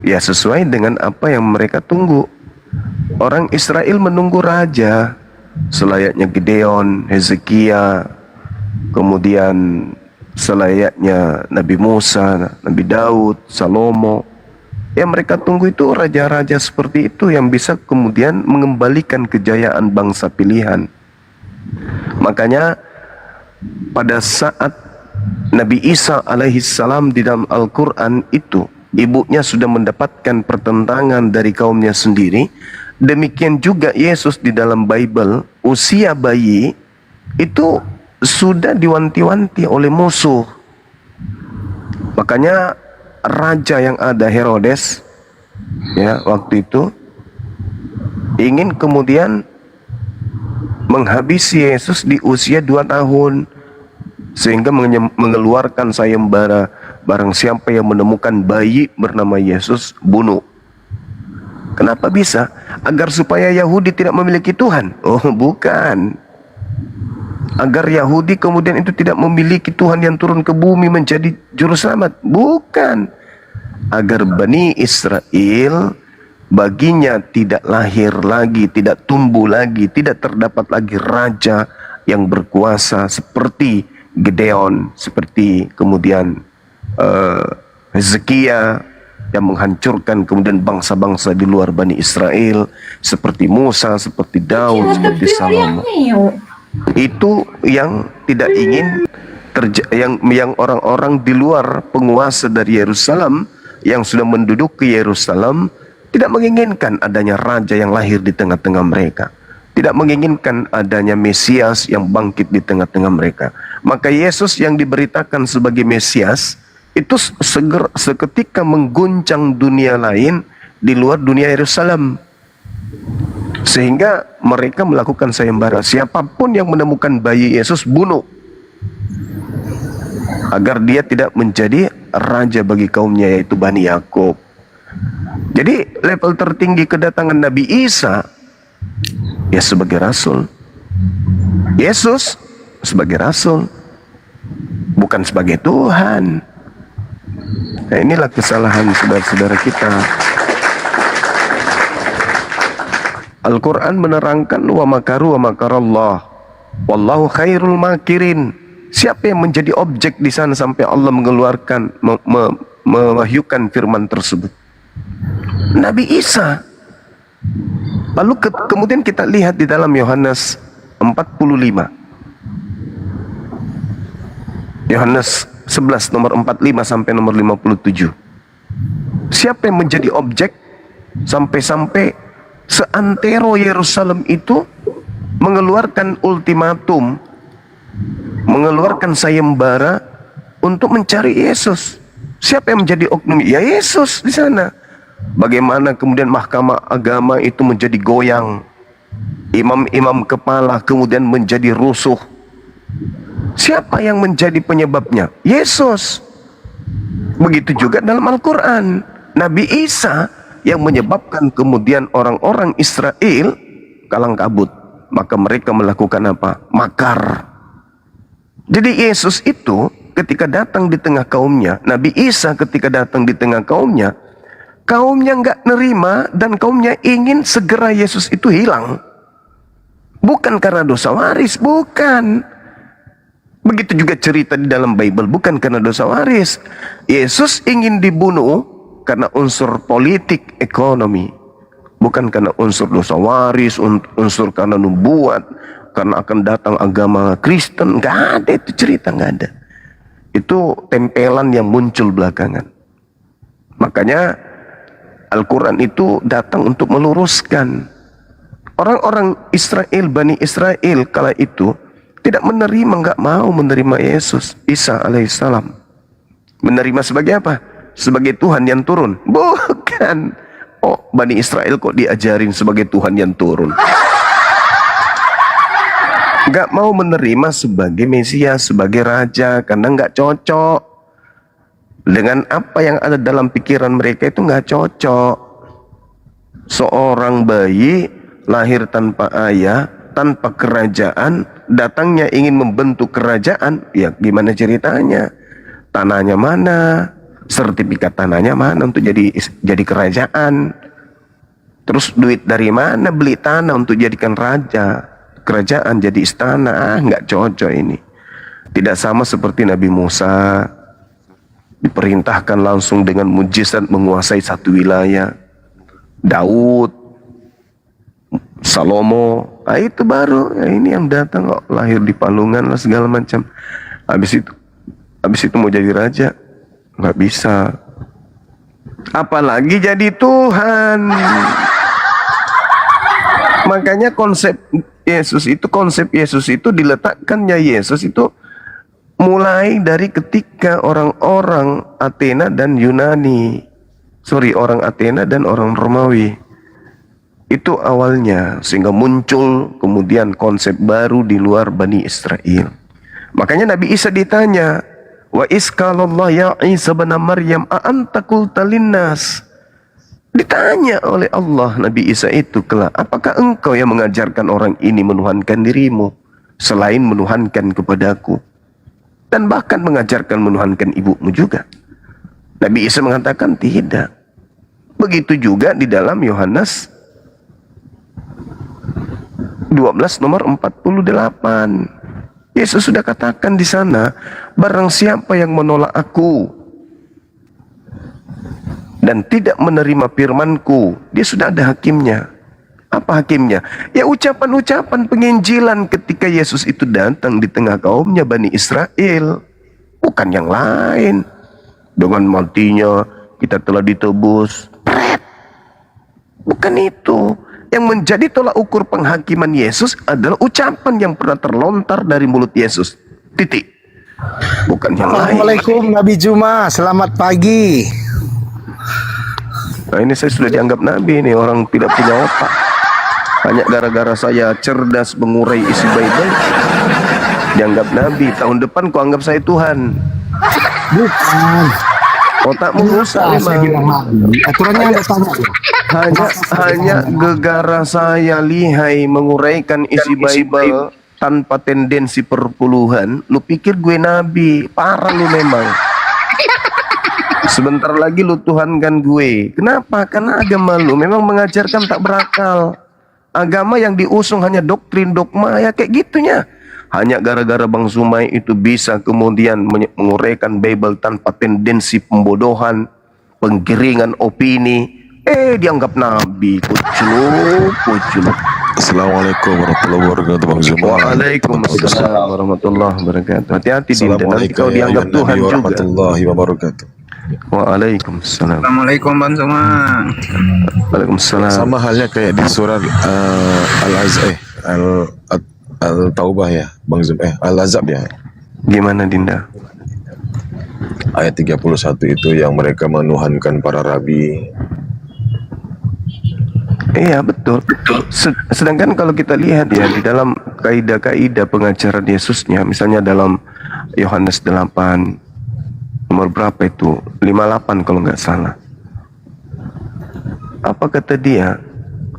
Ya sesuai dengan apa yang mereka tunggu. Orang Israel menunggu raja selayaknya Gideon, Hezekia, kemudian selayaknya Nabi Musa, Nabi Daud, Salomo. Yang mereka tunggu itu raja-raja seperti itu yang bisa kemudian mengembalikan kejayaan bangsa pilihan. Makanya pada saat Nabi Isa alaihissalam di dalam Al-Quran itu, ibunya sudah mendapatkan pertentangan dari kaumnya sendiri. Demikian juga Yesus di dalam Bible, usia bayi itu sudah diwanti-wanti oleh musuh. Makanya raja yang ada, Herodes, ya waktu itu ingin kemudian menghabisi Yesus di usia 2 tahun, sehingga mengeluarkan sayembara, barang siapa yang menemukan bayi bernama Yesus, bunuh. Kenapa bisa? Agar supaya Yahudi tidak memiliki Tuhan? Oh bukan. Agar Yahudi kemudian itu tidak memiliki Tuhan yang turun ke bumi menjadi juru selamat? Bukan. Agar Bani Israel baginya tidak lahir lagi, tidak tumbuh lagi, tidak terdapat lagi raja yang berkuasa seperti Gideon, seperti kemudian Hezekia yang menghancurkan kemudian bangsa-bangsa di luar Bani Israel, seperti Musa, seperti Daud, seperti Salomo. Itu yang tidak ingin yang orang-orang di luar penguasa dari Yerusalem yang sudah menduduki Yerusalem tidak menginginkan adanya raja yang lahir di tengah-tengah mereka, tidak menginginkan adanya Mesias yang bangkit di tengah-tengah mereka. Maka Yesus yang diberitakan sebagai Mesias itu seketika mengguncang dunia lain di luar dunia Yerusalem, sehingga mereka melakukan sayembara. Siapapun yang menemukan bayi Yesus, bunuh, agar dia tidak menjadi raja bagi kaumnya, yaitu Bani Yakub. Jadi level tertinggi kedatangan Nabi Isa ya sebagai rasul, Yesus sebagai rasul, bukan sebagai Tuhan. Nah, inilah kesalahan saudara-saudara kita. Al-Quran menerangkan wa makaru wa makarallah wallahu khairul makirin. Siapa yang menjadi objek di sana sampai Allah mengeluarkan mewahyukan firman tersebut? Nabi Isa. Lalu kemudian kita lihat di dalam Yohanes 45. Yohanes 11 nomor 45 sampai nomor 57. Siapa yang menjadi objek sampai-sampai seantero Yerusalem itu mengeluarkan ultimatum, mengeluarkan sayembara untuk mencari Yesus. Siapa yang menjadi oknum? Ya Yesus di sana. Bagaimana kemudian mahkamah agama itu menjadi goyang, imam-imam kepala kemudian menjadi rusuh. Siapa yang menjadi penyebabnya? Yesus. Begitu juga dalam Al-Quran, Nabi Isa yang menyebabkan kemudian orang-orang Israel kalang kabut. Maka mereka melakukan apa? Makar. Jadi Yesus itu ketika datang di tengah kaumnya, Nabi Isa ketika datang di tengah kaumnya nggak nerima, dan kaumnya ingin segera Yesus itu hilang. Bukan karena dosa waris, bukan. Begitu juga cerita di dalam Bible, bukan karena dosa waris. Yesus ingin dibunuh karena unsur politik ekonomi, bukan karena unsur dosa waris, unsur karena nubuat, karena akan datang agama Kristen. Nggak ada itu cerita, nggak ada. Itu tempelan yang muncul belakangan. Makanya Al-Quran itu datang untuk meluruskan. Orang-orang Israel, Bani Israel kala itu tidak menerima, nggak mau menerima Yesus, Isa alaihissalam. Menerima sebagai apa? Sebagai Tuhan yang turun? Bukan. Oh, Bani Israel kok diajarin sebagai Tuhan yang turun? Nggak mau menerima sebagai Mesias, sebagai Raja, karena nggak cocok dengan apa yang ada dalam pikiran mereka. Itu nggak cocok. Seorang bayi lahir tanpa ayah, tanpa kerajaan, datangnya ingin membentuk kerajaan. Ya gimana ceritanya? Tanahnya mana? Sertifikat tanahnya mana untuk jadi kerajaan? Terus duit dari mana beli tanah untuk jadikan kerajaan jadi istana? Nggak cocok ini. Tidak sama seperti Nabi Musa, diperintahkan langsung dengan mujizat menguasai satu wilayah. Daud, Salomo, itu baru ini yang datang kok lahir di palungan lah segala macam. Habis itu mau jadi raja, nggak bisa. Apalagi jadi Tuhan. Makanya konsep Yesus itu diletakkannya Yesus itu mulai dari ketika orang Athena dan orang Romawi. Itu awalnya, sehingga muncul kemudian konsep baru di luar Bani Israel. Makanya Nabi Isa ditanya, wa isqalallah ya Isa bin Maryam a anta qulta linnas. Ditanya oleh Allah Nabi Isa itu kelak, apakah engkau yang mengajarkan orang ini menuhankan dirimu selain menuhankan kepadaku, dan bahkan mengajarkan menuhankan ibumu juga? Nabi Isa mengatakan tidak. Begitu juga di dalam Yohanes 12 nomor 48. Yesus sudah katakan di sana, barang siapa yang menolak aku dan tidak menerima firmanku, dia sudah ada hakimnya. Apa hakimnya? Ya ucapan-ucapan penginjilan ketika Yesus itu datang di tengah kaumnya Bani Israel. Bukan yang lain. Dengan matinya kita telah ditebus. Bukan itu. Yang menjadi tolak ukur penghakiman Yesus adalah ucapan yang pernah terlontar dari mulut Yesus. Titik. Bukan yang lain. Assalamualaikum Nabi Juma, selamat pagi. Nah ini saya sudah dianggap nabi nih, orang tidak punya otak. Hanya gara-gara saya cerdas mengurai isi Bible, dianggap nabi. Tahun depan kau anggap saya Tuhan. Bukan. Otakmu rusak memang. Aturannya Anda tanya. Hanya gegara saya lihai menguraikan isi Bible tanpa tendensi perpuluhan, lu pikir gue nabi? Parah lu memang. Sebentar lagi lu tuhankan gue. Kenapa? Karena agama lu memang mengajarkan tak berakal. Agama yang diusung hanya doktrin, dogma, ya kayak gitunya. Hanya gara-gara Bang Zumai itu bisa kemudian menguraikan Bible tanpa tendensi pembodohan, penggiringan opini. Dianggap nabi. Kuculuk. Assalamualaikum warahmatullahi wabarakatuh, Bang Zuma. Waalaikumsalam warahmatullahi wabarakatuh. Hati-hati Dinda, nanti kau dianggap Tuhan juga. Warahmatullahi wabarakatuh. Waalaikumsalam. Assalamualaikum Bang Zuma. Waalaikumsalam. Sama halnya kayak di surat Al-Taubah ya, Bang Zuma. Al-Azab ya. Gimana Dinda? Ayat 31 itu yang mereka menuhankan para rabi. Iya betul. Sedangkan kalau kita lihat ya di dalam kaidah-kaidah pengajaran Yesusnya, misalnya dalam Yohanes 8 nomor berapa itu? 58 kalau nggak salah. Apa kata dia?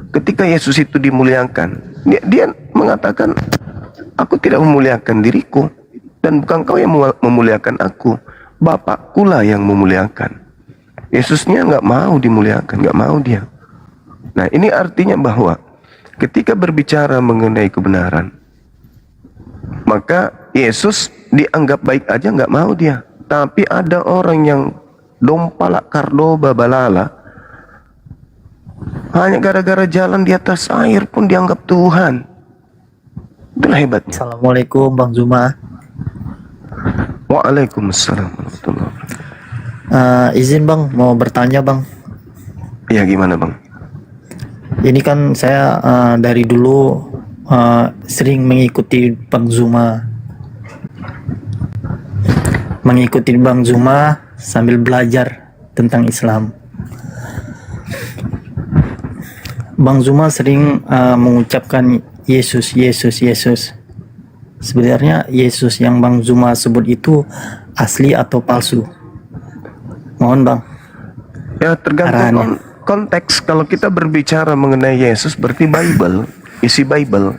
Ketika Yesus itu dimuliakan, dia mengatakan, aku tidak memuliakan diriku dan bukan kau yang memuliakan aku, Bapakku lah yang memuliakan. Yesusnya nggak mau dimuliakan, nggak mau dia. Nah ini artinya bahwa ketika berbicara mengenai kebenaran, maka Yesus dianggap baik aja nggak mau dia. Tapi ada orang yang dompalak kardoba balala, hanya gara-gara jalan di atas air pun dianggap Tuhan. Itulah hebatnya. Assalamualaikum Bang Zuma. Waalaikumsalam warahmatullahi wabarakatuh. Izin Bang, mau bertanya Bang. Ya gimana Bang? Ini kan saya dari dulu sering mengikuti Bang Zuma. Mengikuti Bang Zuma sambil belajar tentang Islam. Bang Zuma sering mengucapkan Yesus, Yesus, Yesus. Sebenarnya Yesus yang Bang Zuma sebut itu asli atau palsu? Mohon Bang. Ya tergantung konteks. Kalau kita berbicara mengenai Yesus berarti Bible, isi Bible.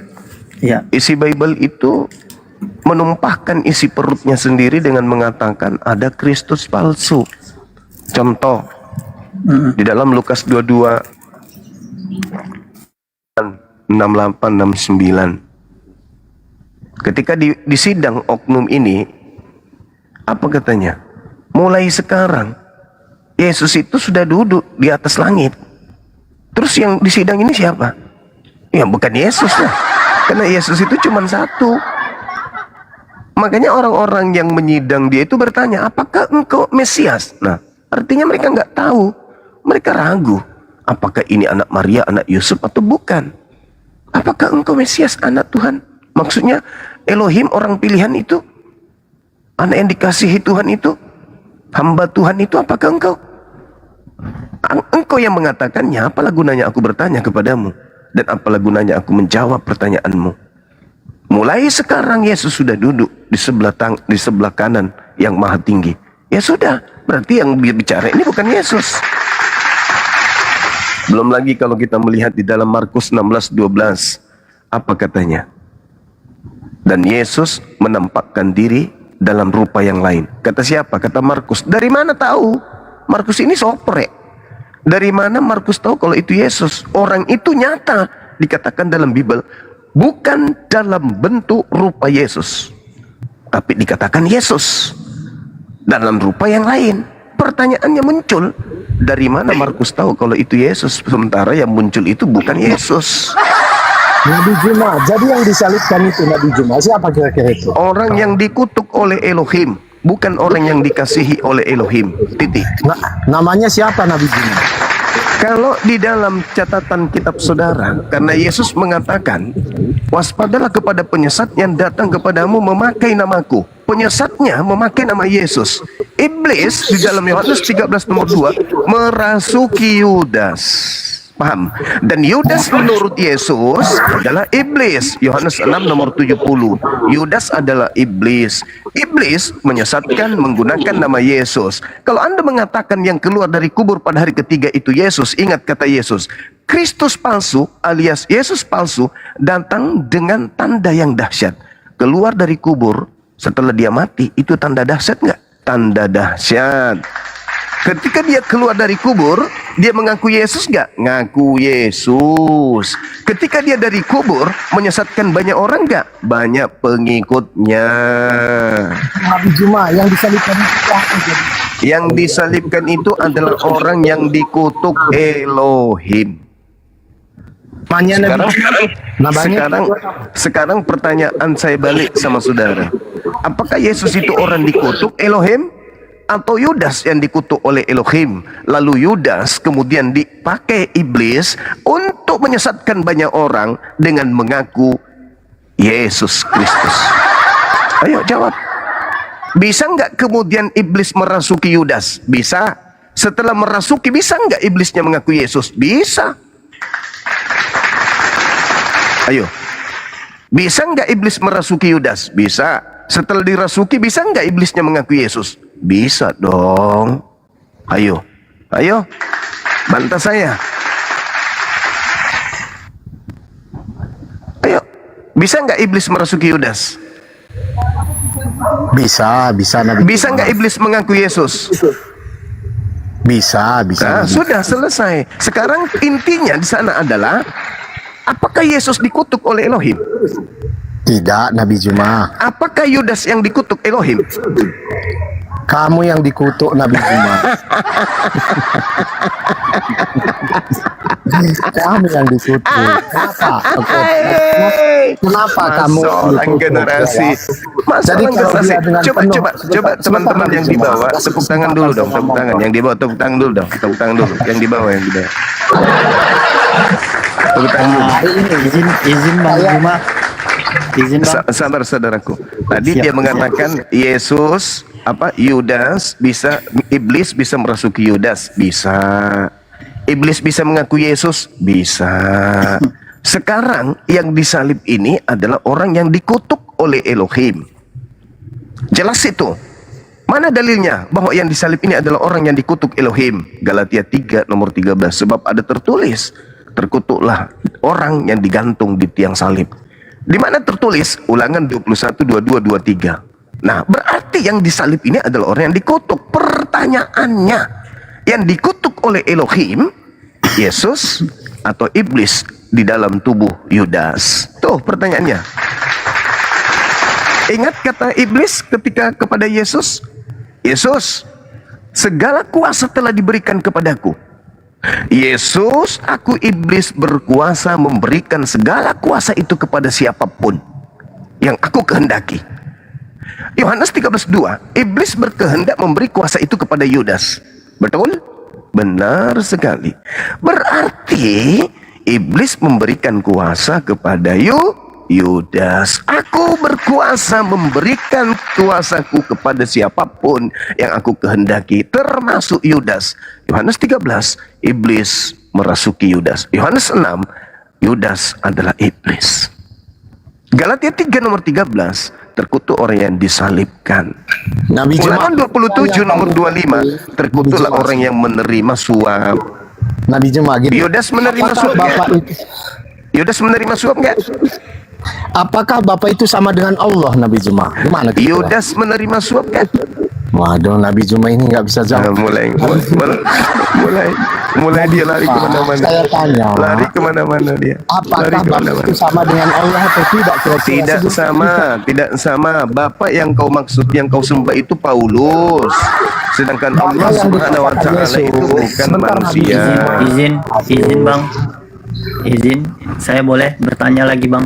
Ya. Isi Bible itu menumpahkan isi perutnya sendiri dengan mengatakan ada Kristus palsu. Contoh di dalam Lukas 22 68 69. Ketika di sidang oknum ini, apa katanya? Mulai sekarang Yesus itu sudah duduk di atas langit. Terus yang di sidang ini siapa? Ya bukan Yesus lah. Karena Yesus itu cuma satu. Makanya orang-orang yang menyidang dia itu bertanya, apakah engkau Mesias? Nah, artinya mereka nggak tahu. Mereka ragu. Apakah ini anak Maria, anak Yusuf atau bukan? Apakah engkau Mesias, anak Tuhan? Maksudnya Elohim, orang pilihan itu, anak yang dikasihi Tuhan itu, hamba Tuhan itu, apakah engkau? Engkau yang mengatakannya, apalah gunanya aku bertanya kepadamu? Dan apalah gunanya aku menjawab pertanyaanmu? Mulai sekarang Yesus sudah duduk di sebelah kanan yang maha tinggi. Ya sudah, berarti yang bicara ini bukan Yesus. Belum lagi kalau kita melihat di dalam Markus 16:12, apa katanya? Dan Yesus menampakkan diri dalam rupa yang lain. Kata siapa? Kata Markus. Dari mana tahu? Markus ini sopre. Dari mana Markus tahu kalau itu Yesus? Orang itu nyata dikatakan dalam Bible, bukan dalam bentuk rupa Yesus, tapi dikatakan Yesus dalam rupa yang lain. Pertanyaannya muncul, dari mana Markus tahu kalau itu Yesus, sementara yang muncul itu bukan Yesus? Nabi Juma. Jadi yang disalibkan itu Nabi Juma. Siapa kira-kira itu? Orang yang dikutuk oleh Elohim, bukan orang yang dikasihi oleh Elohim. Titik. Namanya siapa Nabi Juma? Kalau di dalam catatan kitab saudara, karena Yesus mengatakan, waspadalah kepada penyesat yang datang kepadamu memakai namaku. Penyesatnya memakai nama Yesus. Iblis di dalam Yohanes 13 nomor 2 merasuki Yudas. Paham? Dan Yudas menurut Yesus adalah iblis. Yohanes 6 nomor 70. Yudas adalah iblis. Iblis menyesatkan menggunakan nama Yesus. Kalau Anda mengatakan yang keluar dari kubur pada hari ketiga itu Yesus, ingat kata Yesus, Kristus palsu alias Yesus palsu datang dengan tanda yang dahsyat. Keluar dari kubur setelah dia mati, itu tanda dahsyat nggak? Tanda dahsyat. Ketika dia keluar dari kubur, dia mengaku Yesus nggak? Ngaku Yesus. Ketika dia dari kubur, menyesatkan banyak orang nggak? Banyak pengikutnya. Nabi Juma yang disalibkan itu siapa? Yang disalibkan itu adalah orang yang dikutuk Elohim. Namanya Nabi Juma. Sekarang pertanyaan saya balik sama saudara. Apakah Yesus itu orang dikutuk Elohim? Atau Yudas yang dikutuk oleh Elohim? Lalu Yudas kemudian dipakai iblis untuk menyesatkan banyak orang dengan mengaku Yesus Kristus. Ayo jawab. Bisa nggak kemudian iblis merasuki Yudas? Bisa. Setelah merasuki, bisa nggak iblisnya mengaku Yesus? Bisa. Ayo. Bisa nggak iblis merasuki Yudas? Bisa. Setelah dirasuki, bisa nggak iblisnya mengaku Yesus? Bisa dong. Ayo. Ayo. Bantah saya. Ayo. Bisa nggak iblis merasuki Yudas? Bisa Nabi. Bisa nggak iblis mengaku Yesus? Bisa. Nah, sudah selesai. Sekarang intinya di sana adalah, apakah Yesus dikutuk oleh Elohim? Tidak, Nabi Juma. Apakah Yudas yang dikutuk Elohim? Kamu yang dikutuk Nabi Juma. Kamu yang dikutuk. Kenapa kamu Masalah generasi. Jadi kalau dia dengan Coba teman-teman yang di bawah tepuk tangan dulu dong, tepuk tangan. Yang di bawah tepuk tangan dulu dong, tepuk tangan dulu. Yang di bawah. Tepuk tangan dulu. Izin Bang Juma. Izin Bang. Sabar saudaraku. Tadi dia mengatakan Yesus, Yudas bisa, iblis bisa merasuki Yudas, bisa. Iblis bisa mengaku Yesus, bisa. Sekarang yang disalib ini adalah orang yang dikutuk oleh Elohim. Jelas itu. Mana dalilnya bahwa yang disalib ini adalah orang yang dikutuk Elohim? Galatia 3 nomor 13. Sebab ada tertulis, terkutuklah orang yang digantung di tiang salib. Di mana tertulis? Ulangan 21, 22, 23. Nah, berarti yang disalib ini adalah orang yang dikutuk. Pertanyaannya, Yang dikutuk oleh Elohim, Yesus atau iblis di dalam tubuh Yudas? Tuh pertanyaannya. Ingat kata iblis ketika kepada Yesus, Yesus, segala kuasa telah diberikan kepadaku. Yesus, aku iblis berkuasa memberikan segala kuasa itu kepada siapapun yang aku kehendaki. Yohanes 13:2, iblis berkehendak memberi kuasa itu kepada Yudas. Betul? Benar sekali. Berarti iblis memberikan kuasa kepada Yudas. Aku berkuasa memberikan kuasaku kepada siapapun yang aku kehendaki, termasuk Yudas. Yohanes 13, iblis merasuki Yudas. Yohanes 6, Yudas adalah iblis. Galatia 3 nomor 13, terkutuk orang yang disalibkan. Nabi Juma. Ulangan 27 nomor 25, terkutuklah orang yang menerima suap. Nabi Juma gini. Yudas menerima Apakah suap Bapak nggak? itu, Yudas menerima suap nggak? apakah Bapak itu sama dengan Allah, Nabi Juma? Gimana gitu? Yudas menerima suap nggak? Waduh, Nabi Juma ini nggak bisa Nah, jawab. mulai dia lari kemana-mana. Saya tanya, Lari kemana-mana dia. Lari apakah Bapak kemana-mana. itu sama dengan Allah atau tidak? Kira-kira Tidak sebelum sama, tidak sama. Bapak yang kau maksud, yang kau sembah itu Paulus. Sedangkan Bapak Allah yang Subhanahu wa dikatakan taala Yesus. itu bukan Sebentar, manusia. Izin bang, izin, saya boleh bertanya lagi bang?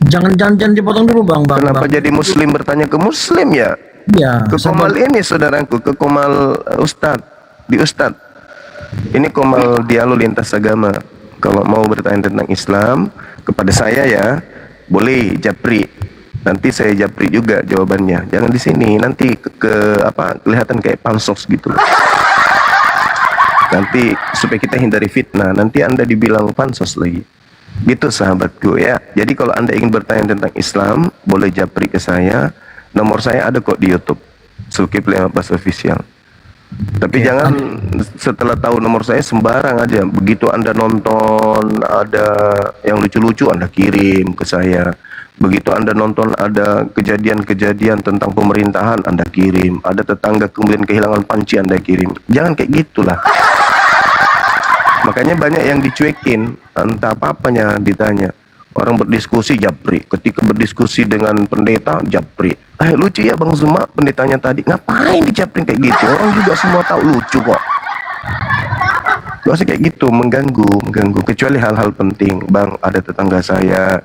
Jangan dipotong dulu, Bang. Kenapa jadi muslim bertanya ke muslim ya? Ya, Ke komal ini saudaraku, ke komal di Ustad. Ini komal dialog lintas agama. Kalau mau bertanya tentang Islam kepada saya ya, boleh japri. Nanti saya japri juga jawabannya. Jangan di sini, nanti kelihatan kayak pansos gitu. Nanti supaya kita hindari fitnah, nanti Anda dibilang pansos lagi. Gitu sahabatku ya. Jadi kalau Anda ingin bertanya tentang Islam, boleh japri ke saya. Nomor saya ada kok di YouTube, Zulkifli Abbas Official. Tapi jangan setelah tahu nomor saya sembarang aja. Begitu Anda nonton ada yang lucu-lucu, Anda kirim ke saya. Begitu Anda nonton ada kejadian-kejadian tentang pemerintahan, Anda kirim. Ada tetangga kemudian kehilangan panci, Anda kirim. Jangan kayak gitulah. Makanya banyak yang dicuekin, entah apa-apanya ditanya. Orang berdiskusi japri, ketika berdiskusi dengan pendeta japri. Lucu ya Bang Zuma pendetanya tadi. Ngapain dijapri kayak gitu? Orang juga semua tahu lucu kok. Gak usah kayak gitu, mengganggu. Kecuali hal-hal penting. Bang, ada tetangga saya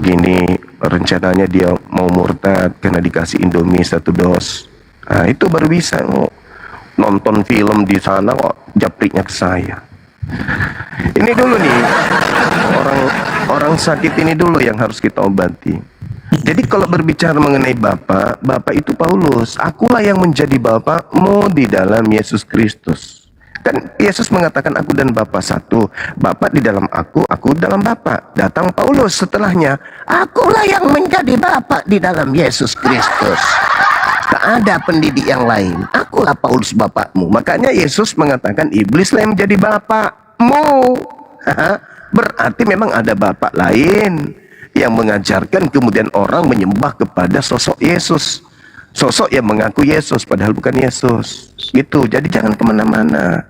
gini, rencananya dia mau murtad karena dikasih Indomie 1 dos. Nah, itu baru bisa nonton film di sana kok japriknya ke saya. Ini dulu nih, orang sakit ini dulu yang harus kita obati. Jadi kalau berbicara mengenai Bapak itu Paulus. Akulah yang menjadi Bapakmu di dalam Yesus Kristus. Kan Yesus mengatakan aku dan Bapa satu. Bapa di dalam aku dalam Bapa. Datang Paulus setelahnya, akulah yang menjadi Bapa di dalam Yesus Kristus. Tak ada pendidik yang lain. Akulah Paulus bapakmu. Makanya Yesus mengatakan iblislah yang menjadi bapakmu. Berarti memang ada bapak lain yang mengajarkan kemudian orang menyembah kepada sosok Yesus. Sosok yang mengaku Yesus padahal bukan Yesus. Gitu. Jadi jangan kemana-mana.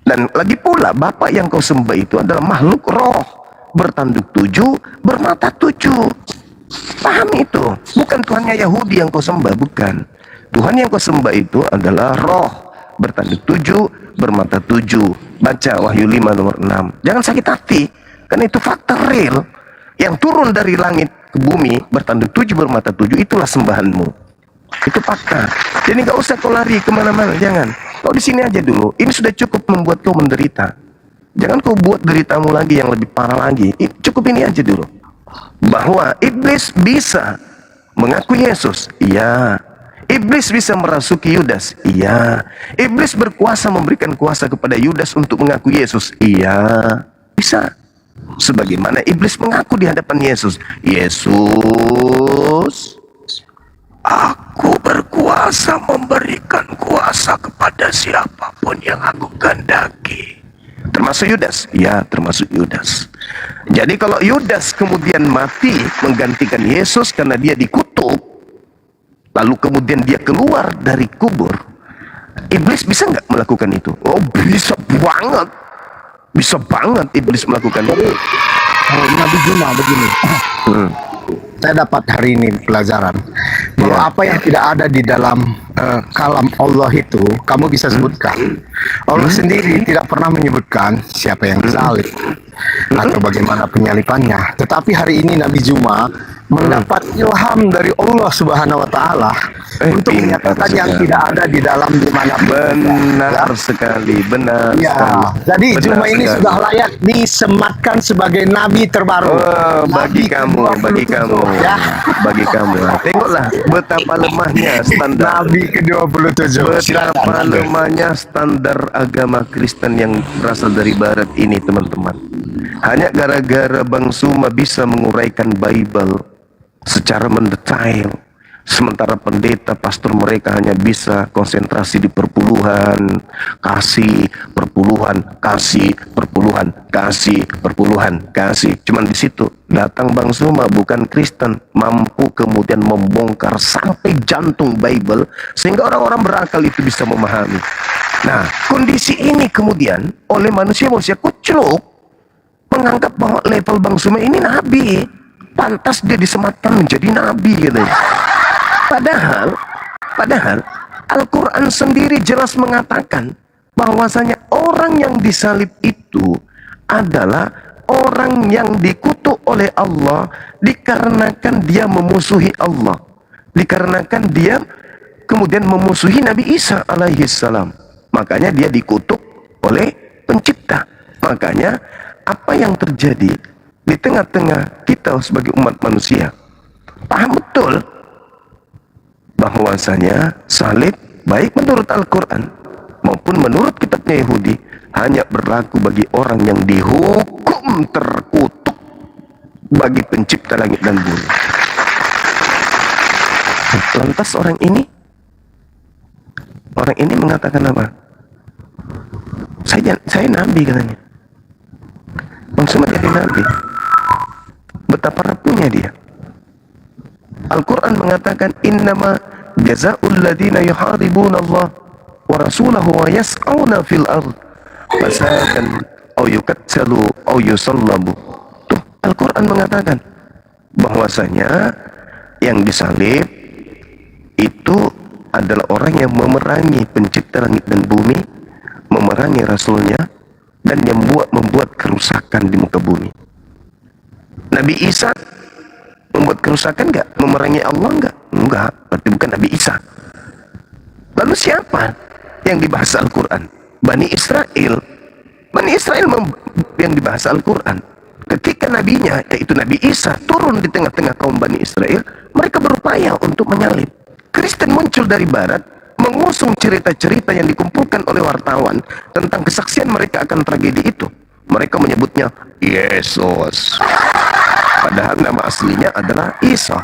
Dan lagi pula bapak yang kau sembah itu adalah makhluk roh. Bertanduk 7, bermata 7. Paham itu? Bukan Tuhannya Yahudi yang kau sembah, bukan. Tuhan yang kau sembah itu adalah roh, bertanduk 7, bermata 7. Baca Wahyu 5 nomor 6. Jangan sakit hati, karena itu fakta real yang turun dari langit ke bumi, bertanduk 7, bermata 7. Itulah sembahanmu. Itu fakta. Jadi gak usah kau lari kemana-mana, jangan. Kau di sini aja dulu. Ini sudah cukup membuat kau menderita. Jangan kau buat deritamu lagi yang lebih parah lagi. Cukup ini aja dulu. Bahwa iblis bisa mengaku Yesus, iya. Iblis bisa merasuki Yudas, iya. Iblis berkuasa memberikan kuasa kepada Yudas untuk mengaku Yesus, iya. Bisa. Sebagaimana iblis mengaku di hadapan Yesus, Yesus, aku berkuasa memberikan kuasa kepada siapapun yang aku kehendaki. Termasuk Yudas? Ya, termasuk Yudas. Jadi kalau Yudas kemudian mati menggantikan Yesus karena dia dikutuk, lalu kemudian dia keluar dari kubur, Iblis bisa nggak melakukan itu? Oh, bisa banget. Bisa banget iblis melakukan itu. Nabi Juma begini. Saya dapat hari ini pelajaran bahwa apa yang tidak ada di dalam kalam Allah itu kamu bisa sebutkan. Allah sendiri tidak pernah menyebutkan siapa yang disalib atau bagaimana penyalipannya. Tetapi hari ini Nabi Juma mendapat ilham dari Allah Subhanahu wa taala untuk menyatakan yang tidak ada di dalam dimanapun. Benar sekali, benar Ya, sekali. jadi Benar Juma ini sekali. sudah layak disematkan sebagai nabi terbaru. Oh, bagi Nabi kamu, bagi ke-27, kamu, ya. bagi kamu. Tengoklah betapa lemahnya standar, Nabi ke-27. betapa lemahnya standar agama Kristen yang berasal dari Barat ini, teman-teman. Hanya gara-gara Bang Suma bisa menguraikan Bible secara mendetail, sementara pendeta pastor mereka hanya bisa konsentrasi di perpuluhan, kasih, perpuluhan, kasih, perpuluhan, kasih, perpuluhan, kasih. Cuman di situ datang Bang Suma, bukan Kristen, mampu kemudian membongkar sampai jantung Bible sehingga orang-orang berakal itu bisa memahami. Nah, kondisi ini kemudian oleh manusia-manusia kucluk menganggap bahwa level Bang Suma ini nabi, pantas dia disematkan menjadi nabi gitu. Padahal Al-Quran sendiri jelas mengatakan bahwasanya orang yang disalib itu adalah orang yang dikutuk oleh Allah dikarenakan dia memusuhi Allah, dikarenakan dia kemudian memusuhi Nabi Isa alaihi salam. Makanya dia dikutuk oleh pencipta. Makanya apa yang terjadi di tengah-tengah kita sebagai umat manusia, paham betul bahwasanya salib baik menurut Al-Quran maupun menurut kitabnya Yahudi hanya berlaku bagi orang yang dihukum terkutuk bagi pencipta langit dan bumi. Lantas orang ini mengatakan apa? Saya nabi katanya. Maksudnya jadi nabi. Betapa rapuhnya dia. Al-Quran mengatakan innama jazaa'ul ladina yuharibuna Allah wa rasulahu wa yas'auna fil ard fasadan aw yukatsalu aw yusallabu. Tuh, Al-Quran mengatakan bahwasanya yang disalib itu adalah orang yang memerangi pencipta langit dan bumi, memerangi rasulnya, dan yang membuat kerusakan di muka bumi. Nabi Isa membuat kerusakan enggak? Memerangi Allah enggak? Enggak, berarti bukan Nabi Isa. Lalu siapa yang dibahas Al-Quran? Bani Israel. Bani Israel yang dibahas Al-Quran. Ketika nabinya, yaitu Nabi Isa, turun di tengah-tengah kaum Bani Israel, mereka berupaya untuk menyalib. Kristen muncul dari barat, mengusung cerita-cerita yang dikumpulkan oleh wartawan tentang kesaksian mereka akan tragedi itu. Mereka menyebutnya Yesus. Padahal nama aslinya adalah Isa.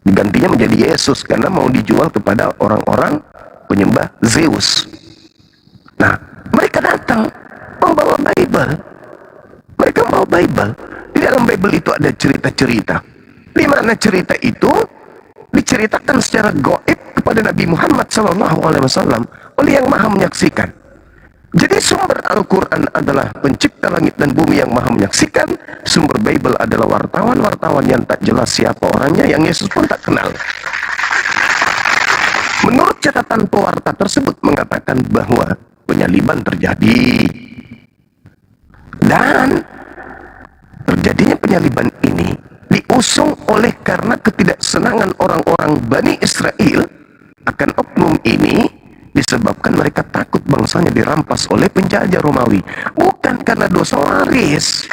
Digantinya menjadi Yesus karena mau dijual kepada orang-orang penyembah Zeus. Nah, mereka datang membawa Bible. Mereka membawa Bible. Di dalam Bible itu ada cerita-cerita. Di mana cerita itu diceritakan secara gaib kepada Nabi Muhammad SAW oleh yang maha menyaksikan. Jadi sumber Al-Quran adalah pencipta langit dan bumi yang maha menyaksikan. Sumber Bible adalah wartawan-wartawan yang tak jelas siapa orangnya, yang Yesus pun tak kenal. Menurut catatan pewarta tersebut mengatakan bahwa penyaliban terjadi. Dan terjadinya penyaliban ini diusung oleh karena ketidaksenangan orang-orang Bani Israel akan oknum ini, disebabkan mereka takut bangsanya dirampas oleh penjajah Romawi, bukan karena dosa waris.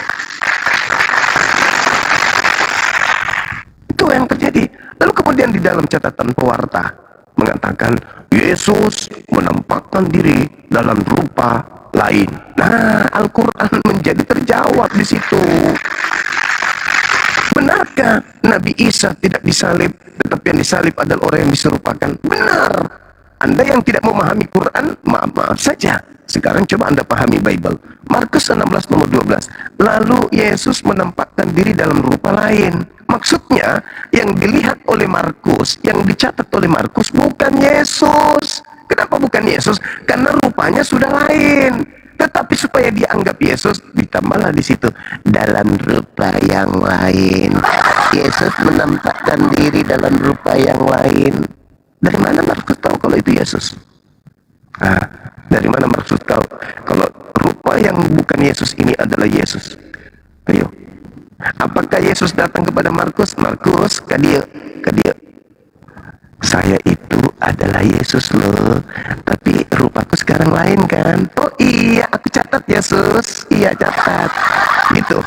Itu yang terjadi. Lalu kemudian di dalam catatan pewarta mengatakan Yesus menampakkan diri dalam rupa lain. Nah, Al-Quran menjadi terjawab di situ. Benarkah Nabi Isa tidak disalib, tetapi yang disalib adalah orang yang diserupakan? Benar. Anda yang tidak memahami Quran, maaf saja. Sekarang coba Anda pahami Bible. Markus 16 nomor 12. Lalu Yesus menampakkan diri dalam rupa lain. Maksudnya, yang dilihat oleh Markus, yang dicatat oleh Markus bukan Yesus. Kenapa bukan Yesus? Karena rupanya sudah lain. Tetapi supaya dianggap Yesus, ditambahlah di situ dalam rupa yang lain. Yesus menampakkan diri dalam rupa yang lain. Dari mana Markus tahu kalau itu Yesus? Dari mana Markus tahu kalau rupa yang bukan Yesus ini adalah Yesus? Ayo. Apakah Yesus datang kepada Markus? Markus, kadia. Saya itu adalah Yesus loh. Tapi rupaku sekarang lain kan? Oh iya, aku catat Yesus. Iya, catat. Gitu.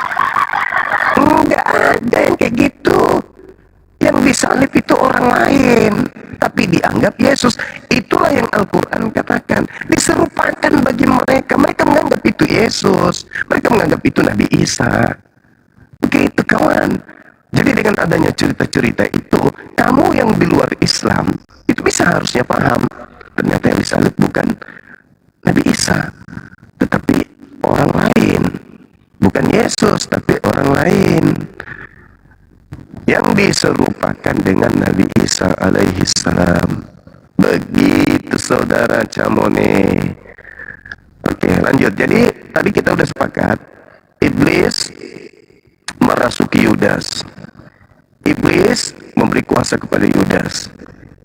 Enggak ada yang kayak gitu. Yang disalib itu orang lain, tapi dianggap Yesus. Itulah yang Al-Quran katakan. Diserupakan bagi mereka. Mereka menganggap itu Yesus. Mereka menganggap itu Nabi Isa. Begitu kawan. Jadi dengan adanya cerita-cerita itu, kamu yang di luar Islam, itu bisa harusnya paham. Ternyata yang disalib bukan Nabi Isa, tetapi orang lain. Bukan Yesus, tapi orang lain. Yang diserupakan dengan Nabi Isa alaihi salam. Begitu saudara Camone. Oke, lanjut. Jadi tadi kita udah sepakat, iblis merasuki Yudas. Iblis memberi kuasa kepada Yudas.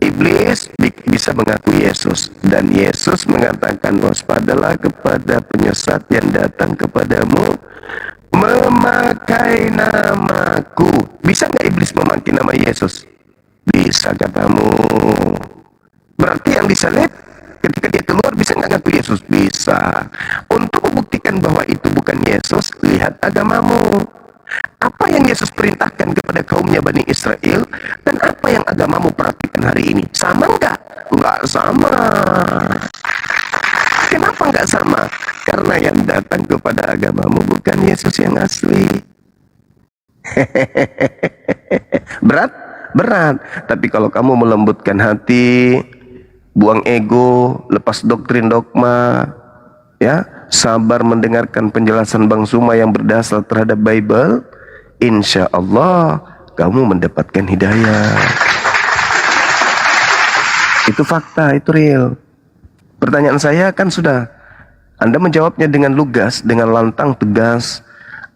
Iblis bisa mengaku Yesus, dan Yesus mengatakan, waspadalah kepada penyesat yang datang kepadamu memakai namaku. Bisa nggak iblis memakai nama Yesus? Bisa katamu. Berarti yang disalib ketika dia keluar bisa nggak ngaku Yesus? Bisa. Untuk membuktikan bahwa itu bukan Yesus, lihat agamamu. Apa yang Yesus perintahkan kepada kaumnya Bani Israel dan apa yang agamamu praktikkan hari ini, sama enggak? Enggak sama. Kenapa enggak sama? Karena yang datang kepada agamamu bukan Yesus yang asli. Berat? Berat. Tapi kalau kamu melembutkan hati, buang ego, lepas doktrin dogma, ya, sabar mendengarkan penjelasan Bang Zuma yang berdasar terhadap Bible, insya Allah kamu mendapatkan hidayah. Itu fakta, itu real. Pertanyaan saya kan sudah, Anda menjawabnya dengan lugas, dengan lantang tegas.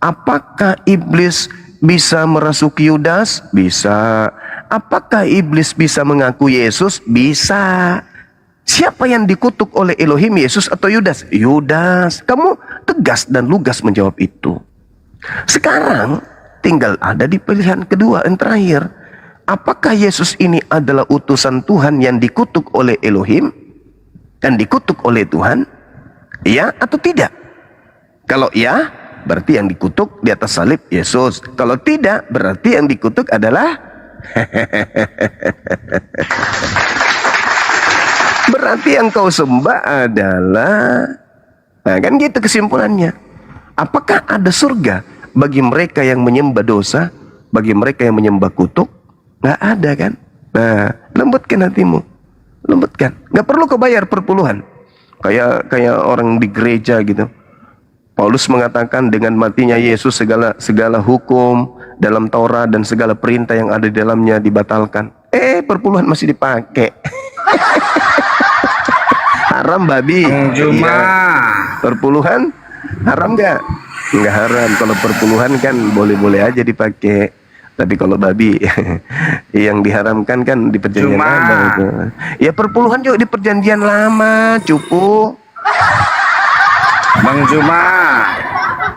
Apakah iblis bisa merasuki Yudas? Bisa. Apakah iblis bisa mengaku Yesus? Bisa. Siapa yang dikutuk oleh Elohim, Yesus atau Yudas? Yudas. Kamu tegas dan lugas menjawab itu. Sekarang tinggal ada di pilihan kedua yang terakhir. Apakah Yesus ini adalah utusan Tuhan yang dikutuk oleh Elohim dan dikutuk oleh Tuhan? Ya atau tidak? Kalau ya, berarti yang dikutuk di atas salib Yesus. Kalau tidak, berarti yang dikutuk adalah berarti yang kau sembah adalah, nah kan gitu kesimpulannya. Apakah ada surga bagi mereka yang menyembah dosa, bagi mereka yang menyembah kutuk? Nggak ada kan? Nah, lembutkan hatimu, lembutkan. Nggak perlu kau bayar perpuluhan. Kayak orang di gereja gitu. Paulus mengatakan dengan matinya Yesus segala hukum dalam Taurat dan segala perintah yang ada di dalamnya dibatalkan. Perpuluhan masih dipakai. Haram babi. Cuma Perpuluhan haram nggak? Nggak haram. Kalau perpuluhan kan boleh-boleh aja dipakai. Tapi kalau babi yang diharamkan kan di perjanjian lama itu. Ya perpuluhan juga di perjanjian lama, cupu. Bang Juma,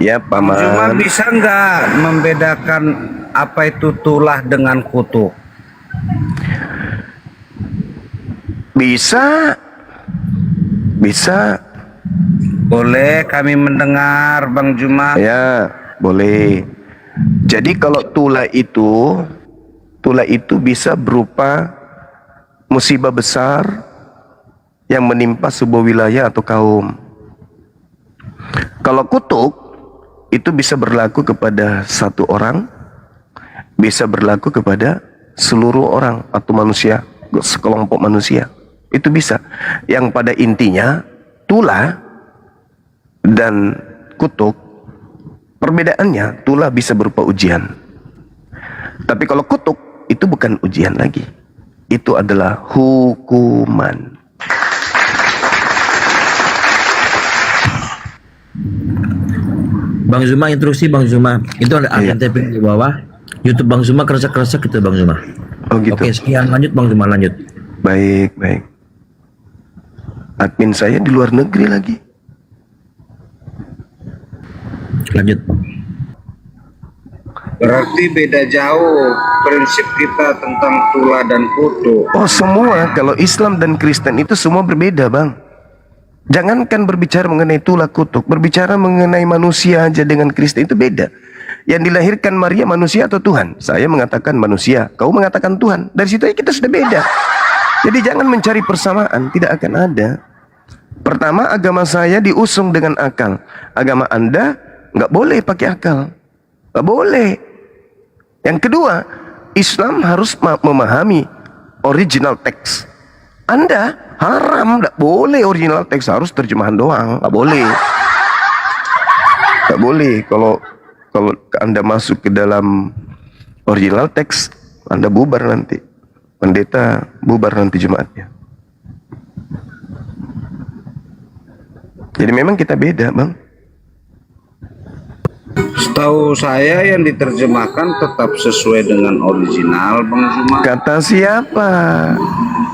Ya paman. Juma bisa nggak membedakan apa itu tulah dengan kutu? Bisa. Bisa. Boleh kami mendengar Bang Juma? Ya, boleh. Jadi kalau tulah itu bisa berupa musibah besar yang menimpa sebuah wilayah atau kaum. Kalau kutuk itu bisa berlaku kepada satu orang, bisa berlaku kepada seluruh orang atau manusia, sekelompok manusia. Itu bisa. Yang pada intinya tulah dan kutuk, perbedaannya tulah bisa berupa ujian. Tapi kalau kutuk itu bukan ujian lagi. Itu adalah hukuman. Bang Zuma, instruksi Bang Zuma. Itu ada Iya. tapping di bawah. YouTube Bang Zuma kerasa-kerasa gitu Bang Zuma. Oh gitu. Oke, sekian, lanjut Bang Zuma, lanjut. Baik, baik. Admin saya di luar negeri lagi. Lanjut. Berarti beda jauh prinsip kita tentang tulah dan kutu. Oh semua, kalau Islam dan Kristen itu semua berbeda bang. Jangankan berbicara mengenai tulah kutuk, berbicara mengenai manusia aja dengan Kristen itu beda. Yang dilahirkan Maria manusia atau Tuhan? Saya mengatakan manusia, kau mengatakan Tuhan. Dari situ kita sudah beda. Jadi jangan mencari persamaan, tidak akan ada. Pertama, agama saya diusung dengan akal. Agama Anda nggak boleh pakai akal, nggak boleh. Yang kedua, Islam harus memahami original text. Anda haram, nggak boleh original text, harus terjemahan doang, nggak boleh. Nggak boleh. Kalau Anda masuk ke dalam original text, Anda bubar nanti. Pendeta bubar nanti jemaatnya. Jadi memang kita beda, bang. Setahu saya yang diterjemahkan tetap sesuai dengan original, Bang Zuma. Kata siapa?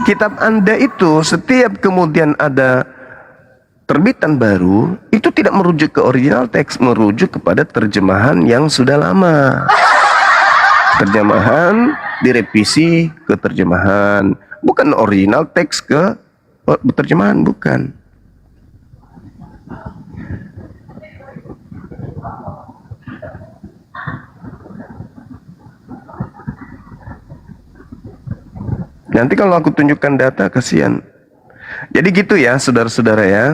Kitab Anda itu setiap kemudian ada terbitan baru, itu tidak merujuk ke original teks, merujuk kepada terjemahan yang sudah lama. Terjemahan direvisi ke terjemahan, bukan original teks ke terjemahan, bukan. Nanti kalau aku tunjukkan data, kasihan. Jadi gitu ya, saudara-saudara ya.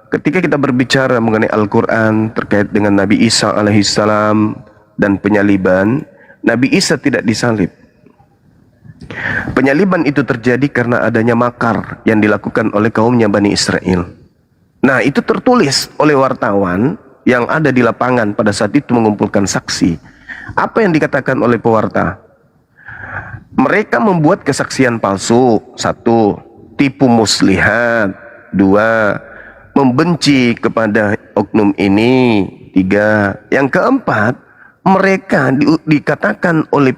Ketika kita berbicara mengenai Al-Quran terkait dengan Nabi Isa alaihissalam dan penyaliban, Nabi Isa tidak disalib. Penyaliban itu terjadi karena adanya makar yang dilakukan oleh kaumnya Bani Israel. Nah, itu tertulis oleh wartawan yang ada di lapangan pada saat itu mengumpulkan saksi. Apa yang dikatakan oleh pewarta? Mereka membuat kesaksian palsu. 1. Tipu muslihat. 2. Membenci kepada oknum ini. 3. Yang keempat, mereka dikatakan oleh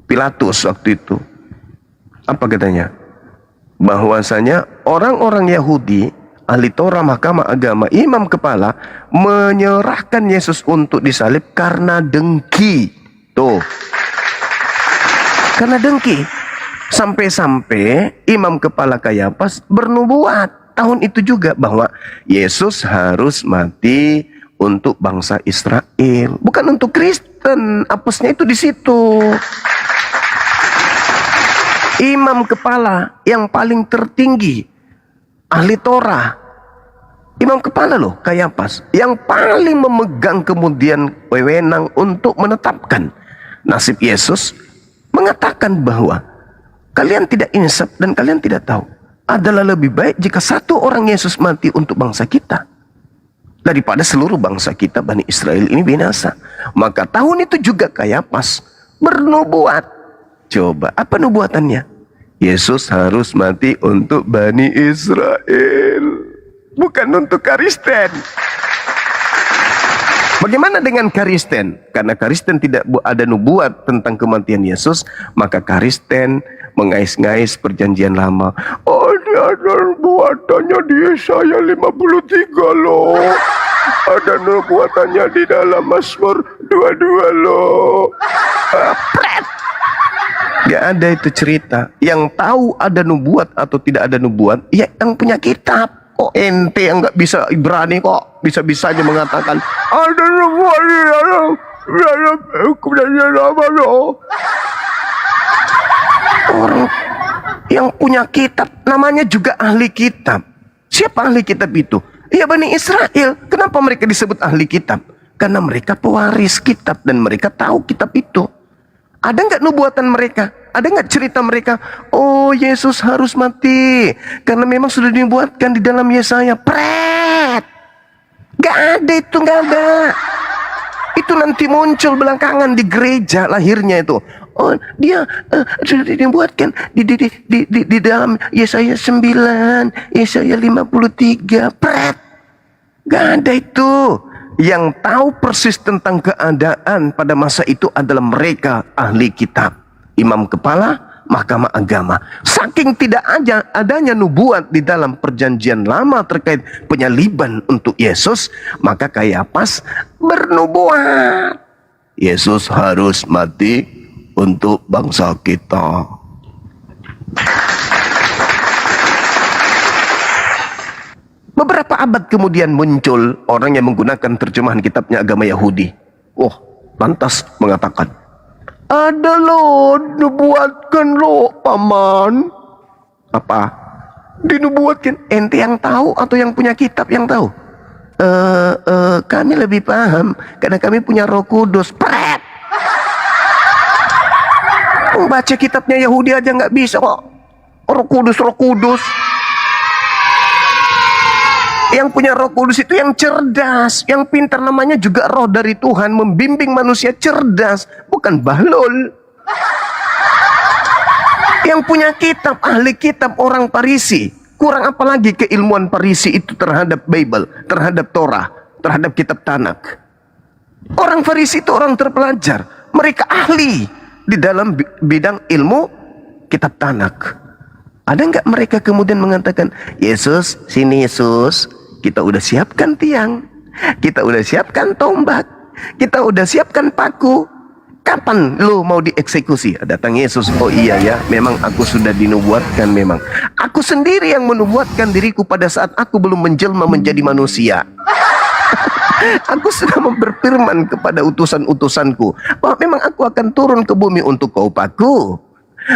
Pilatus waktu itu. Apa katanya? Bahwasanya orang-orang Yahudi, ahli Torah, mahkamah agama, imam kepala menyerahkan Yesus untuk disalib karena dengki. Tuh. Karena dengki. Sampai-sampai imam kepala Kayafas bernubuat tahun itu juga bahwa Yesus harus mati untuk bangsa Israel, bukan untuk Kristen. Apesnya itu di situ. Imam kepala yang paling tertinggi, ahli Torah, imam kepala loh, Kayafas, yang paling memegang kemudian wewenang untuk menetapkan nasib Yesus, mengatakan bahwa kalian tidak insaf dan kalian tidak tahu. Adalah lebih baik jika satu orang Yesus mati untuk bangsa kita daripada seluruh bangsa kita Bani Israel ini binasa. Maka tahun itu juga Kayafas bernubuat. Coba, apa nubuatannya? Yesus harus mati untuk Bani Israel, bukan untuk Kristen. Bagaimana dengan Kristen? Karena Kristen tidak ada nubuat tentang kematian Yesus, maka Kristen mengais-ngais perjanjian lama. Oh, dia ada nubuatannya di Yesaya 53 loh. Ada nubuatannya di dalam Mazmur 22 loh. Gak ada itu cerita. Yang tahu ada nubuat atau tidak ada nubuat, ya yang punya kitab. Kok ente yang gak bisa Ibrani kok bisa-bisanya mengatakan ada nubuat di dalam perjanjian lama loh. Orang yang punya kitab namanya juga ahli kitab. Siapa ahli kitab itu? Ya Bani Israel. Kenapa mereka disebut ahli kitab? Karena mereka pewaris kitab dan mereka tahu kitab itu. Ada nggak nubuatan mereka? Ada nggak cerita mereka? Oh, Yesus harus mati karena memang sudah dibuatkan di dalam Yesaya. Pret, nggak ada itu, nggak ada. Itu nanti muncul belakangan di gereja lahirnya itu. Oh, dia sudah dibuatkan di dalam Yesaya 9, Yesaya 53. Pret. Gak ada itu. Yang tahu persis tentang keadaan pada masa itu adalah mereka ahli kitab, imam kepala mahkamah agama. Saking tidak adanya nubuat di dalam perjanjian lama terkait penyaliban untuk Yesus, maka Kayafas bernubuat. Yesus harus mati untuk bangsa kita. Beberapa abad kemudian muncul orang yang menggunakan terjemahan kitabnya agama Yahudi. Oh, lantas mengatakan, ada loh, nubuatkan loh, paman. Apa? Dinubuatkan. Ente yang tahu atau yang punya kitab yang tahu? Kami lebih paham karena kami punya Roh Kudus. Pret. Membaca kitabnya Yahudi aja nggak bisa kok. Roh Kudus, Roh Kudus. Yang punya Roh Kudus itu yang cerdas, yang pintar, namanya juga roh dari Tuhan, membimbing manusia cerdas, bukan bahlul. Yang punya kitab, ahli kitab, orang Farisi. Kurang apa lagi keilmuan Farisi itu terhadap Bible, terhadap Torah, terhadap kitab Tanak. Orang Farisi itu orang terpelajar, mereka ahli di dalam bidang ilmu kitab Tanak. Ada nggak mereka kemudian mengatakan, Yesus, sini Yesus, kita udah siapkan tiang, kita udah siapkan tombak, kita udah siapkan paku. Kapan lu mau dieksekusi? Datang Yesus, oh iya ya, memang aku sudah dinubuatkan memang. Aku sendiri yang menubuatkan diriku pada saat aku belum menjelma menjadi manusia. Aku sudah berfirman kepada utusan-utusanku bahwa memang aku akan turun ke bumi untuk kau paku,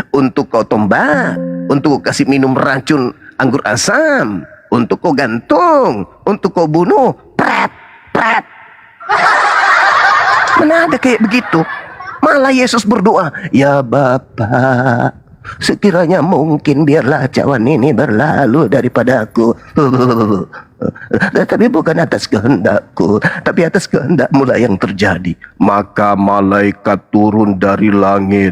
untuk kau tombak, untuk kau kasih minum racun anggur asam, untuk kau gantung, untuk kau bunuh. Pret, pret. Mana ada kayak begitu? Malah Yesus berdoa, ya Bapa, sekiranya mungkin biarlah cawan ini berlalu daripada aku. Tapi bukan atas kehendakku, tapi atas kehendakmu lah yang terjadi. Maka malaikat turun dari langit,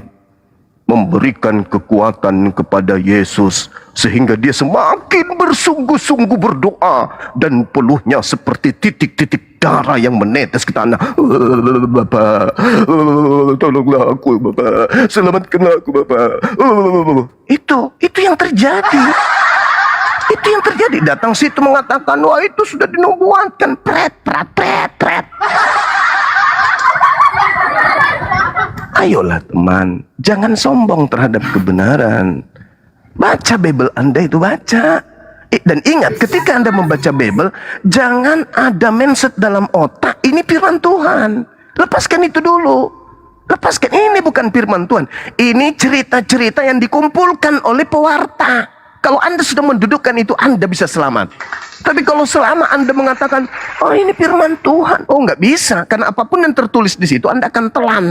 memberikan kekuatan kepada Yesus sehingga dia semakin bersungguh-sungguh berdoa dan peluhnya seperti titik-titik darah yang menetes ke tanah. Bapa, tolonglah aku, Bapa, selamatkanlah aku, Bapa. Itu yang terjadi. Itu yang terjadi. Datang situ mengatakan, wah itu sudah dinubuatkan. Pret, pret, pret, pret. Ayolah teman, jangan sombong terhadap kebenaran. Baca Bible Anda itu, baca. Dan ingat, ketika Anda membaca Bible, jangan ada mindset dalam otak, ini firman Tuhan. Lepaskan itu dulu. Lepaskan, ini bukan firman Tuhan. Ini cerita-cerita yang dikumpulkan oleh pewarta. Kalau Anda sudah mendudukkan itu, Anda bisa selamat. Tapi kalau selama Anda mengatakan, oh ini firman Tuhan, oh nggak bisa. Karena apapun yang tertulis di situ, Anda akan telan.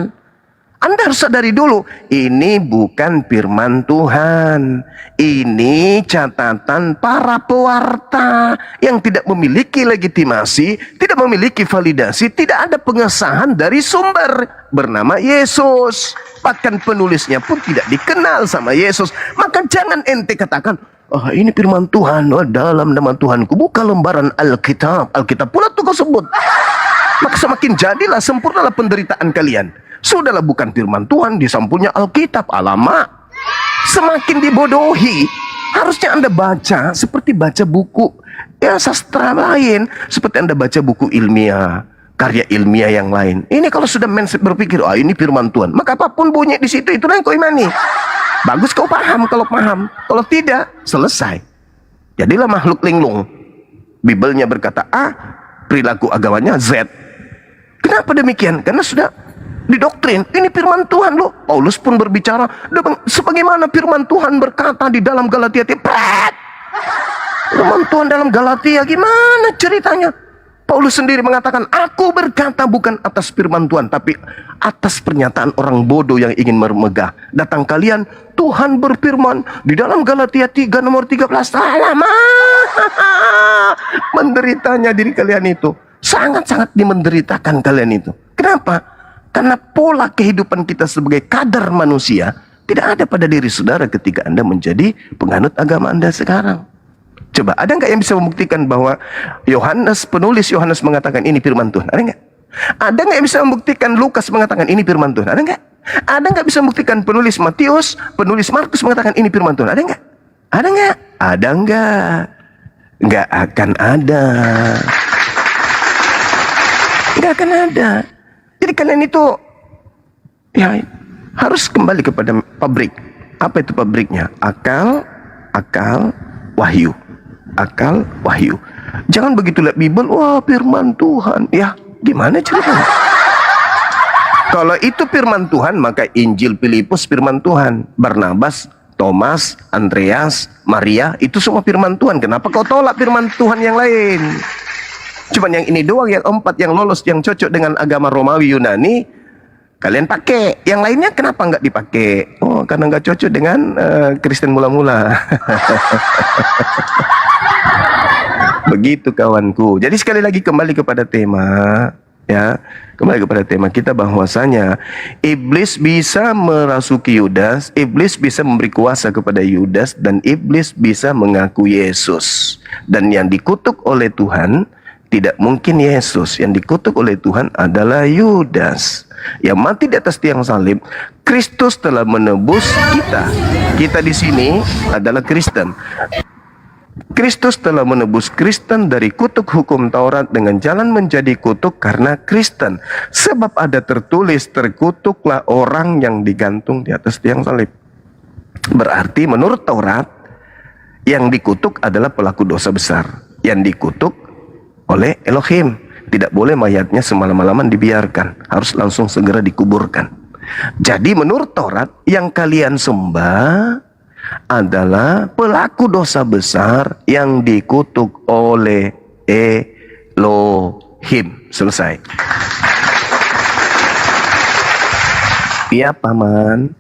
Anda harus sadari dulu, ini bukan firman Tuhan. Ini catatan para pewarta yang tidak memiliki legitimasi, tidak memiliki validasi, tidak ada pengesahan dari sumber bernama Yesus. Bahkan penulisnya pun tidak dikenal sama Yesus. Maka jangan ente katakan, oh ini firman Tuhan, oh, dalam nama Tuhanku buka lembaran Alkitab. Alkitab pula tuh kau sebut. Maka semakin jadilah sempurnalah penderitaan kalian. Sudahlah bukan firman Tuhan, di sampulnya Alkitab. Alamak, semakin dibodohi. Harusnya Anda baca seperti baca buku ya sastra lain, seperti Anda baca buku ilmiah, karya ilmiah yang lain. Ini kalau sudah mindset berpikir, oh ini firman Tuhan, maka apapun bunyi di situ, itulah yang kau imani. Bagus kau paham kalau paham, kalau tidak selesai. Jadilah makhluk linglung. Bibelnya berkata A, perilaku agamanya Z. Kenapa demikian? Karena sudah didoktrin, ini firman Tuhan loh. Paulus pun berbicara sebagaimana firman Tuhan berkata di dalam Galatia. Firman Tuhan dalam Galatia gimana ceritanya? Paulus sendiri mengatakan, aku berkata bukan atas firman Tuhan, tapi atas pernyataan orang bodoh yang ingin bermegah. Datang kalian, Tuhan berfirman di dalam Galatia 3 nomor 13. Alamak, menderitanya diri kalian itu. Sangat-sangat dimenderitakan kalian itu. Kenapa? Karena pola kehidupan kita sebagai kadar manusia tidak ada pada diri saudara ketika Anda menjadi penganut agama Anda sekarang. Coba, ada nggak yang bisa membuktikan bahwa penulis Yohanes mengatakan ini firman Tuhan? Ada nggak? Ada nggak yang bisa membuktikan Lukas mengatakan ini firman Tuhan? Ada nggak? Ada nggak bisa membuktikan penulis Matius, penulis Markus mengatakan ini firman Tuhan? Ada nggak? Ada nggak? Ada nggak? Nggak akan ada. Nggak akan ada. Jadi kalian itu ya harus kembali kepada pabrik. Apa itu pabriknya? Akal, wahyu. Akal, wahyu. Jangan begitu lihat Bible, wah firman Tuhan. Ya, gimana ceritanya? Kalau itu firman Tuhan, maka Injil Filipus firman Tuhan. Barnabas, Thomas, Andreas, Maria, itu semua firman Tuhan. Kenapa kau tolak firman Tuhan yang lain? Cuman yang ini doang, yang 4 yang lolos, yang cocok dengan agama Romawi Yunani, kalian pakai. Yang lainnya kenapa nggak dipakai? Oh, karena nggak cocok dengan Kristen mula-mula. Begitu kawanku. Jadi sekali lagi kembali kepada tema, ya, kembali kepada tema kita, bahwasanya iblis bisa merasuki Yudas, iblis bisa memberi kuasa kepada Yudas, dan iblis bisa mengaku Yesus. Dan yang dikutuk oleh Tuhan tidak mungkin Yesus, yang dikutuk oleh Tuhan adalah Yudas yang mati di atas tiang salib. Kristus telah menebus kita. Kita di sini adalah Kristen. Kristus telah menebus Kristen dari kutuk hukum Taurat dengan jalan menjadi kutuk karena Kristen. Sebab ada tertulis, terkutuklah orang yang digantung di atas tiang salib. Berarti menurut Taurat, yang dikutuk adalah pelaku dosa besar. Yang dikutuk oleh Elohim. Tidak boleh mayatnya semalam-malaman dibiarkan. Harus langsung segera dikuburkan. Jadi menurut Taurat, yang kalian sembah adalah pelaku dosa besar yang dikutuk oleh Elohim. Selesai. Iya paman.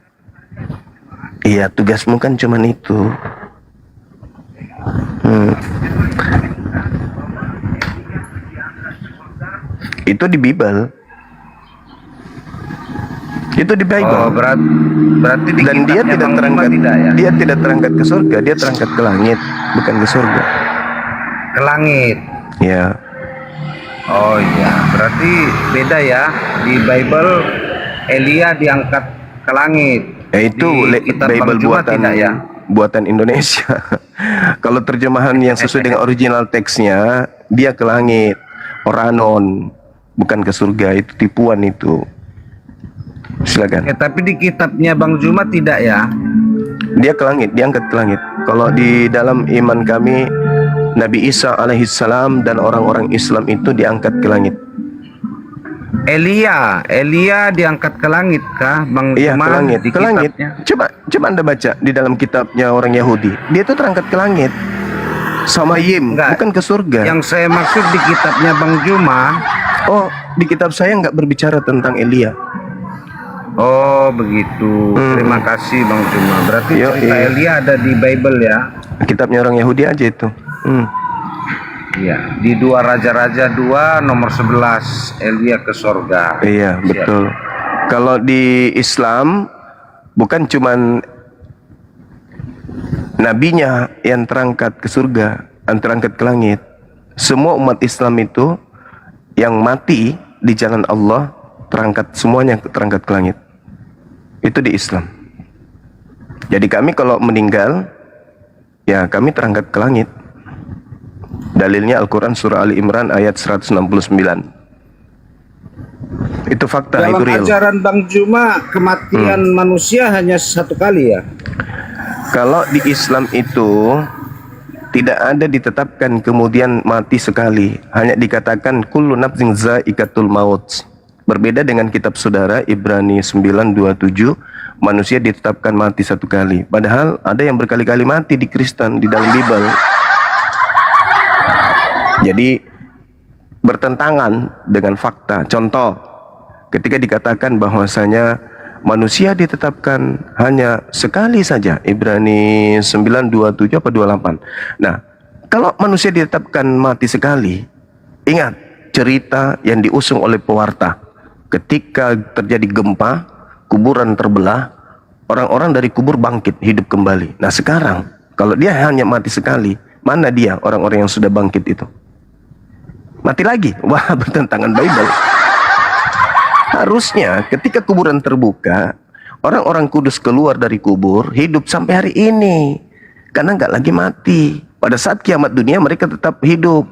Iya, tugasmu kan cuman itu. Itu di Bible. Itu di Bible. Oh, berarti di Dan dia kitabnya tidak Bang terangkat, Zuma tidak ya? dia tidak terangkat ke surga, dia terangkat ke langit, bukan ke surga. Ke langit. Ya, Oh iya, berarti beda ya. Di Bible Elia diangkat ke langit. itu Di kitab Bible Bang Zuma buatan tidak ya? buatan Indonesia. Kalau terjemahan yang sesuai dengan original teksnya, dia ke langit, oranon, bukan ke surga. Itu tipuan itu. Silakan. Tapi di kitabnya Bang Zuma tidak ya? Dia ke langit, diangkat ke langit. Kalau di dalam iman kami, Nabi Isa alaihissalam dan orang-orang Islam itu diangkat ke langit. Elia diangkat ke langit kah, Bang Iya, Zuma? ke langit, Di ke langit. kitabnya? Coba Anda baca di dalam kitabnya orang Yahudi. Dia itu terangkat ke langit. Sama Yim, Enggak. bukan ke surga. Yang saya maksud di kitabnya Bang Zuma. Oh, di kitab saya nggak berbicara tentang Elia. Oh begitu. Terima kasih Bang Zuma. Berarti Yo, cerita iya. Elia ada di Bible ya? Kitabnya orang Yahudi aja itu. Iya. Di 2 Raja-Raja 2 nomor 11 Elia ke sorga. Iya, Siap. betul. Kalau di Islam bukan cuman nabinya yang terangkat ke surga, yang terangkat ke langit. Semua umat Islam itu yang mati di jalan Allah terangkat, semuanya terangkat ke langit. Itu di Islam. Jadi kami kalau meninggal, ya kami terangkat ke langit. Dalilnya Al-Quran surah Ali Imran ayat 169. Itu fakta, itu Dalam real. ajaran Bang Zuma kematian manusia hanya 1 kali ya? Kalau di Islam itu tidak ada ditetapkan kemudian mati sekali. Hanya dikatakan kullu nafsin za'iqatul maut. Berbeda dengan kitab saudara Ibrani 9:27, manusia ditetapkan mati 1 kali. Padahal ada yang berkali-kali mati di Kristen di dalam Bible. Jadi bertentangan dengan fakta. Contoh, ketika dikatakan bahwasanya manusia ditetapkan hanya sekali saja, Ibrani 9:27 apa 28. Nah, kalau manusia ditetapkan mati sekali, ingat cerita yang diusung oleh pewarta. Ketika terjadi gempa, kuburan terbelah, orang-orang dari kubur bangkit, hidup kembali. Nah sekarang, kalau dia hanya mati sekali, Mana dia orang-orang yang sudah bangkit itu? Mati lagi. Wah, bertentangan Bible. Harusnya ketika kuburan terbuka, orang-orang kudus keluar dari kubur, hidup sampai hari ini. Karena nggak lagi mati. Pada saat kiamat dunia mereka tetap hidup.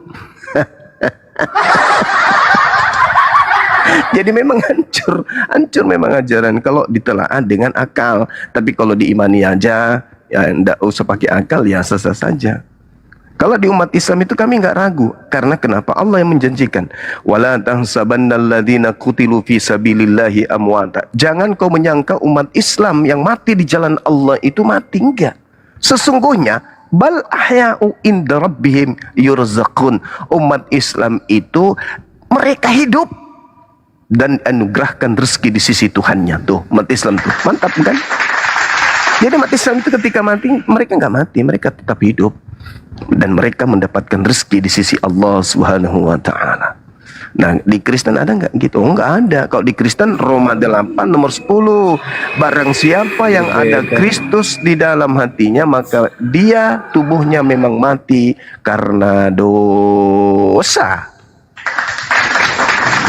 Jadi memang hancur memang ajaran kalau ditelaah dengan akal. Tapi kalau diimani aja, ya nggak usah pakai akal, ya sah-sah saja. Kalau di umat Islam itu kami nggak ragu. Karena kenapa? Allah yang menjanjikan. Wala tahsabannalladzina qutilu fi sabilillahi amwata. Jangan kau menyangka umat Islam yang mati di jalan Allah itu mati, enggak. Sesungguhnya bal ahya'u inda rabbihim yurzaqun. Umat Islam itu mereka hidup dan anugerahkan rezeki di sisi Tuhannya. Tuh, umat Islam tuh mantap kan? Jadi umat Islam itu ketika mati, mereka nggak mati, mereka tetap hidup. Dan mereka mendapatkan rezeki di sisi Allah Subhanahu wa ta'ala. Nah, di Kristen ada nggak gitu? Oh, nggak ada. Kalau di Kristen Roma 8 nomor 10, barang siapa yang ada Kristus di dalam hatinya, maka dia tubuhnya memang mati karena dosa.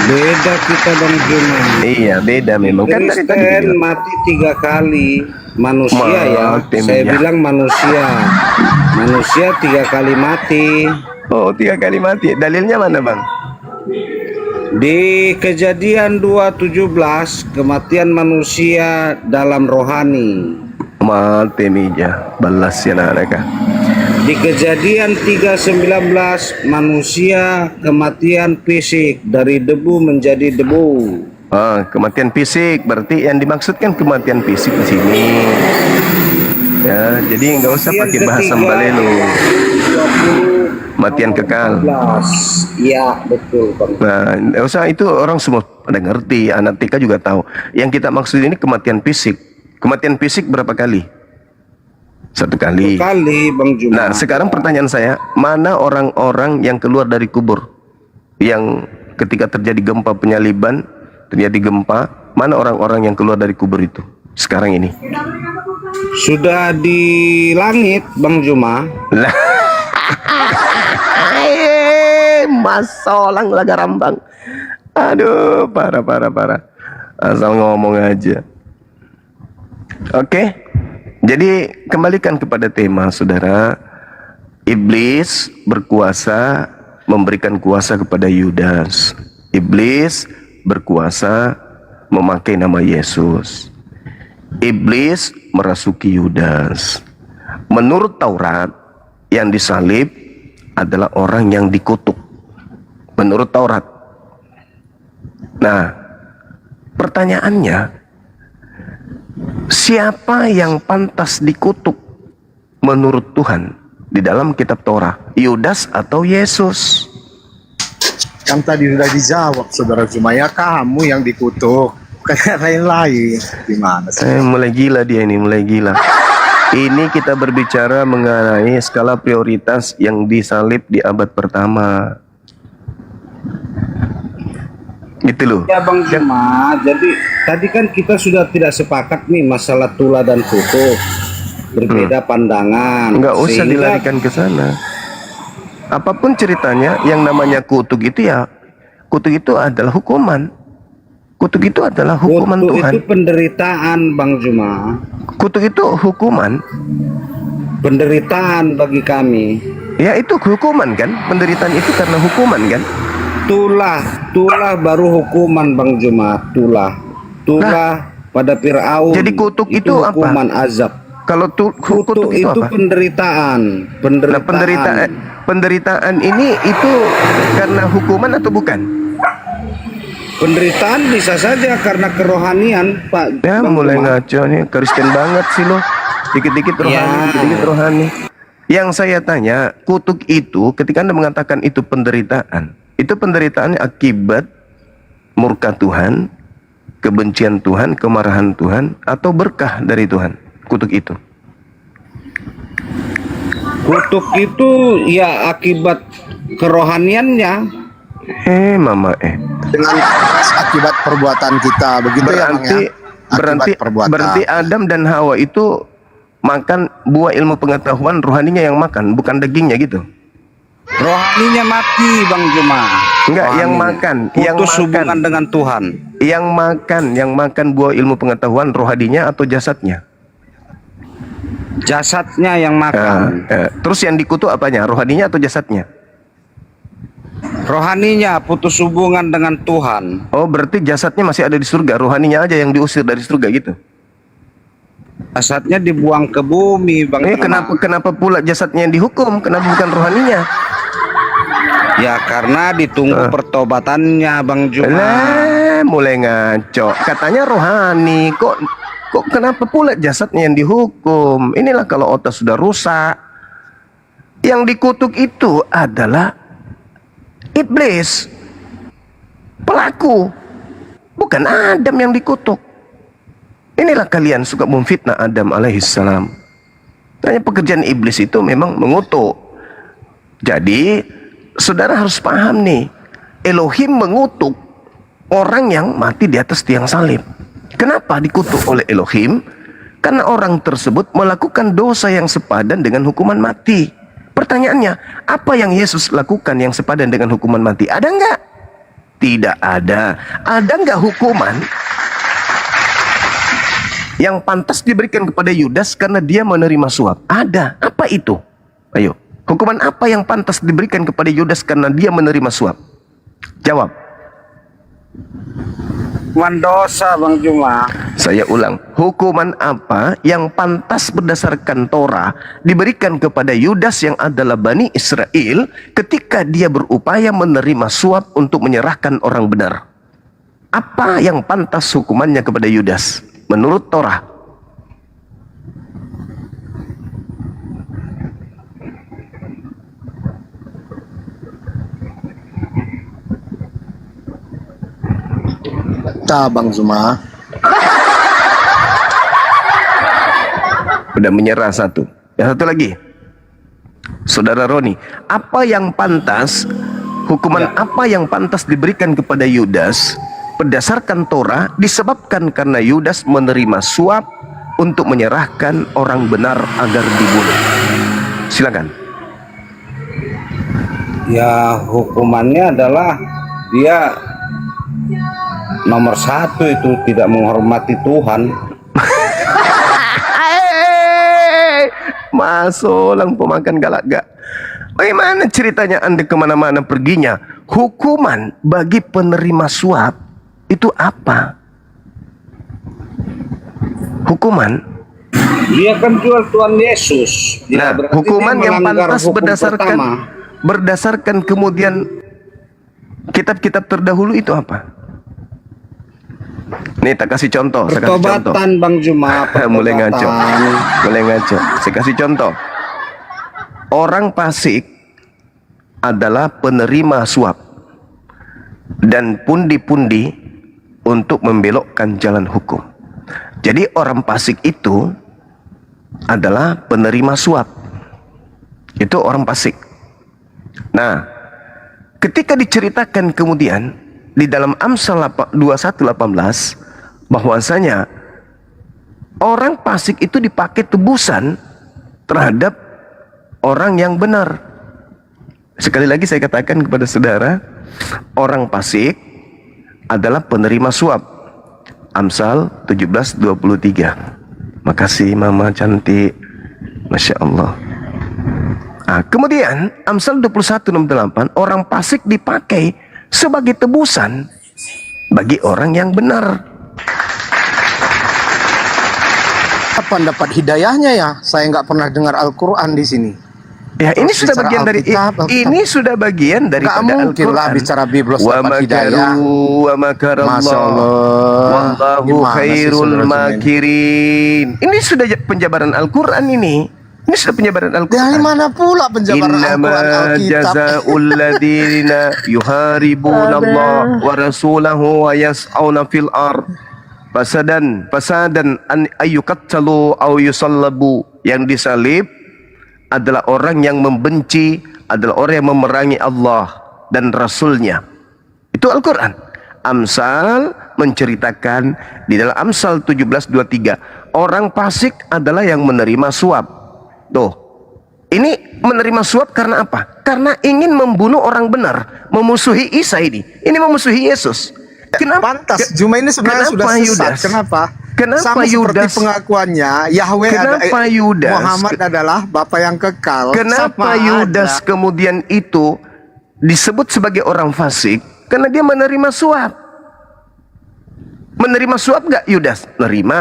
Beda kita Bang Juma. Iya, beda memang. Kan dari tadi Kristen dibilang. mati 3 kali. Manusia ya. Mati, Saya ya. bilang manusia. Manusia 3 kali mati. Oh, 3 kali mati. Dalilnya mana, Bang? Di Kejadian 2:17, kematian manusia dalam rohani. Mati mija, balas ya mereka. Di Kejadian 3:19, manusia kematian fisik dari debu menjadi debu. Ah, kematian fisik berarti yang dimaksudkan kematian fisik di sini. Ya, jadi nggak usah pakai bahasa Mbalelo. 20 Matian kekal. 14. Iya, betul Bang. Nah, nggak usah, itu orang semua pada ngerti. Anak TK juga tahu. Yang kita maksud ini kematian fisik. Kematian fisik berapa kali? 1 kali. Kali Bang Juma. Nah, sekarang pertanyaan saya, mana orang-orang yang keluar dari kubur? Yang ketika terjadi gempa penyaliban, terjadi gempa, mana orang-orang yang keluar dari kubur itu? Sekarang ini. Sudah di langit Bang Juma. Lah. Mas Solang laga rambang. Aduh, parah. Asal ngomong aja. Oke. Jadi kembalikan kepada tema, saudara. Iblis berkuasa memberikan kuasa kepada Yudas. Iblis berkuasa memakai nama Yesus. Iblis merasuki Yudas. Menurut Taurat, yang disalib adalah orang yang dikutuk. Menurut Taurat. Nah, pertanyaannya, siapa yang pantas dikutuk menurut Tuhan di dalam kitab Torah? Yudas atau Yesus? Kan tadi sudah dijawab, Saudara Jumaya, kamu yang dikutuk, bukan lain-lain. Gimana sih? Mulai gila dia ini, mulai gila. Ini kita berbicara mengenai skala prioritas yang disalib di abad pertama. Gitu loh. Ya Bang Juma, jadi tadi kan kita sudah tidak sepakat nih masalah tula dan kutuk. Berbeda pandangan. Nggak usah Sehingga dilarikan ke sana. Apapun ceritanya, yang namanya kutuk itu ya, kutuk itu adalah hukuman. Kutuk itu adalah hukuman kutuk Tuhan. itu penderitaan Bang Juma. Kutuk itu hukuman. Penderitaan bagi kami. Ya itu hukuman kan? Penderitaan itu karena hukuman kan? Tulah baru hukuman Bang Juma. Tulah pada Fir'aun. Jadi kutuk itu apa? Hukuman azab. Kalau kutuk itu apa? Penderitaan. Nah, penderitaan ini itu karena hukuman atau bukan? Penderitaan bisa saja karena kerohanian, Pak. Ya, Bang mulai Juma. ngaco nih, Kristen banget sih lo. Dikit-dikit rohani, Ya. dikit-dikit rohani. Yang saya tanya, kutuk itu ketika Anda mengatakan itu penderitaan, itu penderitaannya akibat murka Tuhan, kebencian Tuhan, kemarahan Tuhan, atau berkah dari Tuhan? Kutuk itu. Kutuk itu ya akibat kerohaniannya. Mama Dengan akibat perbuatan kita, begitu ya, Bang, berarti ya? Akibat perbuatan. berarti Adam dan Hawa itu makan buah ilmu pengetahuan, rohaninya yang makan, bukan dagingnya gitu. Rohaninya mati Bang Juma. Enggak, yang Rohaninya. makan, yang Putus hubungan makan, dengan Tuhan. yang makan buah ilmu pengetahuan, rohaninya atau jasadnya? Jasadnya yang makan. Terus yang dikutuk apanya? Rohaninya atau jasadnya? Rohaninya putus hubungan dengan Tuhan. Oh, berarti jasadnya masih ada di surga, rohaninya aja yang diusir dari surga gitu. Jasadnya dibuang ke bumi Bang Juma. Kenapa pula jasadnya yang dihukum? Kenapa bukan rohaninya? Ya karena ditunggu pertobatannya Bang Juma. Lah, mulai ngaco. Katanya rohani, kok kenapa pula jasadnya yang dihukum? Inilah kalau otak sudah rusak. Yang dikutuk itu adalah iblis, pelaku, bukan Adam yang dikutuk. Inilah kalian suka memfitnah Adam alaihissalam. Hanya pekerjaan iblis itu memang mengutuk. Jadi saudara harus paham nih, Elohim mengutuk orang yang mati di atas tiang salib. Kenapa dikutuk oleh Elohim? Karena orang tersebut melakukan dosa yang sepadan dengan hukuman mati. Pertanyaannya, apa yang Yesus lakukan yang sepadan dengan hukuman mati? Ada enggak? Tidak ada. Ada enggak hukuman yang pantas diberikan kepada Yudas karena dia menerima suap? Ada. Apa itu? Ayo. Hukuman apa yang pantas diberikan kepada Yudas karena dia menerima suap? Jawab. Hukuman dosa Bang Juma. Saya ulang, hukuman apa yang pantas berdasarkan Torah diberikan kepada Yudas yang adalah Bani Israel ketika dia berupaya menerima suap untuk menyerahkan orang benar? Apa yang pantas hukumannya kepada Yudas menurut Torah? Bang Zuma. Udah menyerah satu. Yang satu lagi, Saudara Roni, apa yang pantas, hukuman apa yang pantas diberikan kepada Yudas berdasarkan Torah disebabkan karena Yudas menerima suap untuk menyerahkan orang benar agar dibunuh? Silakan. Ya hukumannya adalah dia nomor satu itu tidak menghormati Tuhan. Masuk lang pemakan galak gak? Bagaimana ceritanya Anda kemana-mana perginya? Hukuman bagi penerima suap itu apa? Hukuman? Dia kan jual Tuhan Yesus. Ya, Nah, berarti hukuman dia yang melanggar pantas hukum pertama. berdasarkan kemudian kitab-kitab terdahulu itu apa? Nih, tak kasih contoh. Saya kasih contoh. Pertobatan Bang Juma. Mulai ngaco. pertobatan. Mulai ngaco. Saya kasih contoh. Orang fasik adalah penerima suap dan pundi-pundi untuk membelokkan jalan hukum. Jadi orang fasik itu adalah penerima suap. Itu orang fasik. Nah, ketika diceritakan kemudian di dalam Amsal 21:18 bahwasanya orang fasik itu dipakai tebusan terhadap orang yang benar. Sekali lagi saya katakan kepada saudara, orang fasik adalah penerima suap. Amsal 17:23. Makasih Mama cantik. Masya Allah. Nah, kemudian Amsal 21:68, orang fasik dipakai sebagai tebusan bagi orang yang benar. Kapan dapat hidayahnya ya? Saya nggak pernah dengar Al-Quran di sini. Ya, ini Terus sudah bicara bagian dari Alkitab. ini sudah bagian Nggak daripada mungkin lah Al-Quran. bicara Biblos Wa dapat hidayah. makaru wa makarallah. Masya Allah. Wallahu Gimana sih, khairul saudara Junaid? makirin. Ini sudah penjabaran Al-Quran ini. Ini sudah penjabaran Al-Quran. Dari mana pula penjabaran Innama Al-Quran Alkitab? jazaa'ul ladzina yuharibunallah wa rasulahu wa yas'auna fil ard fasadan an ayyuqattalu aw yusallabu. Yang disalib adalah orang yang membenci, adalah orang yang memerangi Allah dan Rasulnya. Itu Al-Quran. Amsal menceritakan di dalam Amsal 17:23, orang fasik adalah yang menerima suap. Tuh, ini menerima suap karena apa? Karena ingin membunuh orang benar, memusuhi Isa ini. Ini memusuhi Yesus. Kenapa? Pantas Juma ini sebenarnya sudah Kenapa sesat. Yudas? Kenapa? Kenapa Sama seperti Yudas? pengakuannya Yahweh Kenapa Yudas? Muhammad adalah Bapa yang kekal. Kenapa Sama Yudas aja. kemudian itu disebut sebagai orang fasik? Karena dia menerima suap. Menerima suap gak Yudas? Menerima.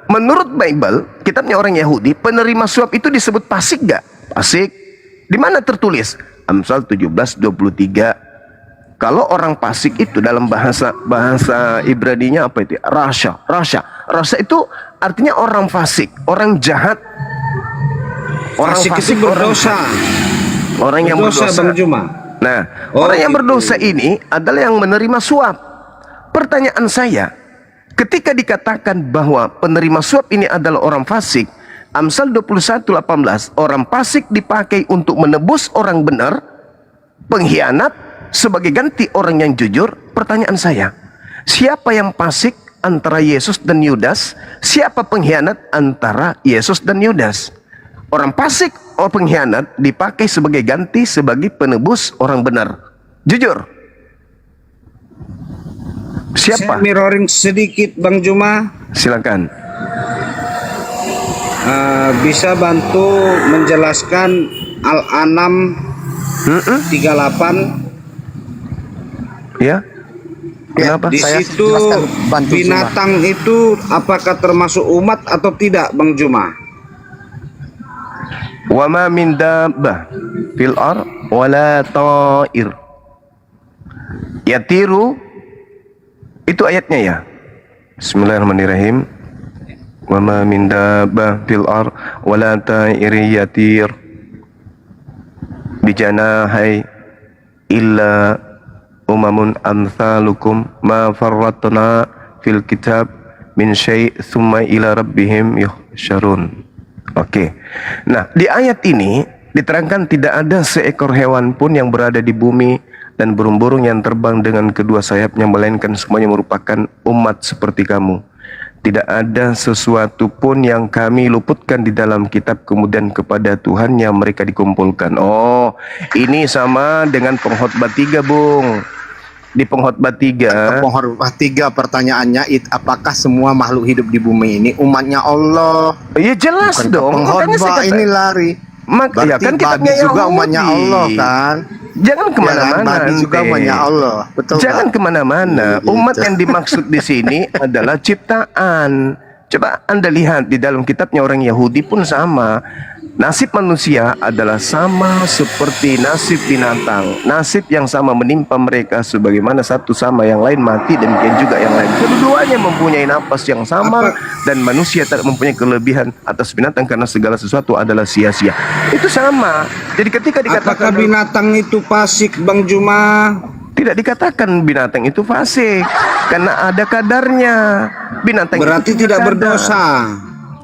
Menurut Bible, kitabnya orang Yahudi, penerima suap itu disebut fasik gak? Fasik. Di mana tertulis? Amsal 17:23. Kalau orang fasik itu dalam bahasa Ibraninya apa itu? Rasha. Itu artinya orang fasik, orang jahat. Orang Fasik itu orang berdosa. Orang yang berdosa. Bang Juma. Nah, Oh, orang yang gitu. berdosa ini adalah yang menerima suap. Pertanyaan saya, ketika dikatakan bahwa penerima suap ini adalah orang fasik, Amsal 21:18, orang fasik dipakai untuk menebus orang benar, pengkhianat sebagai ganti orang yang jujur. Pertanyaan saya, siapa yang fasik antara Yesus dan Yudas? Siapa pengkhianat antara Yesus dan Yudas? Orang fasik atau pengkhianat dipakai sebagai ganti, sebagai penebus orang benar. Jujur. Saya Siapa? mirroring sedikit Bang Juma. Silakan. Bisa bantu menjelaskan Al-An'am 38. Ya. Kenapa? Di Saya situ jelaskan, bantu binatang itu apakah termasuk umat atau tidak Bang Juma? Wa ma min dabbah fil ar wala ta'ir yatiru, itu ayatnya ya. Bismillahirrahmanirrahim. Wa ma min dabbah fil ar wala ta'ir yatir bijanahi illa umamun amsalukum ma farratna fil kitab min syai' thumma ila rabbihim yuhsyarun. Oke. Nah, di ayat ini diterangkan tidak ada seekor hewan pun yang berada di bumi dan burung-burung yang terbang dengan kedua sayapnya, melainkan semuanya merupakan umat seperti kamu. Tidak ada sesuatu pun yang kami luputkan di dalam kitab kemudian kepada Tuhannya mereka dikumpulkan. Oh, ini sama dengan pengkhotbah 3, Bung. Di pengkhotbah 3, Pengkhotbah 3 pertanyaannya, apakah semua makhluk hidup di bumi ini umatnya Allah? ya jelas Bukan dong. Makanya saya pengkhotbah kata- ini lari. Mak- ya Berarti kan kitabnya babi juga Yahudi. umatnya Allah kan? Jangan Ya kemana-mana. kan? Babi juga ente. umatnya Allah. Betul Jangan nggak? kemana-mana. Gitu. Umat yang dimaksud di sini adalah ciptaan. Coba Anda lihat di dalam kitabnya orang Yahudi pun sama. Nasib manusia adalah sama seperti nasib binatang. Nasib yang sama menimpa mereka, sebagaimana satu sama yang lain mati, demikian juga yang lain. Keduanya mempunyai napas yang sama, dan manusia tak mempunyai kelebihan atas binatang karena segala sesuatu adalah sia-sia. Itu sama. Jadi ketika Apakah dikatakan binatang itu fasik Bang Juma? tidak dikatakan binatang itu fasik, karena ada kadarnya. Binatang Berarti itu tidak kadar. berdosa.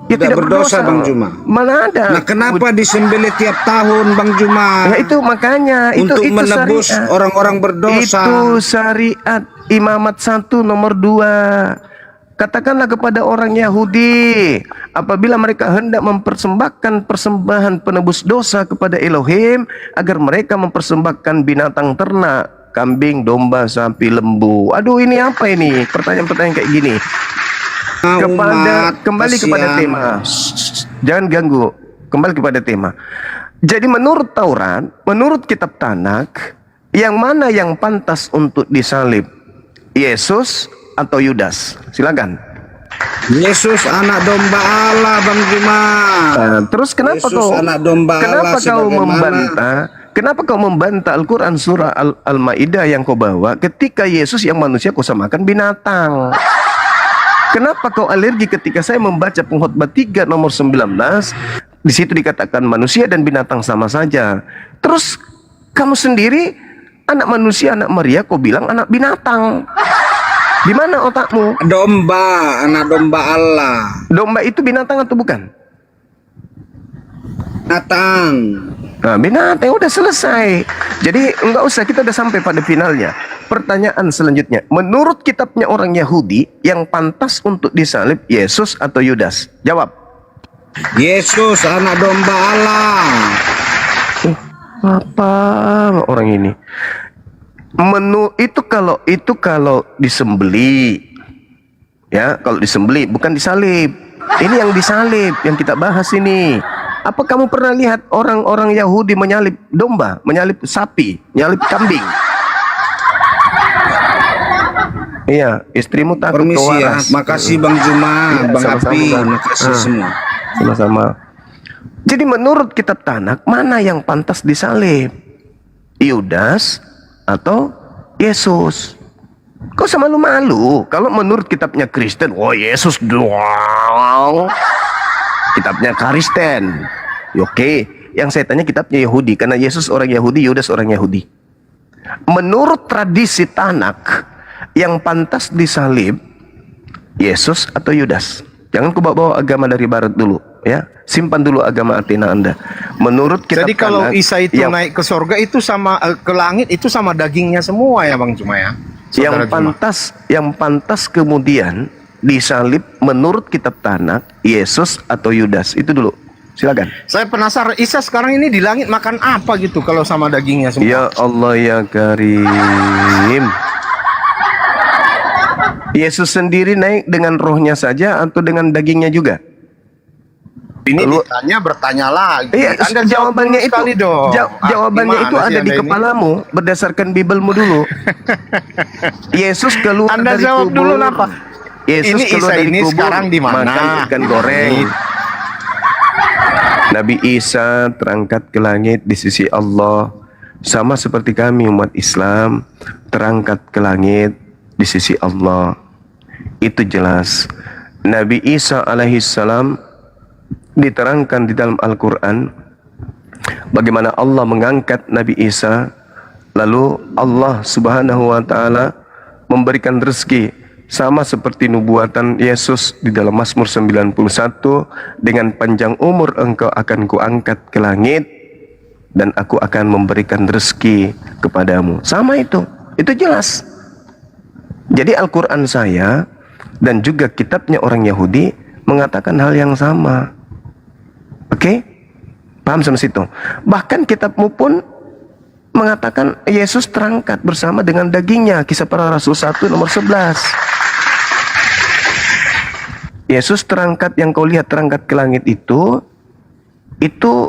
Ya, Tidak berdosa Bang Juma. Mana ada? Nah, kenapa disembelih tiap tahun Bang Juma? Ya itu makanya Untuk itu menebus syariat. orang-orang berdosa. Itu syariat Imamat 1 nomor 2. Katakanlah kepada orang Yahudi, apabila mereka hendak mempersembahkan persembahan penebus dosa kepada Elohim, agar mereka mempersembahkan binatang ternak, kambing, domba, sapi, lembu. Aduh, ini apa ini? Pertanyaan-pertanyaan kayak gini. Kembali kepada tema. Jangan ganggu. Kembali kepada tema. Jadi menurut Taurat, menurut kitab Tanak, yang mana yang pantas untuk disalib? Yesus atau Yudas? Silakan. Yesus anak domba Allah Bang Juma. Terus kenapa Yesus kau anak domba Allah sebagaimana- Kenapa kau membantah Al-Quran surah Al-Ma'idah yang kau bawa ketika Yesus yang manusia kau samakan binatang? Kenapa kau alergi ketika saya membaca pengkhotbah 3 nomor 19? Di situ dikatakan manusia dan binatang sama saja. Terus kamu sendiri anak manusia, anak Maria, kau bilang anak binatang. Di mana otakmu? Domba, anak domba Allah. Domba itu binatang atau bukan? Binatang. Nah, binatang udah selesai. Jadi enggak usah, kita udah sampai pada finalnya. pertanyaan selanjutnya. Menurut kitabnya orang Yahudi, yang pantas untuk disalib Yesus atau Yudas? Jawab. Yesus anak domba Allah. Apa orang ini? Itu kalau disembeli. Ya, kalau disembeli bukan disalib. Ini yang disalib yang kita bahas ini. Apa kamu pernah lihat orang-orang Yahudi menyalib domba, menyalib sapi, menyalib kambing? Iya, istrimu takut kau Permisi ya, waras. makasih Bang Juma, Iya, Bang sama-sama, Api, Bang. makasih semua. Sama-sama. Jadi menurut kitab Tanakh, mana yang pantas disalib? Yudas atau Yesus? Kau sama malu-malu. Kalau menurut kitabnya Kristen, oh Yesus doang. Kitabnya Kristen. Oke, yang saya tanya kitabnya Yahudi, karena Yesus orang Yahudi, Yudas orang Yahudi. Menurut tradisi Tanakh, yang pantas disalib Yesus atau Yudas? Jangan ku bawa agama dari barat dulu, ya. Simpan dulu agama Athena Anda. Menurut kitab Jadi kalau Tanakh, Isa itu naik ke sorga itu sama ke langit itu sama dagingnya semua ya Bang Juma ya. Saudara Juma. yang pantas kemudian disalib menurut kitab Tanakh, Yesus atau Yudas? Itu dulu. Silakan. Saya penasaran Isa sekarang ini di langit makan apa gitu kalau sama dagingnya semua. Ya Allah ya Karim. Yesus sendiri naik dengan rohnya saja atau dengan dagingnya juga? Ini Lalu- ditanya bertanya lagi. Iya, Anda jawab jawabannya dulu itu sekali dong. jawabannya Gimana itu sih ada di Anda ini? kepalamu berdasarkan Bibelmu dulu. Yesus keluar Anda dari jawab kubur. dulu apa? Yesus Ini keluar Isa dari ini kubur, sekarang di mana? makan ikan goreng. Nabi Isa terangkat ke langit di sisi Allah, sama seperti kami umat Islam terangkat ke langit di sisi Allah. Itu jelas. Nabi Isa alaihissalam diterangkan di dalam Al-Quran bagaimana Allah mengangkat Nabi Isa, lalu Allah subhanahu wa ta'ala memberikan rezeki sama seperti nubuatan Yesus di dalam Mazmur 91, dengan panjang umur engkau akan kuangkat ke langit dan aku akan memberikan rezeki kepadamu. Sama itu jelas. Jadi Al-Quran saya dan juga kitabnya orang Yahudi mengatakan hal yang sama. Oke? Paham sampai situ? Bahkan kitabmu pun mengatakan Yesus terangkat bersama dengan dagingnya. Kisah Para Rasul 1 nomor 11. Yesus terangkat, yang kau lihat terangkat ke langit itu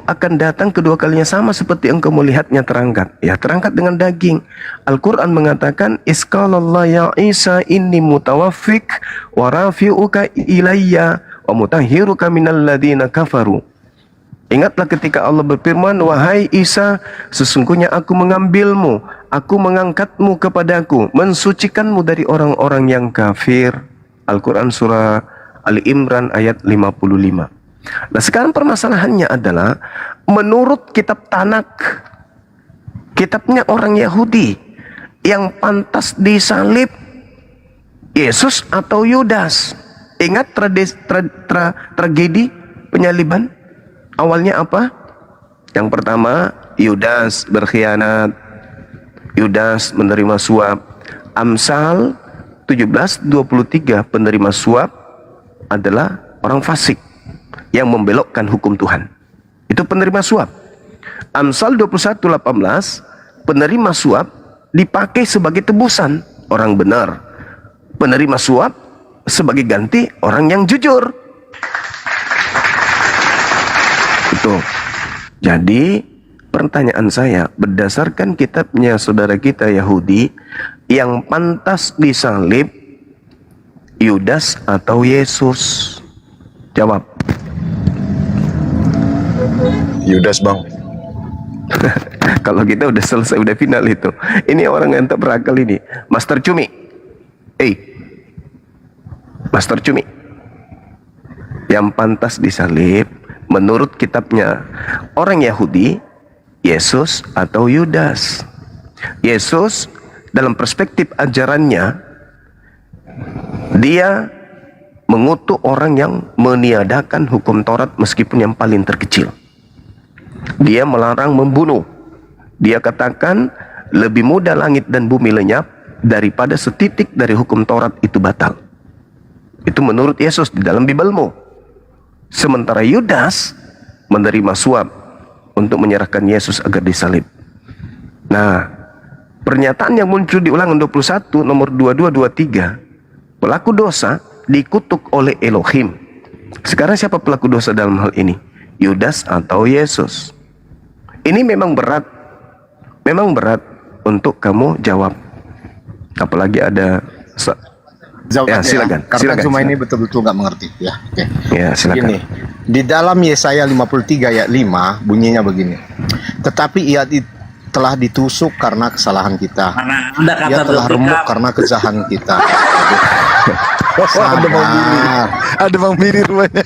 akan datang kedua kalinya sama seperti engkau melihatnya terangkat. Ya, terangkat dengan daging. Al-Quran mengatakan, Isqalallah ya Isa inni mutawaffik wa rafi'uka ilayya wa mutahhiruka minal ladina kafaru. Ingatlah ketika Allah berfirman, wahai Isa, sesungguhnya aku mengambilmu, aku mengangkatmu kepadaku, mensucikanmu dari orang-orang yang kafir. Al-Quran surah Ali Imran ayat 55. Nah sekarang permasalahannya adalah menurut kitab Tanakh, kitabnya orang Yahudi, yang pantas disalib Yesus atau Yudas? Ingat tragedi penyaliban awalnya apa? Yang pertama, Yudas berkhianat, Yudas menerima suap. Amsal 17:23, penerima suap adalah orang fasik yang membelokkan hukum Tuhan. Itu penerima suap. Amsal 21:18, penerima suap dipakai sebagai tebusan orang benar. Penerima suap sebagai ganti orang yang jujur. Itu. Jadi pertanyaan saya, berdasarkan kitabnya saudara kita Yahudi, yang pantas disalib Yudas atau Yesus? Jawab. Yudas bang. Kalau kita udah selesai, udah final itu. Ini orang yang tak berakal ini. Master Cumi. Master Cumi. Yang pantas disalib menurut kitabnya orang Yahudi, Yesus atau Yudas? Yesus dalam perspektif ajarannya, dia mengutuk orang yang meniadakan hukum Taurat meskipun yang paling terkecil. Dia melarang membunuh. Dia katakan lebih mudah langit dan bumi lenyap daripada setitik dari hukum Taurat itu batal. Itu menurut Yesus di dalam Bibelmu. Sementara Yudas menerima suap untuk menyerahkan Yesus agar disalib. Nah, pernyataan yang muncul di Ulangan 21 nomor 22-23, pelaku dosa dikutuk oleh Elohim. Sekarang siapa pelaku dosa dalam hal ini? Yudas atau Yesus? Ini memang berat untuk kamu jawab. Apalagi ada Jawab ya, silakan. Karena Silakan, cuma silakan. ini betul-betul nggak mengerti. Ya, oke. Ya, silakan. Begini, di dalam Yesaya 53 ayat 5 bunyinya begini. Tetapi ia telah ditusuk karena kesalahan kita. Mana Anda Ia kata telah remuk karena kejahan kita. Ada Bang Billy. Sabar. Ada Bang Billy rupanya.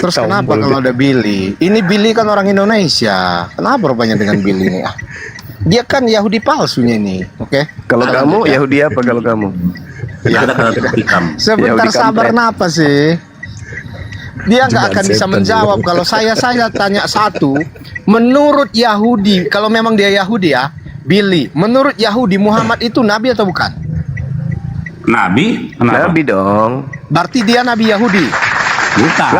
Terus kenapa kalau ada Billy? Ini Billy kan orang Indonesia. Kenapa rupanya dengan Billy ini? Ah, dia kan Yahudi palsunya ini, oke? Kalau kamu Yahudi apa kalau kamu? Ya, ada kata tertikam. Sebentar Yahudi sabar, kampret. napa sih? Dia nggak akan bisa menjawab kalau saya tanya satu. Menurut Yahudi, kalau memang dia Yahudi ya, Billy. Menurut Yahudi, Muhammad itu nabi atau bukan? Nabi? Kenapa? Nabi dong. Berarti dia nabi Yahudi. Bukan.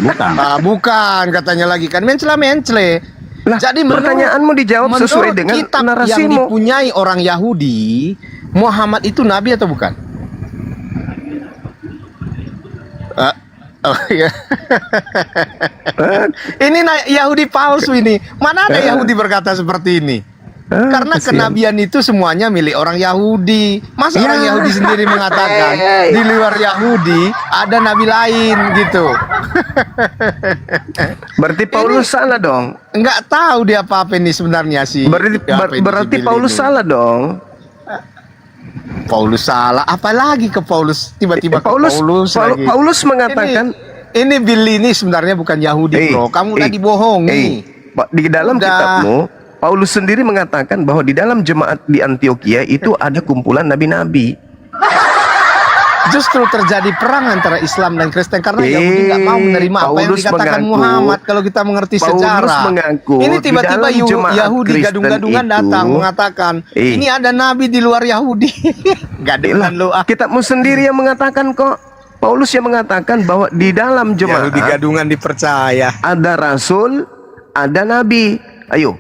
Bukan. Bukan katanya lagi kan mencela-mencele. Lah, Jadi pertanyaanmu dijawab sesuai menurut dengan kitab yang narasimu. dipunyai orang Yahudi, Muhammad itu nabi atau bukan? Oh iya. Ini Yahudi palsu ini. Mana ada Yahudi berkata seperti ini? Karena kasihan. kenabian itu semuanya milik orang Yahudi. Masa Ya. orang Yahudi sendiri mengatakan di luar Yahudi ada nabi lain gitu? Berarti Paulus salah dong. Nggak tahu dia apa ini sebenarnya sih. Berarti Paulus salah dong. Paulus salah. Apalagi ke Paulus tiba-tiba ke Paulus lagi. Paulus mengatakan ini Billy ini sebenarnya bukan Yahudi, bro. Kamu udah dibohongi. Di dalam Udah. kitabmu Paulus sendiri mengatakan bahwa di dalam jemaat di Antioquia itu ada kumpulan nabi-nabi. Justru terjadi perang antara Islam dan Kristen karena Yahudi nggak mau menerima apa yang Paulus dikatakan mengaku- Muhammad. Kalau kita mengerti Paulus sejarah, mengaku ini di tiba-tiba dalam jemaat Yahudi Kristen gadung-gadungan itu- datang mengatakan ini ada nabi di luar Yahudi. Gadungan lu ah. Kitabmu sendiri yang mengatakan kok. Paulus yang mengatakan bahwa di dalam jemaat Yahudi gadungan dipercaya. ada rasul, ada nabi. Ayo.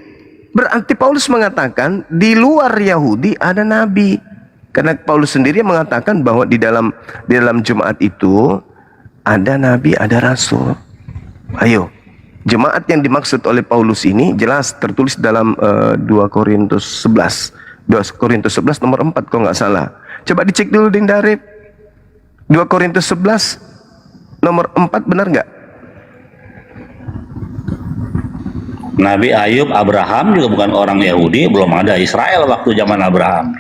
Berarti Paulus mengatakan di luar Yahudi ada nabi. Karena Paulus sendiri mengatakan bahwa di dalam jemaat itu ada nabi, ada rasul. Ayo. Jemaat yang dimaksud oleh Paulus ini jelas tertulis dalam 2 Korintus 11. 2 Korintus 11 nomor 4 kalau nggak salah. Coba dicek dulu Ding Darip. 2 Korintus 11 nomor 4 benar nggak? Nabi Ayub, Abraham juga bukan orang Yahudi, belum ada Israel waktu zaman Abraham.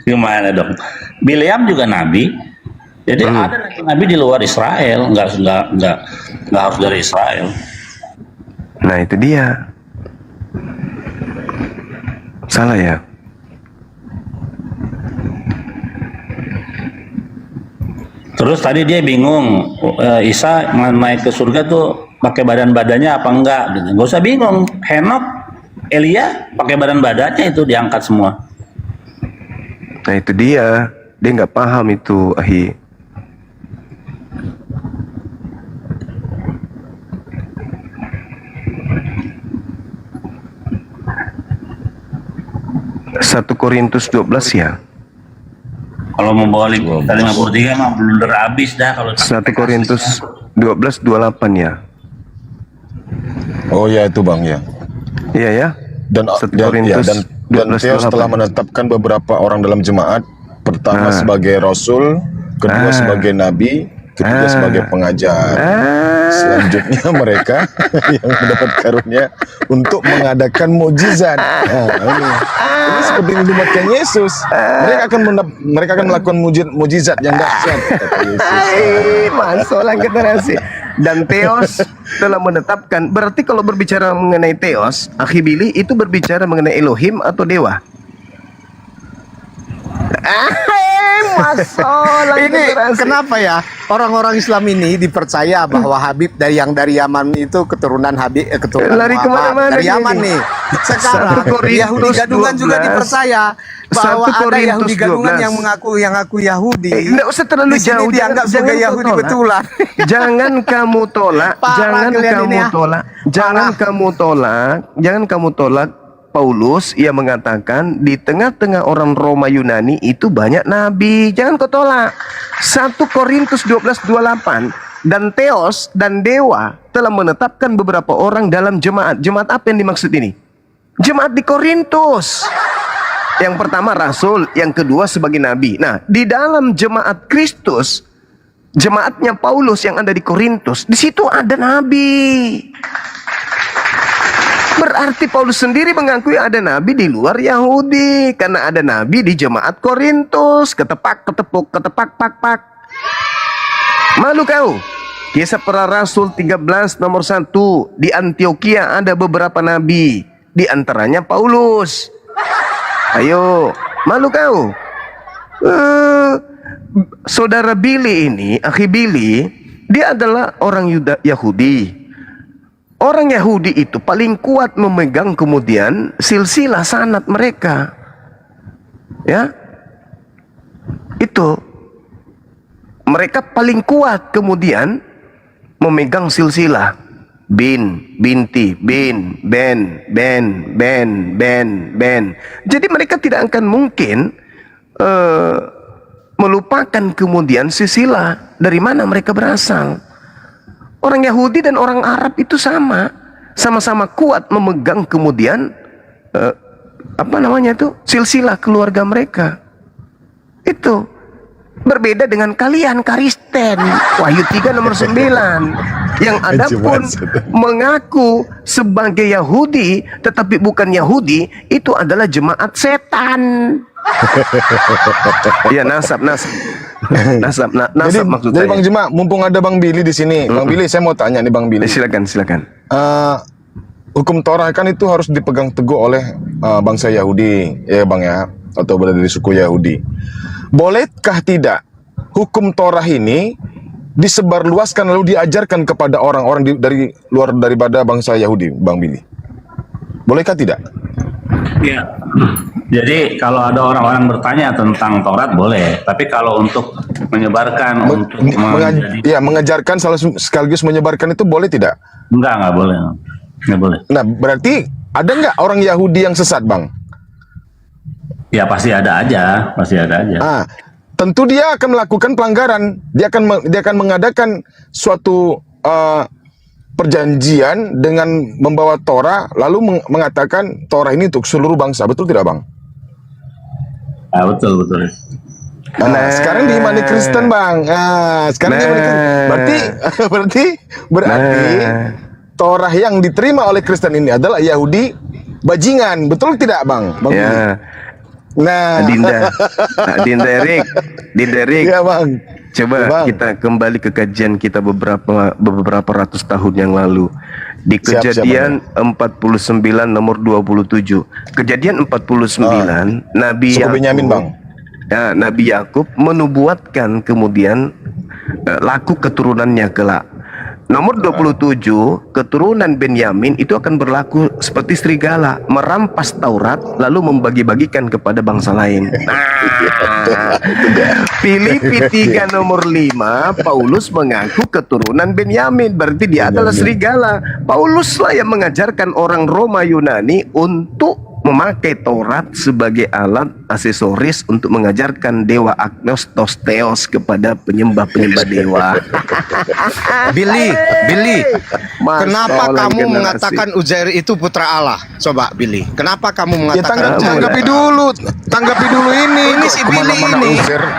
Gimana dong? Bileam juga nabi. Jadi ada nabi di luar Israel, nggak harus dari Israel. Nah itu dia. Salah ya. Terus tadi dia bingung, Isa naik ke surga tuh pakai badannya apa enggak? Gitu. Gak usah bingung, Henok, Elia pakai badannya itu diangkat semua. Nah itu dia. Dia nggak paham itu, Ahi. Satu Korintus 12 ya. Kalau mau balik tadi 53 mah blunder abis dah kalau 1 Korintus 12:28 ya. Oh ya itu Bang ya. Iya ya. Dan 1 dan, ya, Korintus dan 12:28. Theos telah menetapkan beberapa orang dalam jemaat, pertama sebagai rasul, kedua sebagai nabi, ketiga sebagai pengajar. Selanjutnya mereka yang mendapat karunia untuk mengadakan mukjizat. Nah, ini seperti yang dimakan Yesus. Mereka akan melakukan mukjizat yang dahsyat. Kata Yesus. Masuk lah ke terasi. Dan Theos telah menetapkan. Berarti kalau berbicara mengenai Theos, Akhi Billy itu berbicara mengenai Elohim atau dewa? Ini kenapa ya orang-orang Islam ini dipercaya bahwa Habib dari Yaman itu keturunan keturunan Lari Muhammad. kemana-mana Dari dia Yaman ini. nih. Sekarang 1 Korintus Yahudi gadungan juga 12. dipercaya bahwa 1 ada Korintus Yahudi gadungan 12. yang ngaku Yahudi. Nggak usah terlalu Di sini jauh. dianggap sebagai kau Yahudi tolak. betulan. Jangan kamu tolak. Parah jangan kalian kamu ini ya. tolak. Jangan Parah. kamu tolak. Jangan kamu tolak. Paulus ia mengatakan di tengah-tengah orang Roma Yunani itu banyak nabi. Jangan kau tolak. 1 Korintus 12:28 dan Theos dan dewa telah menetapkan beberapa orang dalam jemaat. Jemaat apa yang dimaksud ini? Jemaat di Korintus. Yang pertama rasul, yang kedua sebagai nabi. Nah, di dalam jemaat Kristus, jemaatnya Paulus yang ada di Korintus, di situ ada nabi. Berarti Paulus sendiri mengakui ada nabi di luar Yahudi. Karena ada nabi di jemaat Korintus. Ketepak, ketepuk, ketepak, pak, pak. Malu kau. Kisah para Rasul 13 nomor 1. Di Antioquia ada beberapa nabi. Di antaranya Paulus. Ayo, malu kau. Saudara Billy ini, akhi Billy, dia adalah orang Yahudi. Orang Yahudi itu paling kuat memegang kemudian silsilah sanad mereka. Ya. Itu. Mereka paling kuat kemudian memegang silsilah. Bin, binti, bin, ben, ben, ben, ben, ben. Jadi mereka tidak akan mungkin melupakan kemudian silsilah dari mana mereka berasal. Orang Yahudi dan orang Arab itu sama-sama kuat memegang kemudian silsilah keluarga mereka. Itu berbeda dengan kalian Kristen. Wahyu 3 nomor 9 yang ada pun mengaku sebagai Yahudi tetapi bukan Yahudi, itu adalah jemaat setan. Ya, nasab maksud Jadi saya. Bang Jema, mumpung ada Bang Billy di sini, Bang Billy, saya mau tanya nih Bang Billy. Silakan. Hukum Torah kan itu harus dipegang teguh oleh bangsa Yahudi, ya Bang ya, atau berada di suku Yahudi. Bolehkah tidak hukum Torah ini disebarluaskan lalu diajarkan kepada orang-orang dari luar daripada bangsa Yahudi, Bang Billy? Bolehkah tidak? Ya. Jadi kalau ada orang-orang bertanya tentang Taurat boleh, tapi kalau untuk menyebarkan mengajarkan sekaligus menyebarkan itu boleh tidak? Enggak boleh. Enggak boleh. Nah, berarti ada nggak orang Yahudi yang sesat, Bang? Ya pasti ada aja. Tentu dia akan melakukan pelanggaran. Dia akan mengadakan suatu perjanjian dengan membawa Torah, lalu mengatakan Torah ini untuk seluruh bangsa. Betul tidak, Bang? Betul. Sekarang diimani Kristen, Bang. Sekarang diimani Kristen. Berarti Torah yang diterima oleh Kristen ini adalah Yahudi bajingan. Betul tidak, Bang? Ya. Nah, Dinda Erik. Iya, Bang. Coba kita kembali ke kajian kita beberapa ratus tahun yang lalu. Di Kejadian 49 nomor 27. Kejadian 49 Nabi Suku Benyamin, Yakub, Bang. Nabi Yakub menubuatkan kemudian laku keturunannya kelak. Nomor 27, keturunan Benyamin itu akan berlaku seperti serigala, merampas Taurat lalu membagi-bagikan kepada bangsa lain. Filipi 3 nomor 5, Paulus mengaku keturunan Benyamin, berarti dia adalah serigala. Pauluslah yang mengajarkan orang Roma Yunani untuk memakai Taurat sebagai alat aksesoris untuk mengajarkan dewa Agnostos Theos kepada penyembah-penyembah dewa. Billy, Masya kenapa Allah, kamu generasi. mengatakan Uzair itu putra Allah? Coba Billy, kenapa kamu Ya mengatakan tanggapi dulu ini. Ini si Billy ini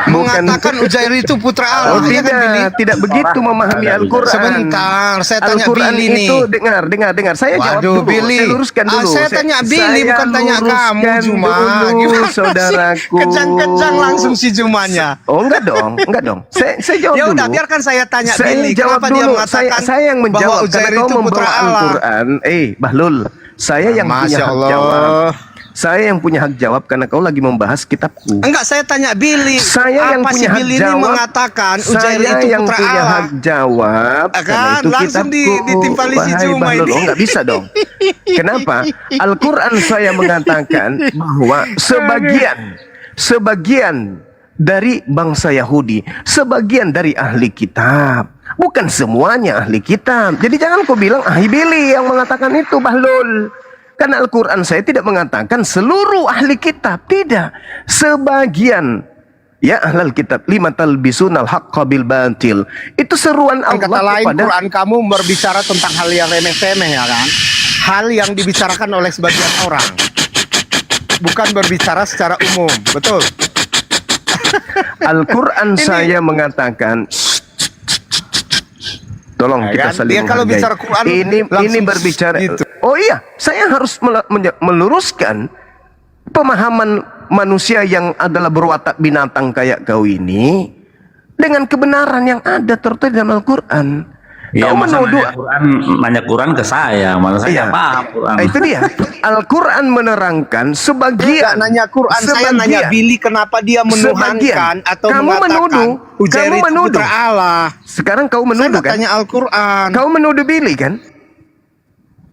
mengatakan Uzair itu putra Allah. Oh, Iya kan, Billy? tidak begitu memahami Al-Quran. Sebentar, saya tanya Al-Quran Billy itu nih. dengar. Saya jawab Waduh, dulu. Billy. Saya luruskan dulu. Saya tanya Billy, bukan tanya kamu, Juma. Dulu, Gimana sih? saudaraku. Kejang-kejang langsung si Jumanya. Oh, enggak dong. Saya jawab Ya dulu. udah, biarkan saya tanya Saya Billy. jawab Kenapa dia dulu. mengatakan Saya yang bahwa menjawab Uzair karena kau itu putra membawa Allah? Al-Quran. Bahlul, saya yang punya Masya hak Allah. jawab. Saya yang punya hak jawab karena kau lagi membahas kitabku. Enggak, saya tanya Billy. Saya yang apa punya si hak Billy ini jawab. mengatakan Uzair Saya itu yang putra punya Allah? hak jawab. Kan, Karena itu langsung kitabku. ditimpali si Wahai Juma Bahlul. ini. Oh, nggak bisa dong. Kenapa? Al-Quran saya mengatakan bahwa sebagian dari bangsa Yahudi, sebagian dari ahli kitab. Bukan semuanya ahli kitab. Jadi jangan kau bilang ahli Billy yang mengatakan itu, Bahlul. Karena Al-Quran saya tidak mengatakan seluruh ahli kitab. Tidak. Sebagian. Ya ahlal kitab lima talbisunal haqqa bil batil. Itu seruan Kan Allah kata lain kepada Quran kamu berbicara tentang hal yang remeh-temeh ya kan? Hal yang dibicarakan oleh sebagian orang. Bukan berbicara secara umum, betul? Al-Quran saya mengatakan tolong Ya kita kan? saling Dia kalau menghargai. bicara Quran ini langsung berbicara gitu. Oh iya, saya harus meluruskan pemahaman manusia yang adalah berwatak binatang kayak kau ini dengan kebenaran yang ada tertulis dalam Al-Quran. Ya, Kau masa menuduh nanya Quran ke saya, mana saya Iya. nggak paham Quran. Nah, itu dia. Al-Quran menerangkan Dia sebagian. nggak nanya Quran, saya nanya Billy kenapa dia menuhankan atau Kamu mengatakan menuduh. Uzair Kamu itu menuduh. putra Allah. Sekarang kau Saya menuduh kan? bertanya Al-Quran. Kau menuduh Billy kan?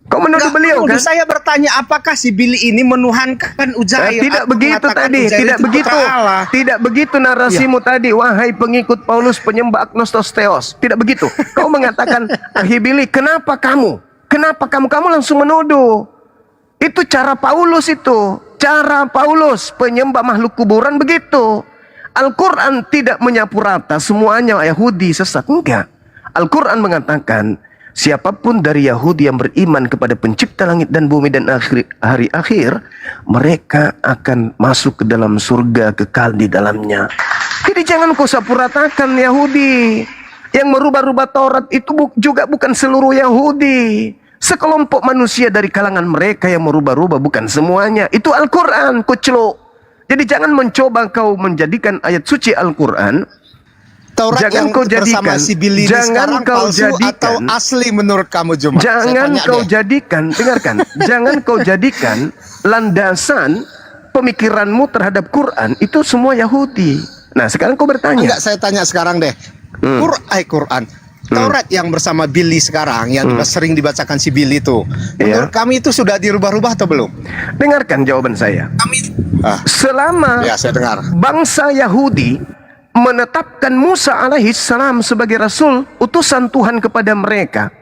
Kau menuduh Nggak beliau menuduh, kan? saya bertanya apakah si Billy ini menuhankan Uzair? Tidak atau begitu mengatakan tadi, Uzair tidak itu begitu. putra Allah? Tidak begitu narasimu tadi, wahai pengikut Paulus penyembah agnostos theos. Tidak begitu. Kau mengatakan, Ahibili, kenapa kamu? Kenapa kamu langsung menuduh? Itu cara Paulus itu. Cara Paulus penyembah makhluk kuburan begitu. Al-Quran tidak menyapu rata semuanya Yahudi sesat. Enggak. Al-Quran mengatakan, siapapun dari Yahudi yang beriman kepada pencipta langit dan bumi dan hari akhir, mereka akan masuk ke dalam surga kekal di dalamnya. Jadi jangan kau sapuratakan Yahudi. Yang merubah-rubah Taurat itu juga bukan seluruh Yahudi. Sekelompok manusia dari kalangan mereka yang merubah-rubah, bukan semuanya. Itu Al-Quran, kucluk. Jadi jangan mencoba kau menjadikan ayat suci Al-Quran. Taurat Jangan yang kau bersama jadikan, si Billy ini jangan sekarang kau palsu jadikan, atau asli menurut kamu Juma? Saya Jangan tanya kau deh. jadikan, dengarkan, jangan kau jadikan landasan pemikiranmu terhadap Quran itu semua Yahudi. Nah, sekarang kau bertanya. Enggak, saya tanya sekarang deh. Quran. Taurat yang bersama Billy sekarang yang sering dibacakan si Billy itu, menurut kami itu sudah dirubah-rubah atau belum? Dengarkan jawaban saya. Selama Ya, saya dengar. bangsa Yahudi menetapkan Musa alaihissalam sebagai rasul utusan Tuhan kepada mereka,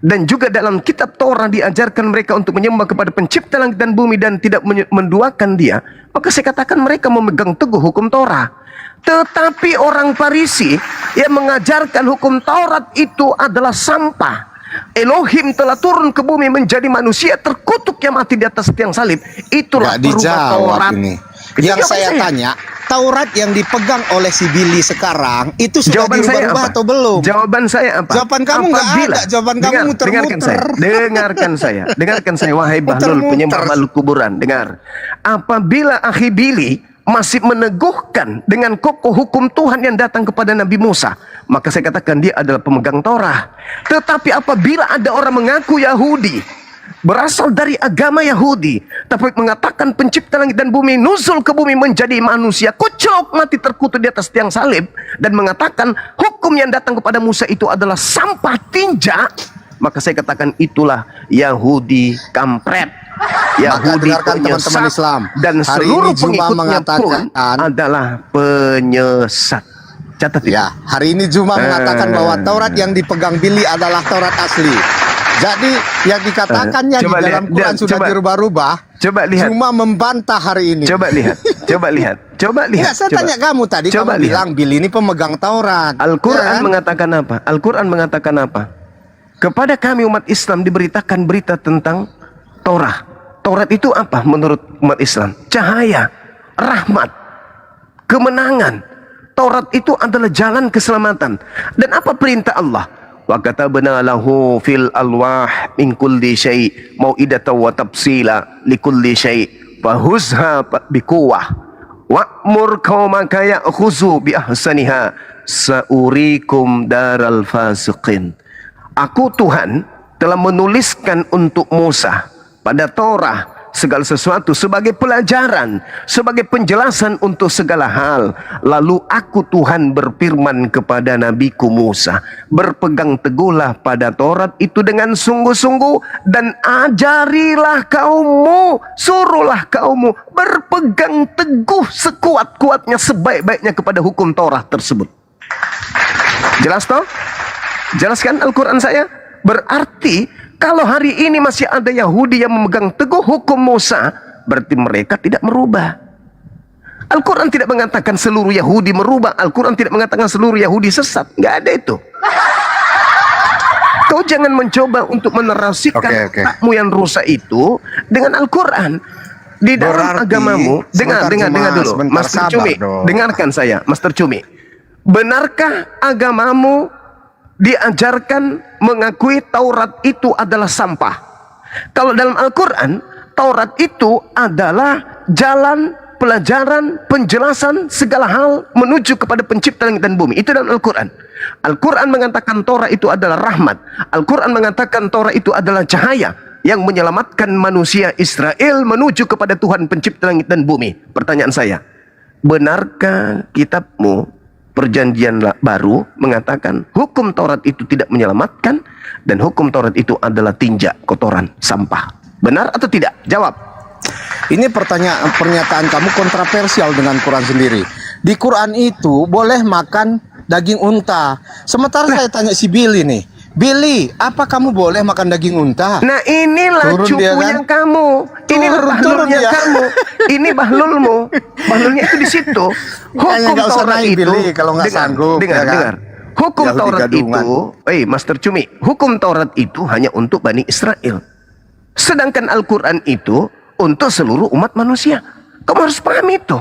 dan juga dalam kitab Torah diajarkan mereka untuk menyembah kepada pencipta langit dan bumi dan tidak menduakan dia, maka saya katakan mereka memegang teguh hukum Torah. Tetapi orang Farisi yang mengajarkan hukum Taurat itu adalah sampah. Elohim telah turun ke bumi menjadi manusia terkutuk yang mati di atas tiang salib. Itulah Nggak perubah dijawab Taurat. ini. Itu Yang jawaban saya tanya, Taurat yang dipegang oleh si Billy sekarang itu sudah Jawaban saya dirubah-rubah apa? atau belum? Jawaban saya apa? Jawaban kamu nggak ada. Jawaban kamu muter-muter. Dengarkan saya, wahai Bahlul Muter-muter. penyembah makhluk kuburan. Dengar. Apabila Akhi Billy masih meneguhkan dengan kokoh hukum Tuhan yang datang kepada Nabi Musa, maka saya katakan dia adalah pemegang Torah. Tetapi apabila ada orang mengaku Yahudi, berasal dari agama Yahudi, tapi mengatakan pencipta langit dan bumi nuzul ke bumi menjadi manusia, kucuk mati terkutuk di atas tiang salib, dan mengatakan hukum yang datang kepada Musa itu adalah sampah tinja, maka saya katakan itulah Yahudi kampret, Yahudi dengarkan teman-teman penyesat, Islam. dan Hari seluruh ini Juma pengikutnya pun mengatakan, adalah penyesat. Catat itu. Ya, hari ini Juma mengatakan bahwa Taurat yang dipegang Billy adalah Taurat asli. Jadi yang dikatakannya di Coba dalam lihat, Quran sudah coba. dirubah-rubah. Coba lihat. Juma membantah hari ini. Coba lihat. Enggak, saya tanya kamu tadi, Coba kamu bilang Billy ini pemegang Taurat. Al-Quran Ya kan? mengatakan apa? Al-Quran mengatakan apa? Kepada kami umat Islam diberitakan berita tentang Torah. Taurat itu apa menurut umat Islam? Cahaya, rahmat, kemenangan. Taurat itu adalah jalan keselamatan. Dan apa perintah Allah? Wa katabna lahu fil alwah min kulli syai' mau'idatan wa tafsila likulli syai' fahuzha biquwah wa'mur qaumaka ya'khuzu bi ahsaniha saurikum daral fasiqin. Aku Tuhan telah menuliskan untuk Musa pada Torah segala sesuatu sebagai pelajaran, sebagai penjelasan untuk segala hal. Lalu aku Tuhan berfirman kepada nabiku Musa, berpegang teguhlah pada Taurat itu dengan sungguh-sungguh dan ajarilah kaummu, suruhlah kaummu berpegang teguh sekuat-kuatnya, sebaik-baiknya kepada hukum Taurat tersebut. Jelas toh? Jelaskan Al-Quran saya? Berarti kalau hari ini masih ada Yahudi yang memegang teguh hukum Musa, berarti mereka tidak merubah. Al-Quran tidak mengatakan seluruh Yahudi merubah. Al-Quran tidak mengatakan seluruh Yahudi sesat. Nggak ada itu. Kau jangan mencoba untuk menerasikan takmu yang rusak itu dengan Al-Quran. Di dalam Berarti, agamamu, dengar dulu, Master Cumi, dengarkan saya, Master Cumi. Benarkah agamamu diajarkan mengakui Taurat itu adalah sampah? Kalau dalam Al-Quran, Taurat itu adalah jalan, pelajaran, penjelasan segala hal menuju kepada pencipta langit dan bumi. Itu dalam Al-Quran. Al-Quran mengatakan Taurat itu adalah rahmat. Al-Quran mengatakan Taurat itu adalah cahaya yang menyelamatkan manusia Israel menuju kepada Tuhan pencipta langit dan bumi. Pertanyaan saya, benarkah kitabmu Perjanjian Baru mengatakan hukum Taurat itu tidak menyelamatkan dan hukum Taurat itu adalah tinja, kotoran, sampah? Benar atau tidak? Jawab. Ini pernyataan kamu kontroversial dengan Quran sendiri. Di Quran itu boleh makan daging unta. Sementara saya tanya si Billy nih, Billy, apa kamu boleh makan daging unta? Nah inilah cupunya kamu. Ini bahlulnya kamu. Ini bahlulmu. Bahlulnya itu di situ. Hukum Taurat itu, Billy, kalau nggak sanggup. dengar. Hukum Taurat itu, Master Cumi, hukum Taurat itu hanya untuk Bani Israel. Sedangkan Al-Quran itu untuk seluruh umat manusia. Kamu harus paham itu.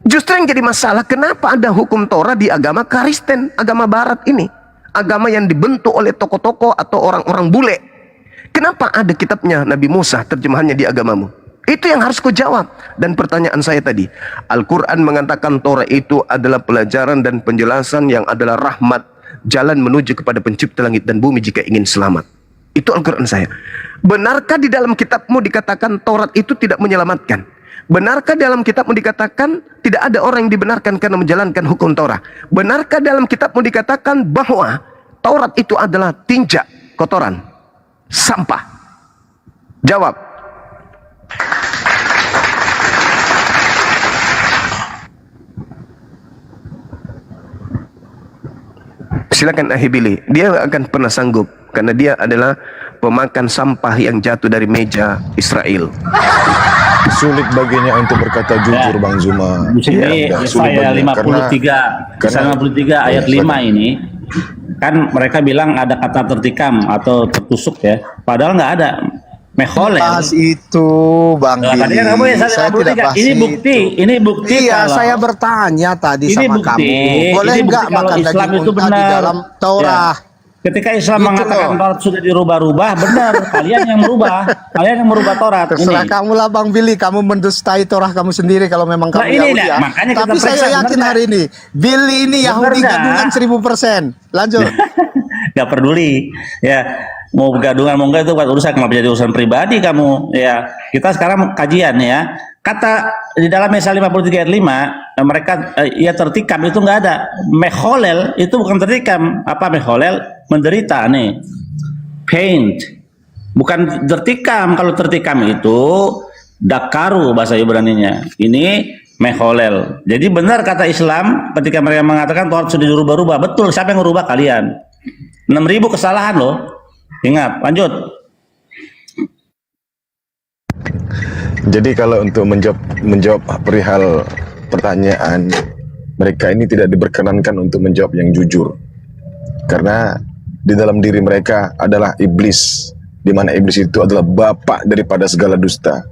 Justru yang jadi masalah, kenapa ada hukum Taurat di agama Kristen, agama Barat ini? Agama yang dibentuk oleh tokoh-tokoh atau orang-orang bule. Kenapa ada kitabnya Nabi Musa, terjemahannya di agamamu? Itu yang harus kau jawab. Dan pertanyaan saya tadi, Al-Quran mengatakan Taurat itu adalah pelajaran dan penjelasan yang adalah rahmat, jalan menuju kepada pencipta langit dan bumi jika ingin selamat. Itu Al-Quran saya. Benarkah di dalam kitabmu dikatakan Taurat itu tidak menyelamatkan? Benarkah dalam kitabmu dikatakan tidak ada orang yang dibenarkan karena menjalankan hukum Taurat? Benarkah dalam kitabmu dikatakan bahwa Taurat itu adalah tinja, kotoran, sampah? Jawab. Silakan Ahibili. Dia akan pernah sanggup karena dia adalah pemakan sampah yang jatuh dari meja Israel. Sulit baginya untuk berkata jujur, Bang Zuma. Di sini Yesaya 53 ayat 5 ini kan mereka bilang ada kata tertikam atau tertusuk ya, padahal nggak ada. Meholel. Bahas itu, Bang Billy. Saya tidak bahas ini bukti. Iya, kalau, saya bertanya tadi ini sama bukti, kamu. Boleh nggak makan Islam daging itu unta benar di dalam Taurat? Ya. Ketika Islam Gitu mengatakan loh. Taurat sudah dirubah-rubah, benar. Kalian yang merubah Taurat. Terserah Ini. kamu lah, Bang Billy. Kamu mendustai Taurat kamu sendiri kalau memang kamu ini Yahudi ya. makanya kita Tapi saya periksa, yakin benar hari ini Billy ini Yahudi nggak? gadungan 1000%. Lanjut. Gak peduli ya, mau gadungan mau enggak itu bukan urusan, kenapa jadi urusan pribadi kamu ya. Kita sekarang kajian ya, kata di dalam Yesaya 53 ayat 5 mereka ya tertikam itu nggak ada. Meholel itu bukan tertikam. Apa meholel? Menderita nih, paint, bukan tertikam. Kalau tertikam itu dakaru bahasa Ibraninya, ini meholel. Jadi benar kata Islam ketika mereka mengatakan Taurat sudah dirubah-rubah. Betul, siapa yang merubah? Kalian. 6.000 kesalahan loh. Ingat, lanjut. Jadi kalau untuk menjawab perihal pertanyaan, mereka ini tidak diperkenankan untuk menjawab yang jujur. Karena di dalam diri mereka adalah iblis, di mana iblis itu adalah bapak daripada segala dusta.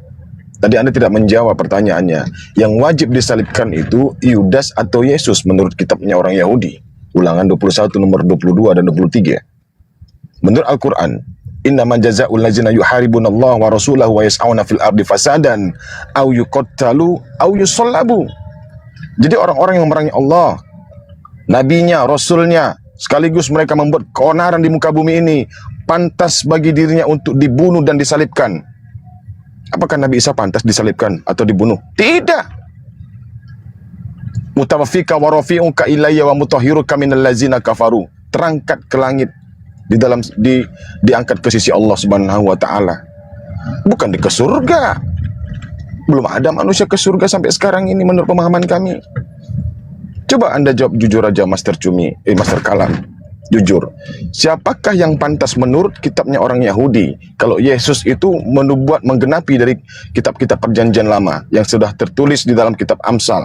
Tadi Anda tidak menjawab pertanyaannya. Yang wajib disalibkan itu Yudas atau Yesus menurut kitabnya orang Yahudi. Ulangan 21 nomor 22 dan 23. Menurut Al-Quran, innama jazaa'ul ladzina yuharibunallaha wa rasulahu wa yas'auna fil ardi fasadan aw yuqattalu aw yusallabu. Jadi orang-orang yang memerangi Allah, nabinya, rasulnya, sekaligus mereka membuat keonaran di muka bumi ini, pantas bagi dirinya untuk dibunuh dan disalibkan. Apakah Nabi Isa pantas disalibkan atau dibunuh? Tidak. Mutawaffika wa rafi'uka ilayya wa mutahhiruka minal ladzina kafaru. Terangkat ke langit diangkat ke sisi Allah Subhanahu wa taala. Bukan ke surga. Belum ada manusia ke surga sampai sekarang ini menurut pemahaman kami. Coba Anda jawab jujur aja Master Cumi, Master Kalam. Jujur, siapakah yang pantas menurut kitabnya orang Yahudi kalau Yesus itu menggenapi dari kitab-kitab perjanjian lama yang sudah tertulis di dalam kitab Amsal,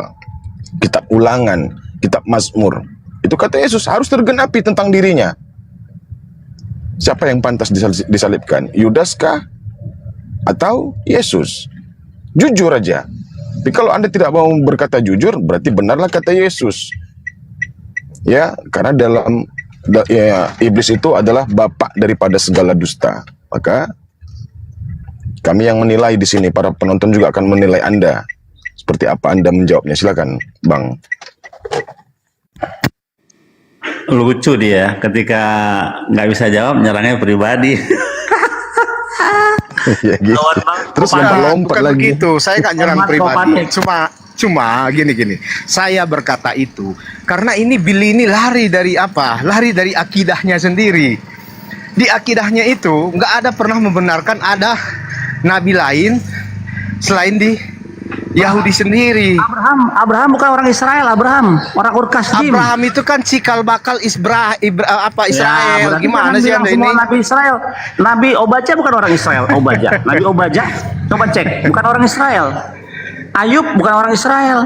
kitab Ulangan, kitab Mazmur. Itu kata Yesus harus tergenapi tentang dirinya. Siapa yang pantas disalibkan? Yudas kah? Atau Yesus? Jujur aja. Tapi kalau Anda tidak mau berkata jujur, berarti benarlah kata Yesus. Ya, karena iblis itu adalah bapak daripada segala dusta. Maka kami yang menilai di sini, para penonton juga akan menilai Anda. Seperti apa Anda menjawabnya? Silakan, Bang. Lucu dia ketika nggak bisa jawab nyerangnya pribadi. Ya gitu. Terus lompat Bukan lagi. begitu, saya nggak nyerang Hormat, pribadi. Kopane. Cuma gini. Saya berkata itu karena ini Billy ini lari dari apa? Lari dari akidahnya sendiri. Di akidahnya itu nggak ada pernah membenarkan ada nabi lain selain di Yahudi sendiri. Abraham bukan orang Israel, Abraham orang Ur Kasdim. Abraham itu kan cikal bakal Israel. Ya, Gimana sih Anda ini? Nabi Israel, Nabi Obaja bukan orang Israel, Obaja. Nabi Obaja, coba cek, bukan orang Israel. Ayub bukan orang Israel.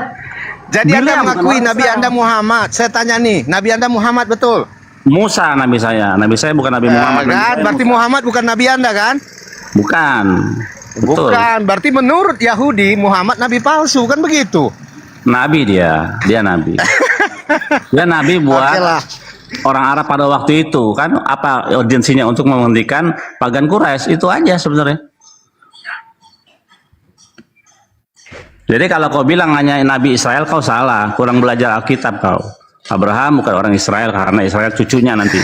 Jadi Anda Bileam bukan mengakui orang Nabi Israel. Anda Muhammad. Saya tanya nih, Nabi Anda Muhammad betul? Musa Nabi saya bukan Nabi Muhammad. Nabi Kan? saya Berarti Musa. Muhammad bukan Nabi Anda kan? Bukan. Betul. Bukan. Berarti menurut Yahudi Muhammad Nabi palsu kan begitu? Nabi dia Nabi. Dia Nabi buat Oke lah. orang Arab pada waktu itu kan apa urgensinya untuk menghentikan pagan Quraisy itu aja sebenarnya. Jadi kalau kau bilang hanya Nabi Israel kau salah, kurang belajar Alkitab kau. Abraham bukan orang Israel karena Israel cucunya nanti.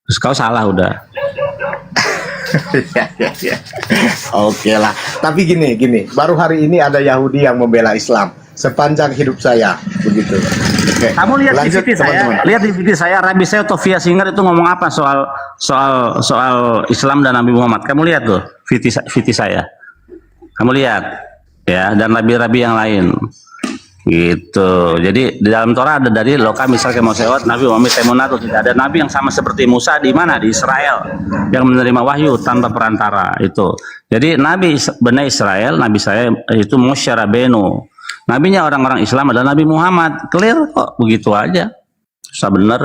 Terus kau salah udah. Oke lah. Tapi gini. Baru hari ini ada Yahudi yang membela Islam sepanjang hidup saya begitu. Oke. Kamu lihat Lanjut, di video saya, teman-teman. lihat di video saya Rabi saya Tovia Singer itu ngomong apa soal Islam dan Nabi Muhammad. Kamu lihat tuh video saya. Kamu lihat ya, dan rabi-rabi yang lain. Gitu. Jadi di dalam Torah ada dari loka misal kemosewat Nabi Muhammad Temunatu, tidak ada nabi yang sama seperti Musa di mana? Di Israel yang menerima wahyu tanpa perantara itu. Jadi Nabi Bani Israel, Nabi saya itu Moshe Rabbeinu. Nabinya orang-orang Islam adalah Nabi Muhammad. Clear kok, begitu aja. Susah bener.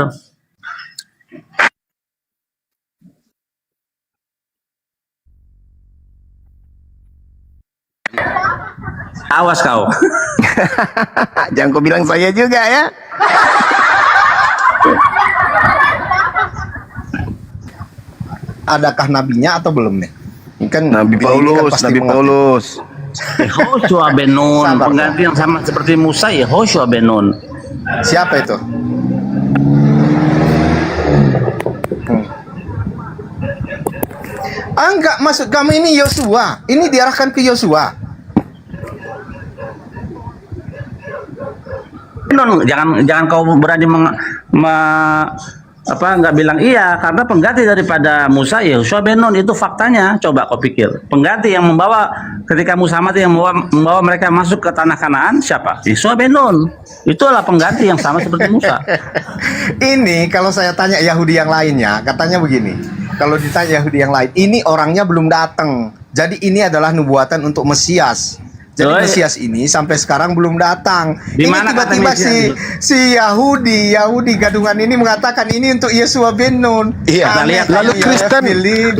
Awas kau. Jangan kau bilang saya juga ya. Adakah nabinya atau belum nih? Ini kan Nabi Billy ini kan Paulus, pasti Nabi mengerti. Paulus. Yehoshua ben Nun, Sabar, pengganti yang sama seperti Musa, Yehoshua ben Nun. Siapa itu? Enggak, maksud kamu ini Yosua. Ini diarahkan ke Yosua. Nun, jangan kau berani nggak bilang iya karena pengganti daripada Musa Yehoshua ben Nun, itu faktanya. Coba kau pikir, pengganti yang membawa ketika Musa mati yang membawa mereka masuk ke tanah Kanaan siapa? Yehoshua ben Nun. Itulah pengganti yang sama seperti Musa. Ini kalau saya tanya Yahudi yang lainnya, katanya begini. Kalau ditanya Yahudi yang lain, ini orangnya belum datang. Jadi ini adalah nubuatan untuk Mesias. Jadi Oh, Mesias ini sampai sekarang belum datang. Di Ini mana kata tiba-tiba Mesias si Yahudi gadungan ini mengatakan ini untuk Yehoshua ben Nun. Iya. Aneh, Lalu ya, Kristen, Billy.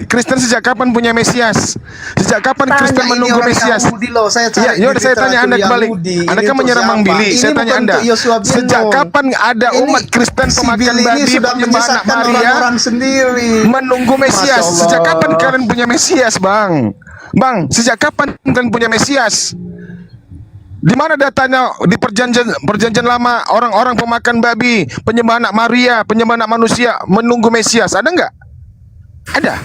Kristen sejak kapan punya Mesias? Sejak kapan Tanya Kristen ini menunggu orang Mesias? Yahudi loh, saya Iya, cari yaudah di saya tanya Anda literatur kembali. Yahudi. Anda Ini kan untuk menyerang Bang siapa? Billy. Ini Saya tanya bukan Anda. untuk Yehoshua ben Sejak Nun. kapan ada Ini umat Kristen si pemakan Billy ini babi, sudah penyembah anak menyesatkan Maria, orang-orang sendiri. menunggu Mesias? Masya Allah. Sejak kapan kalian punya Mesias, Bang? Bang, sejak kapan kalian punya Mesias? Di mana datanya di perjanjian lama orang-orang pemakan babi, penyembah anak Maria, penyembah anak manusia menunggu Mesias? Ada nggak? Ada.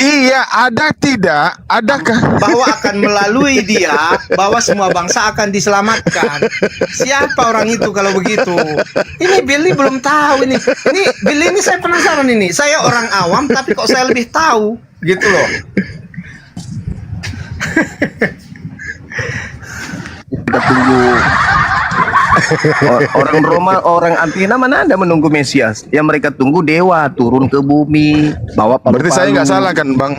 Iya, ada tidak? Adakah? bahwa akan melalui dia, bahwa semua bangsa akan diselamatkan. Siapa orang itu kalau begitu? Ini Billy belum tahu ini. Ini Billy ini saya penasaran ini. Saya orang awam tapi kok saya lebih tahu gitu loh. Kita tunggu. Orang Roma, orang Athena mana ada menunggu Mesias? Yang mereka tunggu dewa turun ke bumi, bawa palu-palu. Berarti saya nggak salah kan, Bang?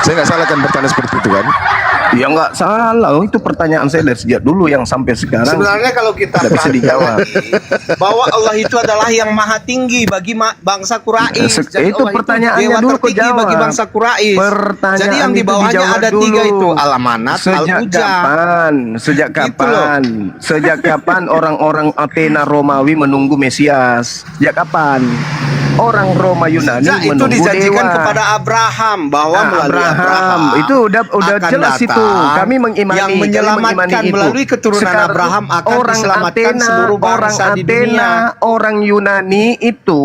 Saya nggak salah kan bertanya seperti itu kan? Ya nggak salah, itu pertanyaan saya dari sejak dulu yang sampai sekarang. Sebenarnya kalau kita Tidak bisa dijawab. perhatikan bahwa Allah itu adalah yang maha tinggi bagi bangsa Quraisy. Jadi Itu Allah pertanyaannya dewa dulu kau tertinggi jawab. bagi bangsa Quraisy. Pertanyaan Jadi yang di itu bawahnya dijawab ada dulu. 3 itu Al-Amanat, Sejak Al-Uja. kapan? Sejak Gitu kapan? Sejak kapan orang-orang Athena Romawi menunggu Mesias? Sejak kapan? Orang Roma Yunani Sejak itu menunggu dijanjikan dewa. kepada Abraham bahwa Nah, melalui Abraham itu udah akan jelas datang itu. Kami mengimani, yang kami menyelamatkan mengimani itu. melalui keturunan Sekarang Abraham akan orang diselamatkan Athena, seluruh orang bangsa di Athena, dunia. orang Yunani itu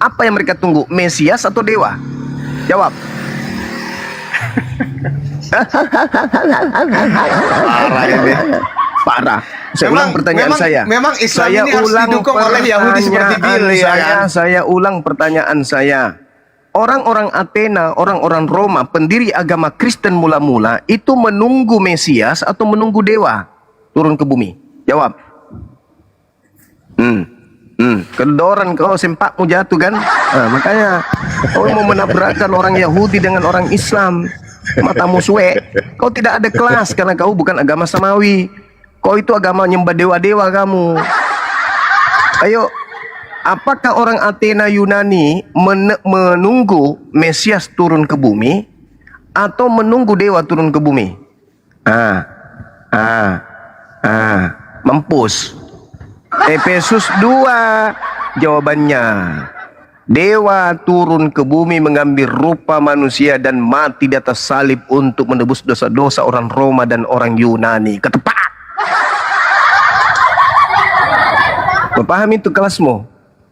apa yang mereka tunggu? Mesias atau dewa? Jawab. Parah ini. Parah. Saya ulang pertanyaan saya. Memang Islam Saya ini harus ulang didukung oleh Yahudi seperti pertanyaan Bill ya kan? Saya ulang pertanyaan saya. Orang-orang Athena, orang-orang Roma, pendiri agama Kristen mula-mula itu menunggu Mesias atau menunggu dewa turun ke bumi? Jawab. Kedoran kau, sempakmu jatuh kan? Makanya kau mau menabrakkan orang Yahudi dengan orang Islam. Matamu suwe. Kau tidak ada kelas karena kau bukan agama samawi. Kau itu agama nyembah dewa-dewa kamu. Ayo, apakah orang Athena Yunani menunggu Mesias turun ke bumi atau menunggu dewa turun ke bumi? Mampus. Efesus 2 jawabannya. Dewa turun ke bumi mengambil rupa manusia dan mati di atas salib untuk menebus dosa-dosa orang Roma dan orang Yunani. Ketepat. Pahami itu kelasmu.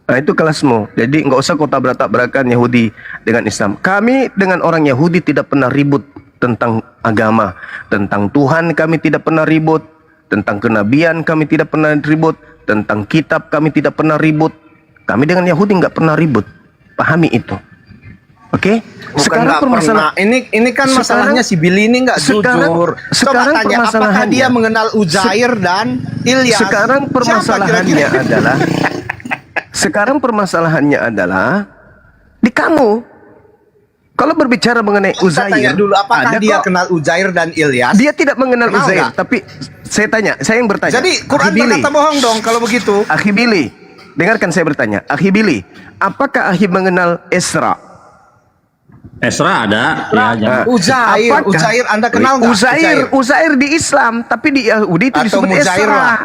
Nah, itu kelasmu. Jadi nggak usah kau tabrak-tabrakan Yahudi dengan Islam. Kami dengan orang Yahudi tidak pernah ribut tentang agama, tentang Tuhan kami tidak pernah ribut, tentang kenabian kami tidak pernah ribut, tentang kitab kami tidak pernah ribut. Kami dengan Yahudi nggak pernah ribut. Pahami itu. Oke? Sekarang permasalahan ini kan masalahnya si Billy ini nggak jujur. Sekarang Coba tanya apakah permasalahannya- dia mengenal Uzair dan Ilyas? Sekarang permasalahannya adalah di kamu. Kalau berbicara mengenai Saya tanya Uzair, dulu apakah ada dia kok. kenal Uzair dan Ilyas? Dia tidak mengenal Kenal Uzair, nggak? tapi saya yang bertanya. Jadi Quran Akhi Billy, berkata bohong dong kalau begitu. Akhi Billy, dengarkan saya bertanya. Akhi Billy, apakah Akhi mengenal Esra? Esra ada, ya jangan. Uzair Anda kenal nggak? Uzair di Islam, tapi di Yahudi itu Atau disebut Muzair Esra. lah.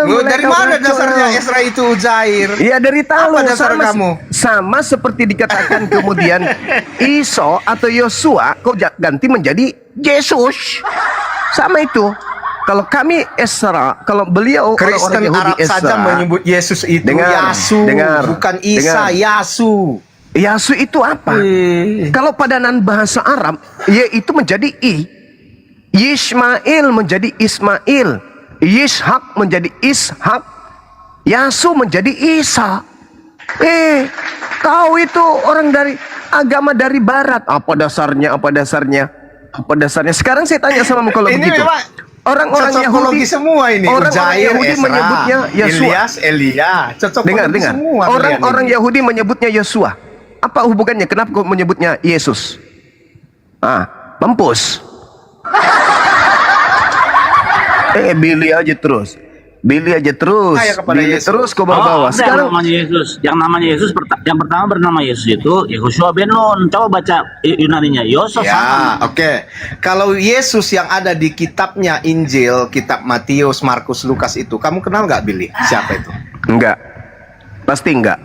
Dari mana dasarnya Esra itu Uzair? Iya dari tahu. Apa dasar kamu? Sama seperti dikatakan kemudian Iso atau Yosua kau ganti menjadi Yesus. Sama itu. Kalau kami Esra, kalau beliau Kristen orang-orang Yahudi Arab saja menyebut Yesus itu Yasu, bukan Isa, Yasu. Yasu itu apa? Kalau padanan bahasa Arab, yaitu menjadi Yishmael menjadi Ismail, Yishak menjadi Ishak, Yasu menjadi Isa. Kau itu orang dari agama dari barat. Apa dasarnya? Sekarang saya tanya sama kalau Ini begitu. memang Orang-orang cocokologi Yahudi semua ini. Orang-orang Uzair, Yahudi Esra, menyebutnya Yosua. Ilyas, Elia. Cocokologi Dengar. semua. Orang-orang Yahudi menyebutnya Yosua. Apa hubungannya? Kenapa kau menyebutnya Yesus? Mampus. Billy aja terus. Percaya kepada Billy Yesus. terus kau bawa-bawa. Ada Sekarang namanya Yesus. Yang namanya Yesus yang pertama bernama Yesus itu Yehoshua ben Nun. Coba baca Yunaninya. Yosef. Ya, oke. Kalau Yesus yang ada di kitabnya Injil, kitab Matius, Markus, Lukas itu, kamu kenal nggak Billy? Siapa itu? enggak. Pasti enggak.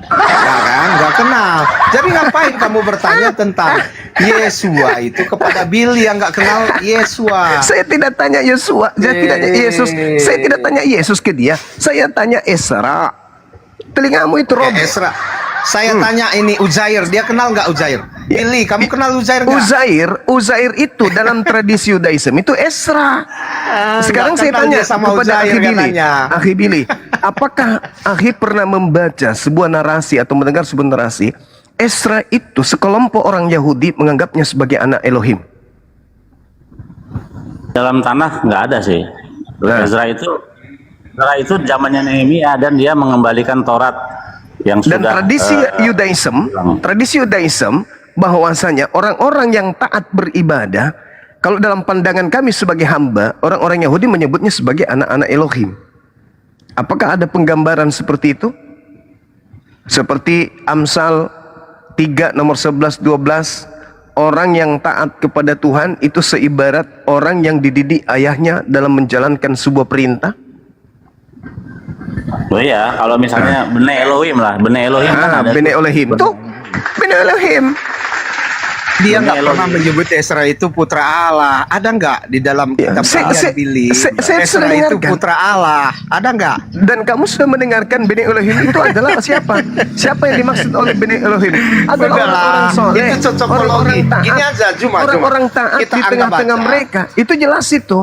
Ya kan, nggak kenal. Jadi ngapain kamu bertanya tentang Yesua itu kepada Billy yang nggak kenal Yesua? Saya tidak tanya Yosua, saya tidak tanya Yesus. Saya tidak tanya Yesus ke dia. Saya tanya Esra. Telingamu itu robek. Esra. Saya tanya ini Uzair, dia kenal nggak Uzair? Billy, kamu kenal Uzair nggak? Uzair itu dalam tradisi Yudaism itu Esra. Sekarang nggak saya kenal tanya dia sama kepada Uzair Akhi Billy. katanya. Akhi Billy, apakah Akhi pernah membaca sebuah narasi atau mendengar sebuah narasi Esra itu sekelompok orang Yahudi menganggapnya sebagai anak Elohim? Dalam tanah nggak ada sih. Ezra itu zamannya Nehemia dan dia mengembalikan Taurat yang Dan sudah tradisi Yudaism bahwasanya orang-orang yang taat beribadah, kalau dalam pandangan kami sebagai hamba, orang-orang Yahudi menyebutnya sebagai anak-anak Elohim. Apakah ada penggambaran seperti itu? Seperti Amsal 3 nomor 11-12, orang yang taat kepada Tuhan itu seibarat orang yang dididik ayahnya dalam menjalankan sebuah perintah. Oh iya, kalau misalnya Bene Elohim lah, Bene Elohim kan ada. Bene Elohim. Tuh, Bene Elohim. Dia Bene nggak pernah Elohim. menyebut Esra itu putra Allah. Ada nggak di dalam Ya, kitab kalian, Billy? saya Esra itu dengarkan. putra Allah. Ada nggak? Dan kamu sudah mendengarkan Bene Elohim itu adalah siapa? Siapa yang dimaksud oleh Bene Elohim? Adalah Udahlah, orang-orang soleh, itu cocokologi. orang-orang taat, Gini aja, Juma. orang-orang taat Kita di anggap tengah-tengah aja. mereka. Itu jelas itu.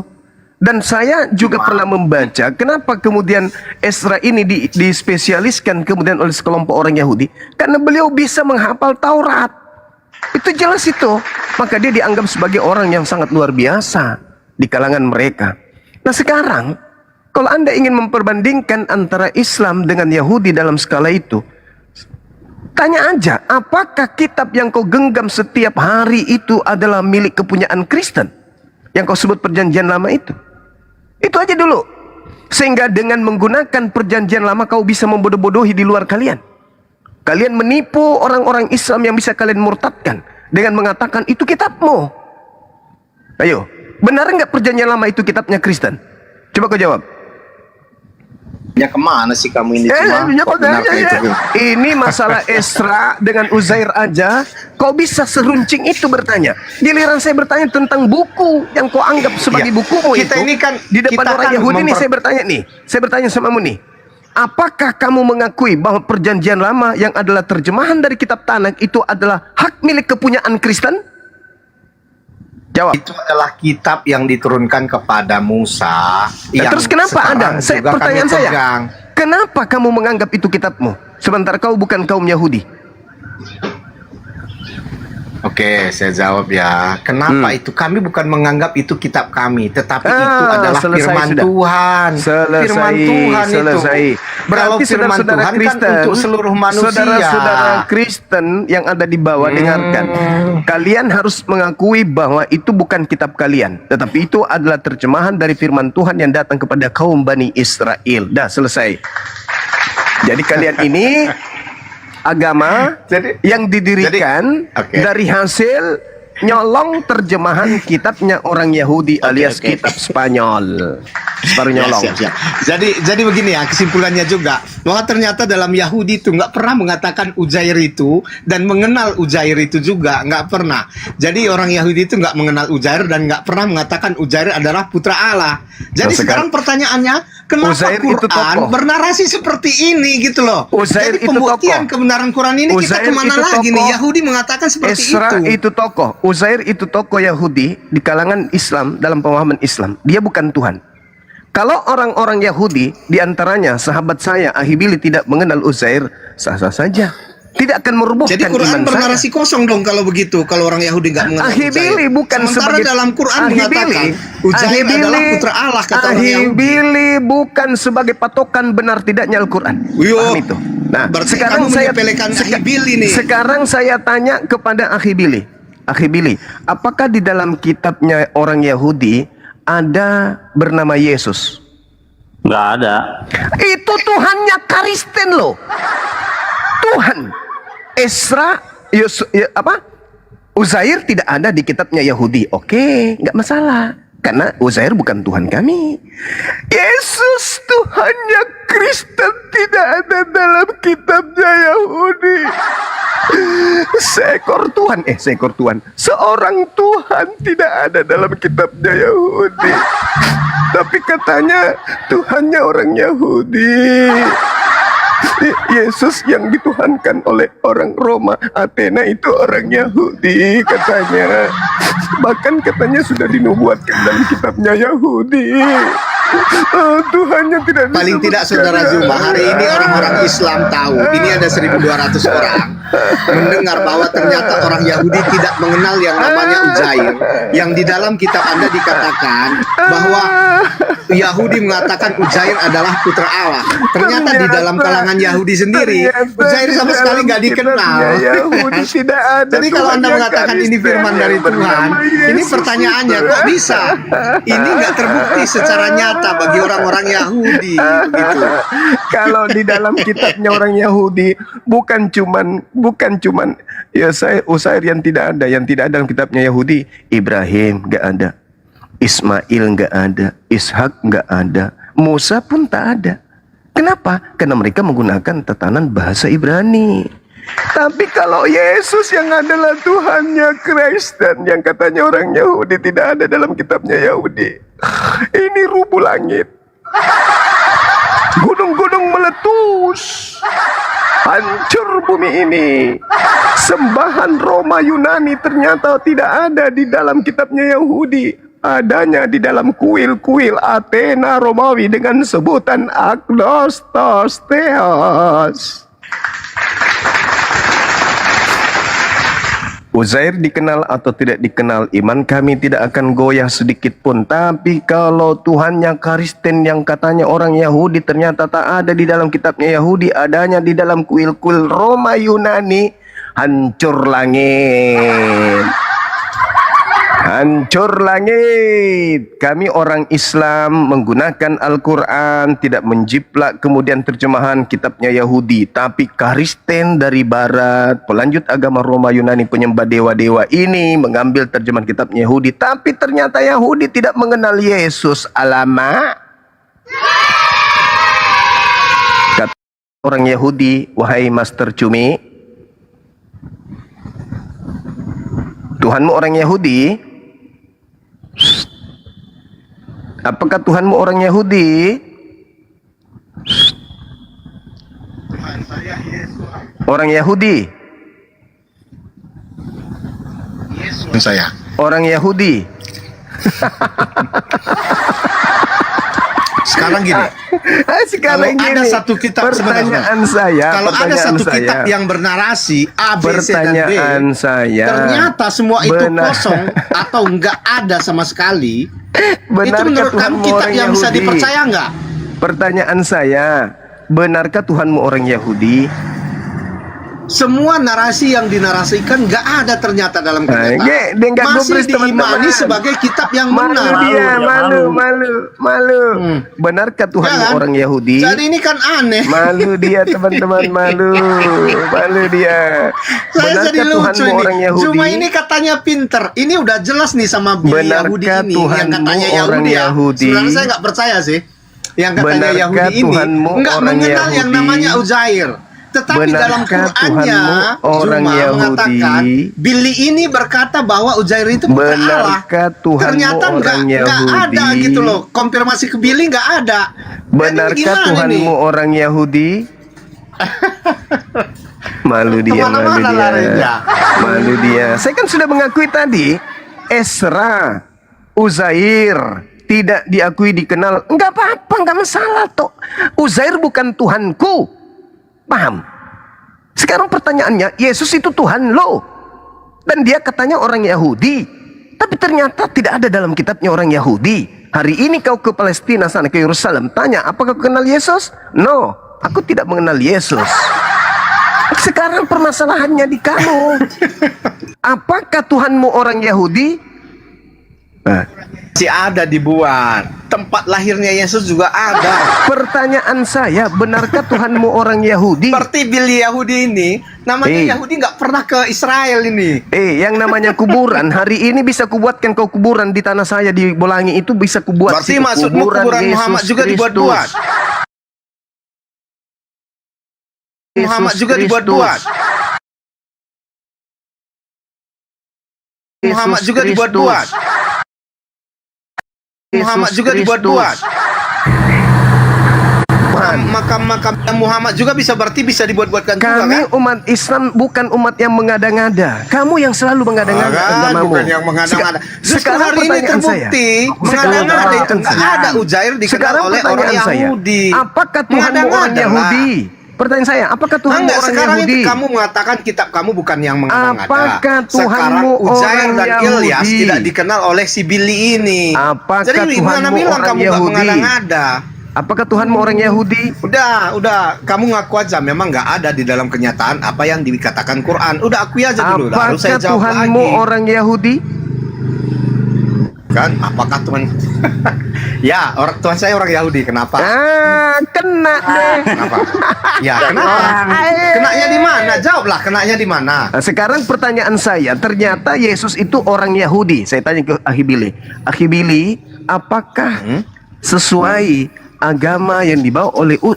Dan saya juga pernah membaca kenapa kemudian Esra ini dispesialiskan kemudian oleh sekelompok orang Yahudi, karena beliau bisa menghafal Taurat. Itu jelas itu. Maka dia dianggap sebagai orang yang sangat luar biasa di kalangan mereka. Nah sekarang, kalau Anda ingin memperbandingkan antara Islam dengan Yahudi dalam skala itu, tanya aja, apakah kitab yang kau genggam setiap hari itu adalah milik kepunyaan Kristen? Yang kau sebut perjanjian lama itu? Itu aja dulu. Sehingga dengan menggunakan perjanjian lama kau bisa membodoh-bodohi di luar kalian. Kalian menipu orang-orang Islam yang bisa kalian murtadkan dengan mengatakan itu kitabmu. Ayo, benar nggak perjanjian lama itu kitabnya Kristen? Coba kau jawab. Ya kemana sih kamu ini? Ya, kau tanya aja. Ini masalah Esra dengan Uzair aja, kau bisa seruncing itu bertanya. Giliran saya bertanya tentang buku yang kau anggap sebagai Ya, bukumu kita itu, ini kan- di depan kita orang kan Yahudi nih, saya bertanya sama kamu nih. Apakah kamu mengakui bahwa perjanjian lama yang adalah terjemahan dari kitab Tanakh itu adalah hak milik kepunyaan Kristen? Jawab. Itu adalah kitab yang diturunkan kepada Musa. Ya, terus kenapa sekarang Anda? juga Pertanyaan kami saya, pegang. kenapa kamu menganggap itu kitabmu? Sementara kau bukan kaum Yahudi. Oke, saya jawab ya. Kenapa itu? Kami bukan menganggap itu kitab kami, tetapi itu adalah selesai firman sudah. Tuhan. Selesai, Firman Tuhan selesai. itu. Kalau Berarti firman saudara-saudara Tuhan Kristen, kan untuk seluruh manusia. saudara-saudara Kristen yang ada di bawah, dengarkan. Kalian harus mengakui bahwa itu bukan kitab kalian, tetapi itu adalah terjemahan dari firman Tuhan yang datang kepada kaum Bani Israel. Dah, selesai. Jadi kalian ini agama yang didirikan oke. dari hasil nyolong terjemahan kitabnya orang Yahudi alias oke. kitab Spanyol. Baru Ya, nyolong. siap. Jadi begini ya kesimpulannya juga bahwa ternyata dalam Yahudi itu nggak pernah mengatakan Uzair itu dan mengenal Uzair itu juga nggak pernah. Jadi orang Yahudi itu nggak mengenal Uzair dan nggak pernah mengatakan Uzair adalah putra Allah. Jadi Nah, sekarang pertanyaannya kenapa Uzair itu Quran tokoh. bernarasi seperti ini gitu loh. Uzair Jadi itu pembuktian tokoh. kebenaran Quran ini Uzair kita kemana itu lagi nih? tokoh. Yahudi mengatakan seperti Esra itu. itu tokoh. Uzair itu tokoh Yahudi di kalangan Islam dalam pemahaman Islam. Dia bukan Tuhan. Kalau orang-orang Yahudi diantaranya sahabat saya Ahibili tidak mengenal Uzair, sah-sah saja. Tidak akan merubuhkan Jadi Quran iman bernarasi saya. kosong dong kalau begitu. Kalau orang Yahudi nggak mengenal Ahibili Uzair. bukan Sementara sebagai dalam Quran mengatakan Uzair adalah putra Allah kata orang Yahudi. Ahibili bukan sebagai patokan benar tidaknya Al-Quran. Yo, Paham itu. Nah, berarti sekarang kamu saya menyepelekan Ahibili nih. Sekarang saya tanya kepada Ahibili. Ahibili, apakah di dalam kitabnya orang Yahudi ada bernama Yesus? Nggak ada. Itu Tuhannya Kristen loh. Tuhan. Esra, Uzair tidak ada di kitabnya Yahudi. Oke, nggak masalah. Karena Uzair bukan Tuhan kami. Yesus Tuhannya Kristen tidak ada dalam kitabnya Yahudi. Seekor Tuhan. Seorang Tuhan tidak ada dalam kitabnya Yahudi. Tapi katanya Tuhannya orang Yahudi. Yesus yang dituhankan oleh orang Roma, Athena itu orang Yahudi katanya. Bahkan katanya sudah dinubuatkan dalam kitabnya Yahudi. Tuhannya tidak Paling tidak saudara Zuma, hari ini orang-orang Islam tahu, ini ada 1.200 orang mendengar bahwa ternyata orang Yahudi tidak mengenal yang namanya Uzair, yang di dalam kitab Anda dikatakan bahwa Yahudi mengatakan Uzair adalah putra Allah. Ternyata di dalam kalangan Yahudi sendiri Uzair sama sekali nggak dikenal. Yahudi tidak ada. Jadi kalau Anda mengatakan ini firman dari Tuhan, ini pertanyaannya kok bisa? Ini nggak terbukti secara nyata bagi orang-orang Yahudi gitu. Kalau di dalam kitabnya orang Yahudi bukan cuman ya Uzair yang tidak ada dalam kitabnya Yahudi. Ibrahim nggak ada, Ismail nggak ada, Ishak nggak ada, Musa pun tak ada. Kenapa? Karena mereka menggunakan tatanan bahasa Ibrani. Tapi kalau Yesus yang adalah Tuhannya Kristen, yang katanya orang Yahudi tidak ada dalam kitabnya Yahudi, ini rubuh langit, gunung-gunung meletus, hancur bumi ini. Sembahan Roma Yunani ternyata tidak ada di dalam kitabnya Yahudi, adanya di dalam kuil-kuil Athena Romawi dengan sebutan Agnostos Theos. Uzair dikenal atau tidak dikenal, iman kami tidak akan goyah sedikit pun. Tapi kalau Tuhannya Kristen yang katanya orang Yahudi ternyata tak ada di dalam kitabnya Yahudi, adanya di dalam kuil-kuil Roma Yunani, hancur langit. Hancur langit. Kami orang Islam menggunakan Al-Quran, tidak menjiplak kemudian terjemahan kitabnya Yahudi. Tapi Kristen dari Barat, pelanjut agama Roma Yunani, penyembah dewa-dewa ini mengambil terjemahan kitabnya Yahudi. Tapi ternyata Yahudi tidak mengenal Yesus. Alamak. Kata orang Yahudi, wahai Master Cumi, Tuhanmu orang Yahudi. Apakah Tuhanmu orang Yahudi? Orang Yahudi. Saya. Orang Yahudi. Sekarang gini, Sekarang kalau ada satu kitab pertanyaan sebenarnya, saya, kalau ada pertanyaan satu saya, kitab yang bernarasi A, B, C, dan D, pertanyaan saya, ternyata semua itu benar- kosong atau enggak ada sama sekali, itu benarkah menurut kamu Tuhanmu kitab orang yang bisa Yahudi? dipercaya enggak? Pertanyaan saya, benarkah Tuhanmu orang Yahudi? Semua narasi yang dinarasikan enggak ada ternyata dalam kenyataan. dia nggak Masih gubris, teman-teman. diimani sebagai kitab yang Malu benar. dia, malu. Benarkah Ya Tuhanmu kan? orang Yahudi? Jadi ini kan aneh. Malu dia, teman-teman, malu dia. Saya Benarkah jadi lucu Tuhanmu ini. orang Yahudi? Cuma ini katanya pinter. Ini udah jelas nih sama Billy Yahudi Benarkah ini yang Tuhanmu katanya orang Yahudi ya. Yahudi? Sebenarnya saya nggak percaya sih. Yang katanya Benarkah Yahudi ini Tuhanmu nggak orang mengenal yang Yahudi? namanya Uzair. Tetapi dalam Benarkah Qur'annya Tuhanmu orang Zuma Yahudi? mengatakan Billy ini berkata bahwa Uzair itu putra Allah. Benarkah Tuhanmu Ternyata orang nggak ada Yahudi? gitu loh. Konfirmasi ke Billy nggak ada. Jadi Benarkah gimana Tuhanmu nih? orang Yahudi? Malu dia, Kemana-mana larinya. Malu dia. Saya kan sudah mengakui tadi, Esra, Uzair tidak diakui, dikenal. Enggak apa-apa, enggak masalah toh. Uzair bukan Tuhanku. Paham? Sekarang pertanyaannya, Yesus itu Tuhan lo. Dan dia katanya orang Yahudi. Tapi ternyata tidak ada dalam kitabnya orang Yahudi. Hari ini kau ke Palestina sana, ke Yerusalem, tanya, apakah kau kenal Yesus? No, aku tidak mengenal Yesus. Sekarang permasalahannya di kamu. Apakah Tuhanmu orang Yahudi? Masih ada dibuat. Tempat lahirnya Yesus juga ada. Pertanyaan saya, benarkah Tuhanmu orang Yahudi? Seperti Billy Yahudi ini, namanya Yahudi nggak pernah ke Israel ini. Yang namanya kuburan, hari ini bisa kubuatkan kau kuburan di tanah saya di Bolangi itu bisa kubuat. Berarti situ. maksudmu kuburan Yesus Muhammad juga Kristus. dibuat-buat. Yesus Muhammad juga Kristus. dibuat-buat. Yesus Muhammad juga Kristus. dibuat-buat. Muhammad Yesus juga Kristus. dibuat-buat. Nah, makam Muhammad juga bisa berarti bisa dibuat-buatkan juga Kami kan? umat Islam bukan umat yang mengada-ngada. Kamu yang selalu mengada-ngada agamamu. Bukan yang mengada-ngada. Justru Sekarang hari ini pertanyaan saya. terbukti Sekarang mengada-ngada itu pertanyaan nggak saya. ada Uzair dikenal Sekarang oleh orang pertanyaan saya. Yahudi. Apakah Tuhanmu orang Mengada-ngada lah. Yahudi? Pertanyaan saya, apakah Tuhanmu Enggak, orang sekarang Yahudi? itu kamu mengatakan kitab kamu bukan yang mengada-ngada. Apakah Sekarang Tuhanmu Uzair orang dan Ilyas Yahudi? tidak dikenal oleh si Billy ini. Apakah Jadi gimana Tuhanmu bilang orang kamu nggak Yahudi? mengada-ngada? Apakah Tuhanmu orang Yahudi? Udah, kamu ngaku aja memang nggak ada di dalam kenyataan apa yang dikatakan Quran. Udah akui aja dulu, baru Apakah saya jawab Tuhanmu lagi. orang Yahudi? Kan, apakah Tuhan? Ya, Tuhan saya orang Yahudi. Kenapa? Kena deh. Kenapa? Ya, kenapa? Kenanya di mana? Jawablah, kenanya di mana? Nah, sekarang pertanyaan saya, ternyata Yesus itu orang Yahudi. Saya tanya ke Akhi Billy. Akhi Billy, apakah sesuai agama yang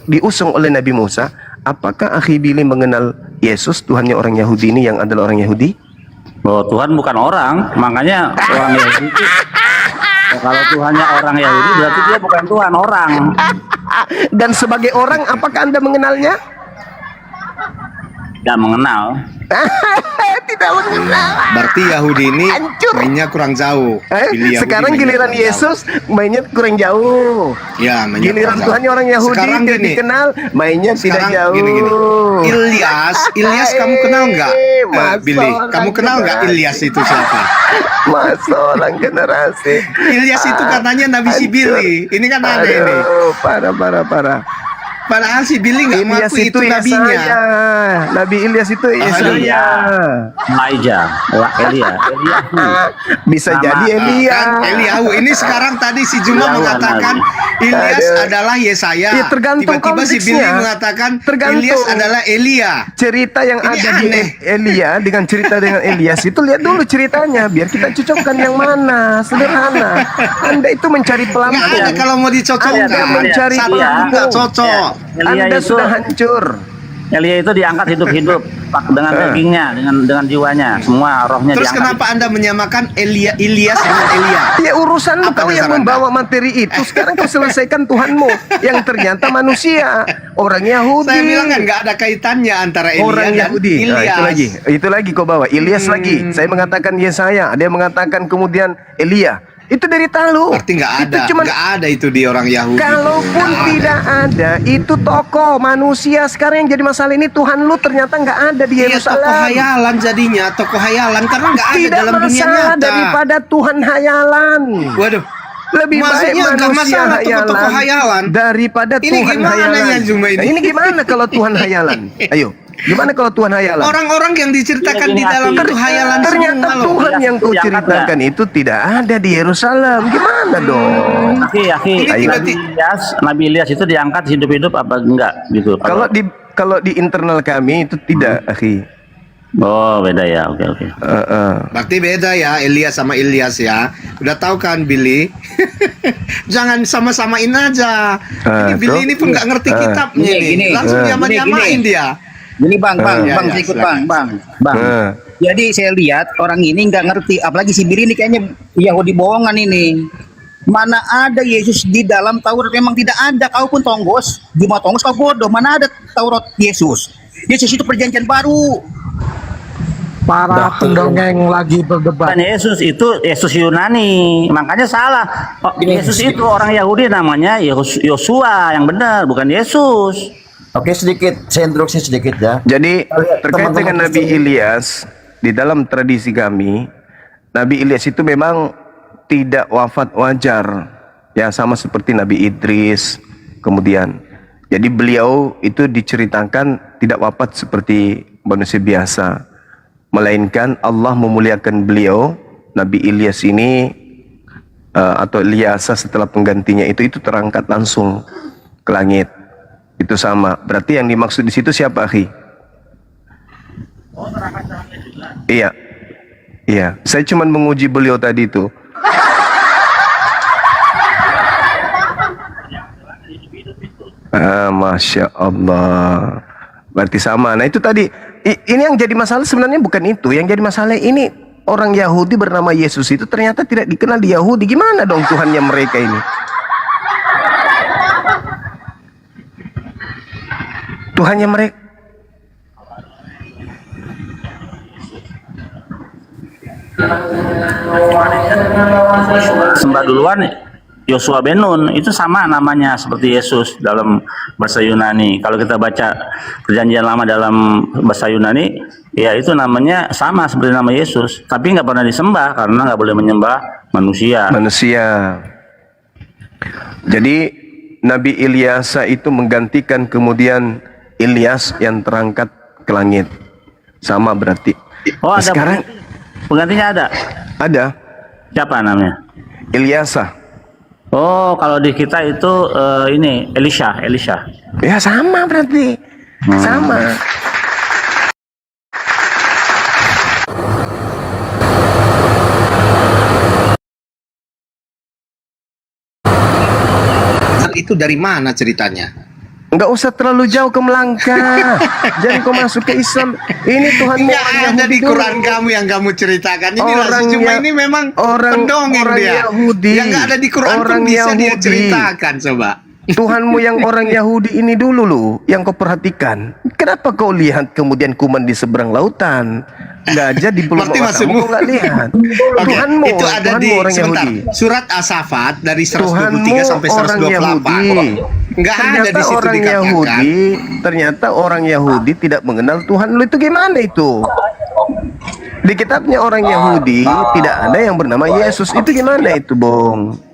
diusung oleh Nabi Musa? Apakah Akhi Billy mengenal Yesus, Tuhannya orang Yahudi ini yang adalah orang Yahudi? Bahwa Tuhan bukan orang, makanya orang Yahudi itu, kalau Tuhannya orang Yahudi berarti dia bukan Tuhan, orang. Dan sebagai orang, apakah Anda mengenalnya? Tidak mengenal. Tidak mengenal. Berarti Yahudi ini Hancur. mainnya kurang jauh. Pilih Yahudi Sekarang mainnya giliran kurang Yesus mainnya kurang jauh. jauh. Ya, mainnya Giliran kurang jauh. Tuhannya orang Yahudi Sekarang tidak gini, dikenal, mainnya tidak sekarang jauh. gini. Ilyas kamu kenal nggak? Billy, kamu kenal nggak Ilyas itu siapa? Masa orang generasi. Ilyas itu katanya Nabi si Billy. Ini kan aneh ini. Parah. Padahal si Billy nggak Ilyas ngaku itu nabinya. Yesaya. Nabi Ilyas itu Yesaya. Elijah, Elia. Bisa Sama, jadi Elia. Kan Eliyahu ini sekarang tadi si Juma Eliyahu mengatakan Nabi. Ilyas Aduh. adalah Yesaya. Ya, tergantung Tiba-tiba si Billy konteksnya. mengatakan Tergantung. Ilyas adalah Elia. Cerita yang Ini ada aneh. di Elia dengan cerita dengan Ilyas itu lihat dulu ceritanya biar kita cocokkan yang mana. Sederhana. Anda itu mencari Nggak ada pelampung. kalau mau dicocokkan. Anda mencari Satu Iya. pun nggak cocok. Elia Anda itu sudah hancur. Elia itu diangkat hidup-hidup dengan dagingnya, dengan jiwanya, semua rohnya Terus diangkat. kenapa Anda menyamakan Ilyas dengan Elia? Ya urusanmu, Apa kau yang dasar Anda? membawa materi itu. Sekarang kau selesaikan Tuhanmu yang ternyata manusia, orang Yahudi. Saya bilang kan nggak ada kaitannya antara Elia Orang dan Yahudi. Nah, Ilyas. itu lagi kau bawa. Ilyas lagi. Saya mengatakan Yesaya, dia mengatakan kemudian Elia. Itu dari talu. Berarti nggak Itu ada, cuman nggak ada itu di orang Yahudi. kalaupun Nggak ada. tidak ada, itu tokoh manusia. Sekarang yang jadi masalah ini Tuhan lu ternyata nggak ada di Iya, tokoh Yerusalem. hayalan jadinya, tokoh hayalan karena nggak ada Tidak dalam dunia masalah nyata. daripada Tuhan hayalan. Waduh, Lebih baik maksudnya nggak manusia masalah tokoh-tokoh hayalan daripada Ini Tuhan gimana hayalan. ya, Zuma ini? Nah, ini gimana kalau Tuhan hayalan? Ayo, gimana kalau Tuhan hayalan? orang-orang yang diceritakan Gini, di dalam Ati. itu hayalan Ternyata semua loh. Tuhan yang kau Diangkat ceritakan itu tidak ada di Yerusalem. Gimana dong? Aki, Ini Nabi Ilyas itu diangkat hidup-hidup apa enggak gitu? Kalau di internal kami itu tidak, akhi. Oh, beda ya. Oke. Berarti beda ya Elias sama Ilyas ya. Udah tahu kan Billy? Jangan sama-samain aja. Ini Billy tuh. ini pun nggak ngerti kitabnya Gini, nih. gini. Langsung diama-diamain Gini. dia. Gini bang, Ya, bang ya, ikut silakan. bang. Eh. Jadi saya lihat orang ini nggak ngerti, apalagi si Biri ini kayaknya Yahudi bohongan ini. Mana ada Yesus di dalam Taurat? Memang tidak ada. Kau pun tonggos, Juma tonggos kau bodoh. Mana ada Taurat Yesus? Yesus itu perjanjian baru. Para pendongeng lagi berdebat. Dan Yesus itu Yesus Yunani, makanya salah. Oh, Yesus itu orang Yahudi namanya Yosua, yang benar, bukan Yesus. Oke, sedikit saya introduksi sedikit ya. Jadi terkait teman-teman dengan Nabi Kristen. Ilyas, di dalam tradisi kami, Nabi Ilyas itu memang tidak wafat wajar, ya sama seperti Nabi Idris. Kemudian, jadi beliau itu diceritakan tidak wafat seperti manusia biasa, melainkan Allah memuliakan beliau. Nabi Ilyas ini atau Ilyasa setelah penggantinya itu terangkat langsung ke langit. Itu sama. Berarti yang dimaksud di situ siapa, akhi? Iya. Iya. Saya cuma menguji beliau tadi itu. Masya Allah. Berarti sama. Nah itu tadi. Ini yang jadi masalah sebenarnya bukan itu. Yang jadi masalah ini orang Yahudi bernama Yesus itu ternyata tidak dikenal di Yahudi. Gimana dong Tuhannya mereka ini? Tuhannya mereka. Sembah duluan Yosua bin Nun, itu sama namanya seperti Yesus dalam bahasa Yunani. Kalau kita baca Perjanjian Lama dalam bahasa Yunani, ya itu namanya sama seperti nama Yesus, tapi nggak pernah disembah karena nggak boleh menyembah manusia. Jadi Nabi Ilyasa itu menggantikan kemudian Ilyas yang terangkat ke langit. Sama berarti. Oh, ada Sekarang penggantinya ada. ada Siapa namanya? Ilyasa. Oh, kalau di kita itu ini Elisha. Ya sama berarti. Sama. Itu dari mana ceritanya? Enggak usah terlalu jauh ke melangkah. Jangan kau masuk ke Islam. Ini Tuhanmu Enggak orang ada Yahudi di dulu. Quran kamu yang kamu ceritakan. Ini Orang Rasul cuma ya- ini memang orang pendongeng dia. Yahudi. Yang enggak ada di Quran Orang pun bisa dia Yahudi. ceritakan coba. Tuhanmu yang orang Yahudi ini dulu loh, yang kau perhatikan. Kenapa kau lihat kemudian kuman di seberang lautan? Gajah di pulau Berarti matamu maksudmu- kau nggak lihat. Oke, Tuhanmu, itu ada Tuhanmu di orang sebentar. Yahudi. Surat As-Saffat dari 123 Tuhanmu sampai orang 128. Yahudi. Enggak ada Ternyata di situ orang dikatakan. Yahudi, ternyata orang Yahudi tidak mengenal Tuhan lu itu gimana itu? Di kitabnya orang Yahudi tidak ada yang bernama Yesus. Itu gimana itu, Bung?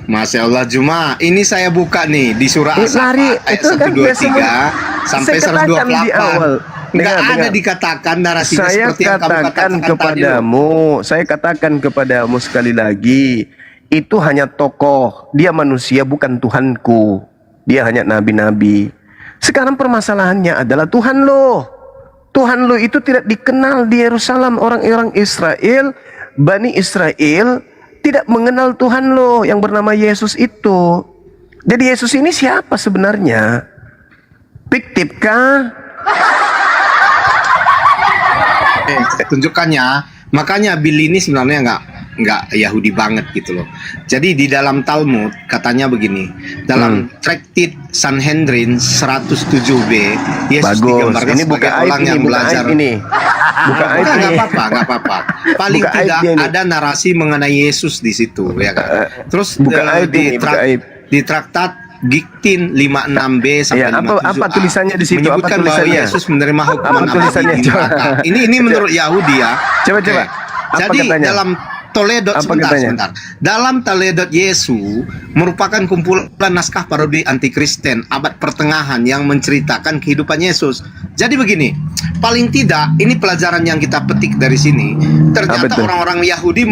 Masya Allah Juma, ini saya buka nih di surah Lari, As-Saffat ayat itu kan 123 sampai saya katakan di awal. 128. Enggak Dengar, ada dengar. dikatakan narasinya Saya seperti yang kamu katakan katakan tadi loh. kepadamu, saya katakan kepadamu sekali lagi, itu hanya tokoh, dia manusia bukan Tuhanku. Dia hanya nabi-nabi. Sekarang permasalahannya adalah Tuhan lo. Tuhan lo itu tidak dikenal di Yerusalem. Orang-orang Israel, Bani Israel tidak mengenal Tuhan lo yang bernama Yesus itu. Jadi Yesus ini siapa sebenarnya? Fiktif kah? Tunjukkannya, makanya Billy ini sebenarnya nggak Yahudi banget gitu loh. Jadi di dalam Talmud katanya begini, dalam Traktit Sanhedrin 107b, Yesus Bagus. digambarkan Ini buka sebagai aib orang ini, yang buka belajar. aib ini. Buka aib ini. Nggak apa-apa. Paling Buka aib tidak dia ini. ada narasi mengenai Yesus di situ, ya kan. Terus buka aib ini, buka aib. di Traktat Giktin 56b sampai Ya, 57a apa tulisannya di situ? Apa menyebutkan bahwa tulisannya? Yesus menerima hukuman Apa abadi tulisannya? di neraka. Ini menurut Yahudi ya. Coba. Oke. Apa Jadi katanya? dalam Toledot Apa sebentar. katanya? Dalam Toledot Yesu merupakan kumpulan naskah parodi anti-Kristen abad pertengahan yang menceritakan kehidupan Yesus. Jadi begini, paling tidak ini pelajaran yang kita petik dari sini. Ternyata Apa itu? orang-orang Yahudi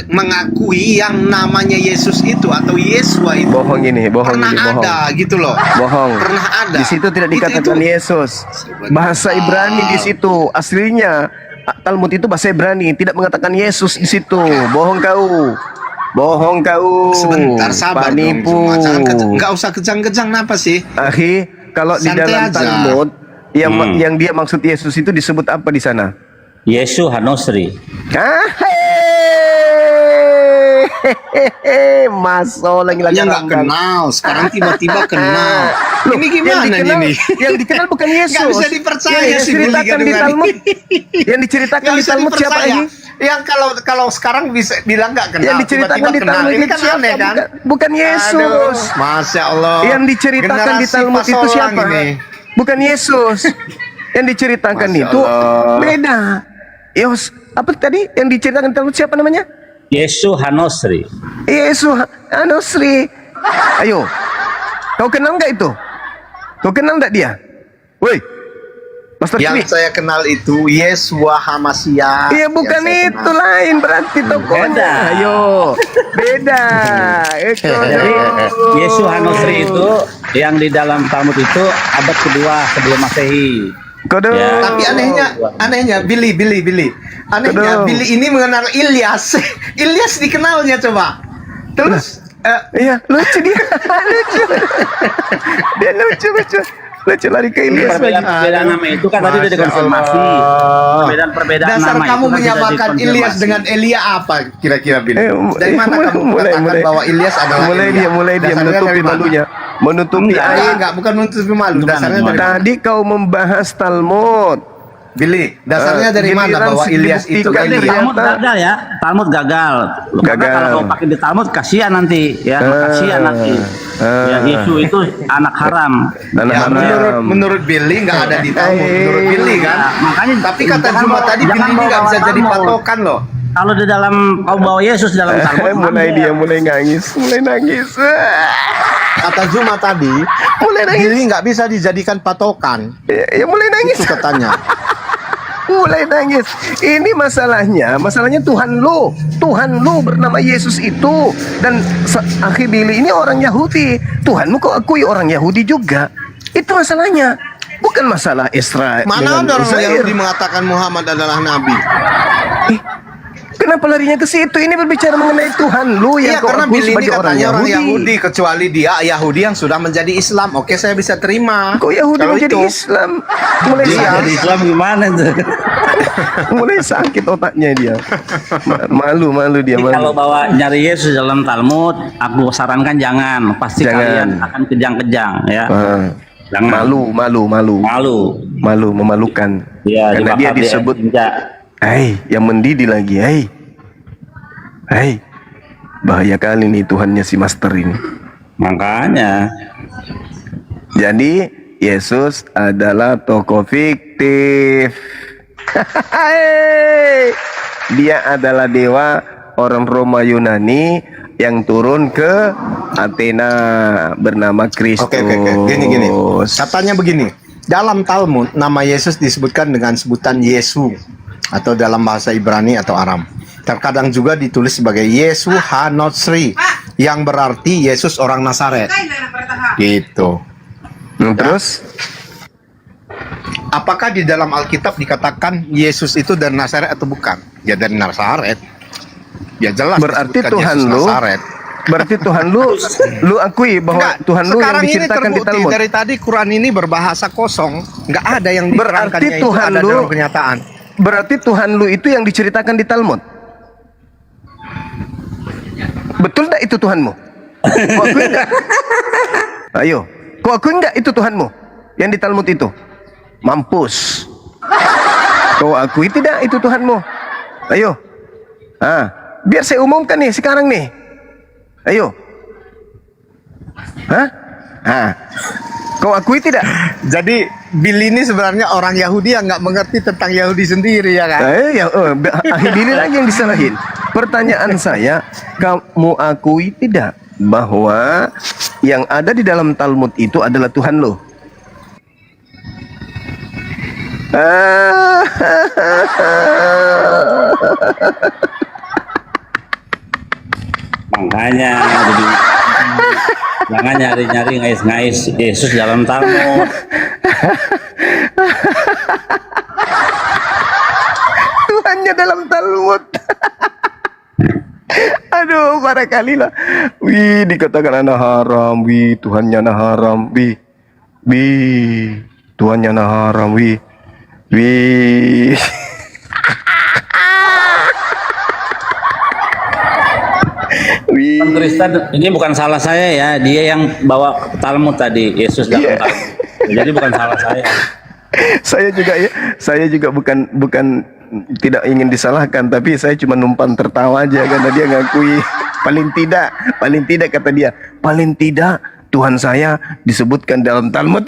mengakui yang namanya Yesus itu atau Yesua itu Bohong ini, bohong pernah ini, bohong. ada gitu loh. Bohong. Pernah ada. Di situ tidak Itu- dikatakan Yesus. Bahasa Ibrani di situ. Aslinya Talmud itu bahasa Ibrani, tidak mengatakan Yesus di situ. Bohong kau. Bohong kau. Sebentar sabar dong, Penipu. Cuma jangan nggak usah kejang-kejang napa sih? Akhi, kalau di Santai dalam aja. Talmud yang dia maksud Yesus itu disebut apa di sana? Yesus Hanosri. Ah, Maso lagi-lagi Yang nggak kenal, sekarang tiba-tiba kenal. Loh, Ini gimana ini? Yang dikenal bukan Yesus. Nggak bisa dipercaya Yang sih, diceritakan Billy di Gadungan. Talmud. Yang diceritakan Nggak di bisa Talmud siapa dipercaya. ini? Yang kalau sekarang bisa bilang nggak kenal, Yang diceritakan tiba-tiba di kenal. Talmud Ini itu kan siapa? aneh kan? Bukan Yesus. Aduh, Masya Allah. Yang diceritakan di Generasi Talmud itu pasolang siapa? ini. Bukan Yesus. Yang diceritakan Masya itu Allah. beda. Yos, apa tadi yang diceritakan di Talmud siapa namanya? Yesus Hanosri. Yesus Anusri. Ayo, kau kenal nggak itu? Kau kenal nggak dia? Woi, Master Kini. Yang saya kenal itu Yesua Hamasya. Iya bukan itu, lain berarti tokohnya. Beda. Ayo, beda. Jadi Yesus Hanosri itu yang di dalam Talmud itu abad kedua sebelum Masehi. Kode. Ya. Tapi anehnya Billy. Anehnya Aduh. Billy ini mengenal Ilyas. Ilyas dikenalnya coba. Terus Iya, lucu dia. Lucu. Dia lucu. Lucu lari ke Ilyas lagi. Perbedaan nama itu kan tadi udah dikonfirmasi. Perbedaan dasar nama kamu itu kan sudah menyamakan dikonfirmasi. Ilyas dengan Elia apa kira-kira Billy? Dari mana kamu mulai, mengatakan mulai. bahwa Ilyas adalah mulai Elia? dia Dasarnya menutupi dari mana? malunya. Menutupi aib. Enggak, bukan menutupi malu. Gimana, Dasarnya dari gimana? Tadi kau membahas Talmud. Billy, dasarnya dari mana Giliran bahwa Ilyas itu dibuktikan Elia? ternyata- Talmud gagal ya, Talmud gagal. Karena Gagal. kalau kau pakai di Talmud kasihan nanti, ya, kasihan nanti. Ya, Yesus itu anak haram. Anak Ya, haram. menurut Billy nggak ada di Talmud. Menurut Billy kan. Ya, makanya Tapi kata jangan Juma bawa- tadi jangan Billy ini nggak bawa bisa jadi Talmud. patokan loh. Kalau di dalam kau bawa Yesus dalam Talmud, mulai ambil. dia mulai nangis. Kata Juma tadi, Mulai nangis. Billy nggak bisa dijadikan patokan. Ya mulai nangis. Itu katanya. Mulai nangis. Ini masalahnya Tuhan lu bernama Yesus itu. Dan akhi Billy ini orang Yahudi. Tuhanmu kau akui orang Yahudi juga. Itu masalahnya. Bukan masalah Israel. Mana ada dengan orang Uzair. Yahudi mengatakan Muhammad adalah nabi? Kenapa larinya ke situ? Ini berbicara mengenai Tuhan lu yang Iya, kau karena akui Billy ini sebagai katanya orang Yahudi, kecuali dia Yahudi yang sudah menjadi Islam. Oke, saya bisa terima. Kau Yahudi Kalau menjadi itu. Islam. Mulai Iya. sakit. Jadi Islam gimana tuh? Mulai sakit otaknya dia. Malu dia. Jadi Malu. kalau bawa nyari Yesus dalam Talmud, aku sarankan jangan. Pasti Jangan. kalian akan kejang-kejang, ya. Ah. Jangan. Malu. Malu. Memalukan. Ya, Karena dia dibakar di disebut injak. yang mendidih lagi. Bahaya kali nih Tuhannya si Master ini. Makanya Jadi Yesus adalah tokoh fiktif. Dia adalah dewa orang Roma Yunani yang turun ke Athena bernama Kristus. Oke. Gini. Katanya begini. Dalam Talmud, nama Yesus disebutkan dengan sebutan Yesu atau dalam bahasa Ibrani atau Aram. Terkadang juga ditulis sebagai Yesu Hanotsri yang berarti Yesus orang Nazaret. Gitu. Terus Apakah di dalam Alkitab dikatakan Yesus itu dari Nazaret atau bukan? Ya dari Nazaret. Ya jelas. berarti disebutkan Tuhan Yesus lu Nazaret. berarti Tuhan lu akui bahwa Enggak, Tuhan lu yang sekarang ini diceritakan di terbukti Talmud. dari tadi Quran ini berbahasa kosong, nggak ada yang Berarti diterangkannya itu Tuhan ada lu- dalam kenyataan. Berarti Tuhan lu itu yang diceritakan di Talmud. Betul enggak itu Tuhanmu? Kau akui enggak? Ayo, kau akui enggak itu Tuhanmu yang di Talmud itu? Mampus. Kau akui tidak itu Tuhanmu? Ayo. Biar saya umumkan nih sekarang nih. Ayo. Kau akui tidak? Jadi Billy ini sebenarnya orang Yahudi yang nggak mengerti tentang Yahudi sendiri ya kan? Ini lagi yang disalahin. Pertanyaan saya, kamu akui tidak bahwa yang ada di dalam Talmud itu adalah Tuhan lo? makanya jadi jangan nyari-nyari ngais-ngais Yesus dalam Talmud. Tuhannya dalam Talmud. Aduh, para kali lah. Wih, dikatakan anak haram. Wih, Tuhannya anak haram. Wih, Tuhannya anak haram. Wih. Orang Kristen ini bukan salah saya ya, dia yang bawa Talmud tadi, Yesus dalam Iya. Talmud. Jadi bukan salah saya. Saya juga bukan tidak ingin disalahkan, tapi saya cuma numpang tertawa aja karena dia ngakui paling tidak kata dia, paling tidak Tuhan saya disebutkan dalam Talmud.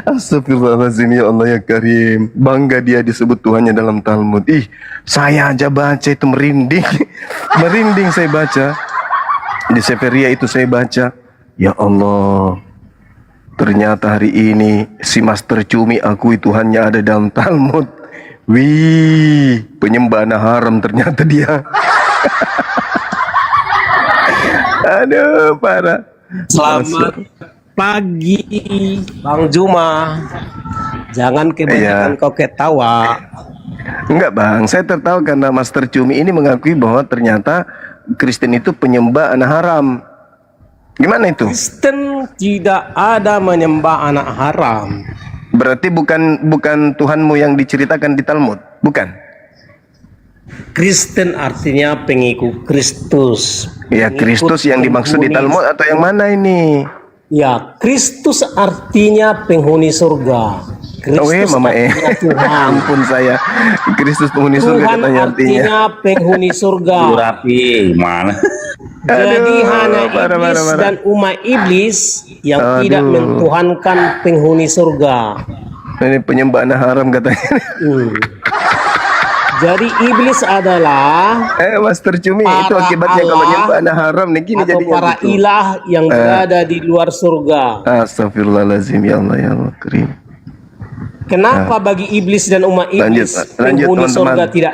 Astagfirullahaladzim, ya Allah ya Karim. Bangga dia disebut Tuhannya dalam Talmud. Ih, saya aja baca itu merinding. Merinding saya baca. Di Seferia itu saya baca. Ya Allah, ternyata hari ini si Master Cumi akui Tuhannya ada dalam Talmud. Wih, penyembah anak haram ternyata dia. Aduh, parah. Selamat pagi, Bang Juma. Jangan kebanyakan Iya. kau ketawa. Enggak bang, saya tertawa karena Master Cumi ini mengakui bahwa ternyata Kristen itu penyembah anak haram. Gimana itu? Kristen tidak ada menyembah anak haram. Berarti bukan Tuhanmu yang diceritakan di Talmud, bukan? Kristen artinya pengikut Kristus. Ya, Kristus yang dimaksud di Talmud atau yang mana ini? Ya, Kristus artinya penghuni surga. Kristus Mama artinya Tuhan. ampun saya. Kristus penghuni surga Tuhan katanya artinya. artinya penghuni surga. Rapi mana? Jadi Aduh, hanya parah, iblis parah. dan umat iblis yang tidak Aduh. mentuhankan penghuni surga. Ini penyembahan haram katanya. Jadi iblis adalah Master Cumi, itu para akibatnya kalau Allah nyembahan haram nih gini atau jadinya para gitu. ilah yang berada di luar surga. Astagfirullahaladzim, ya Allah, ya Allah, Karim. Kenapa bagi iblis dan umat iblis Lanjut, penghuni teman-teman. surga tidak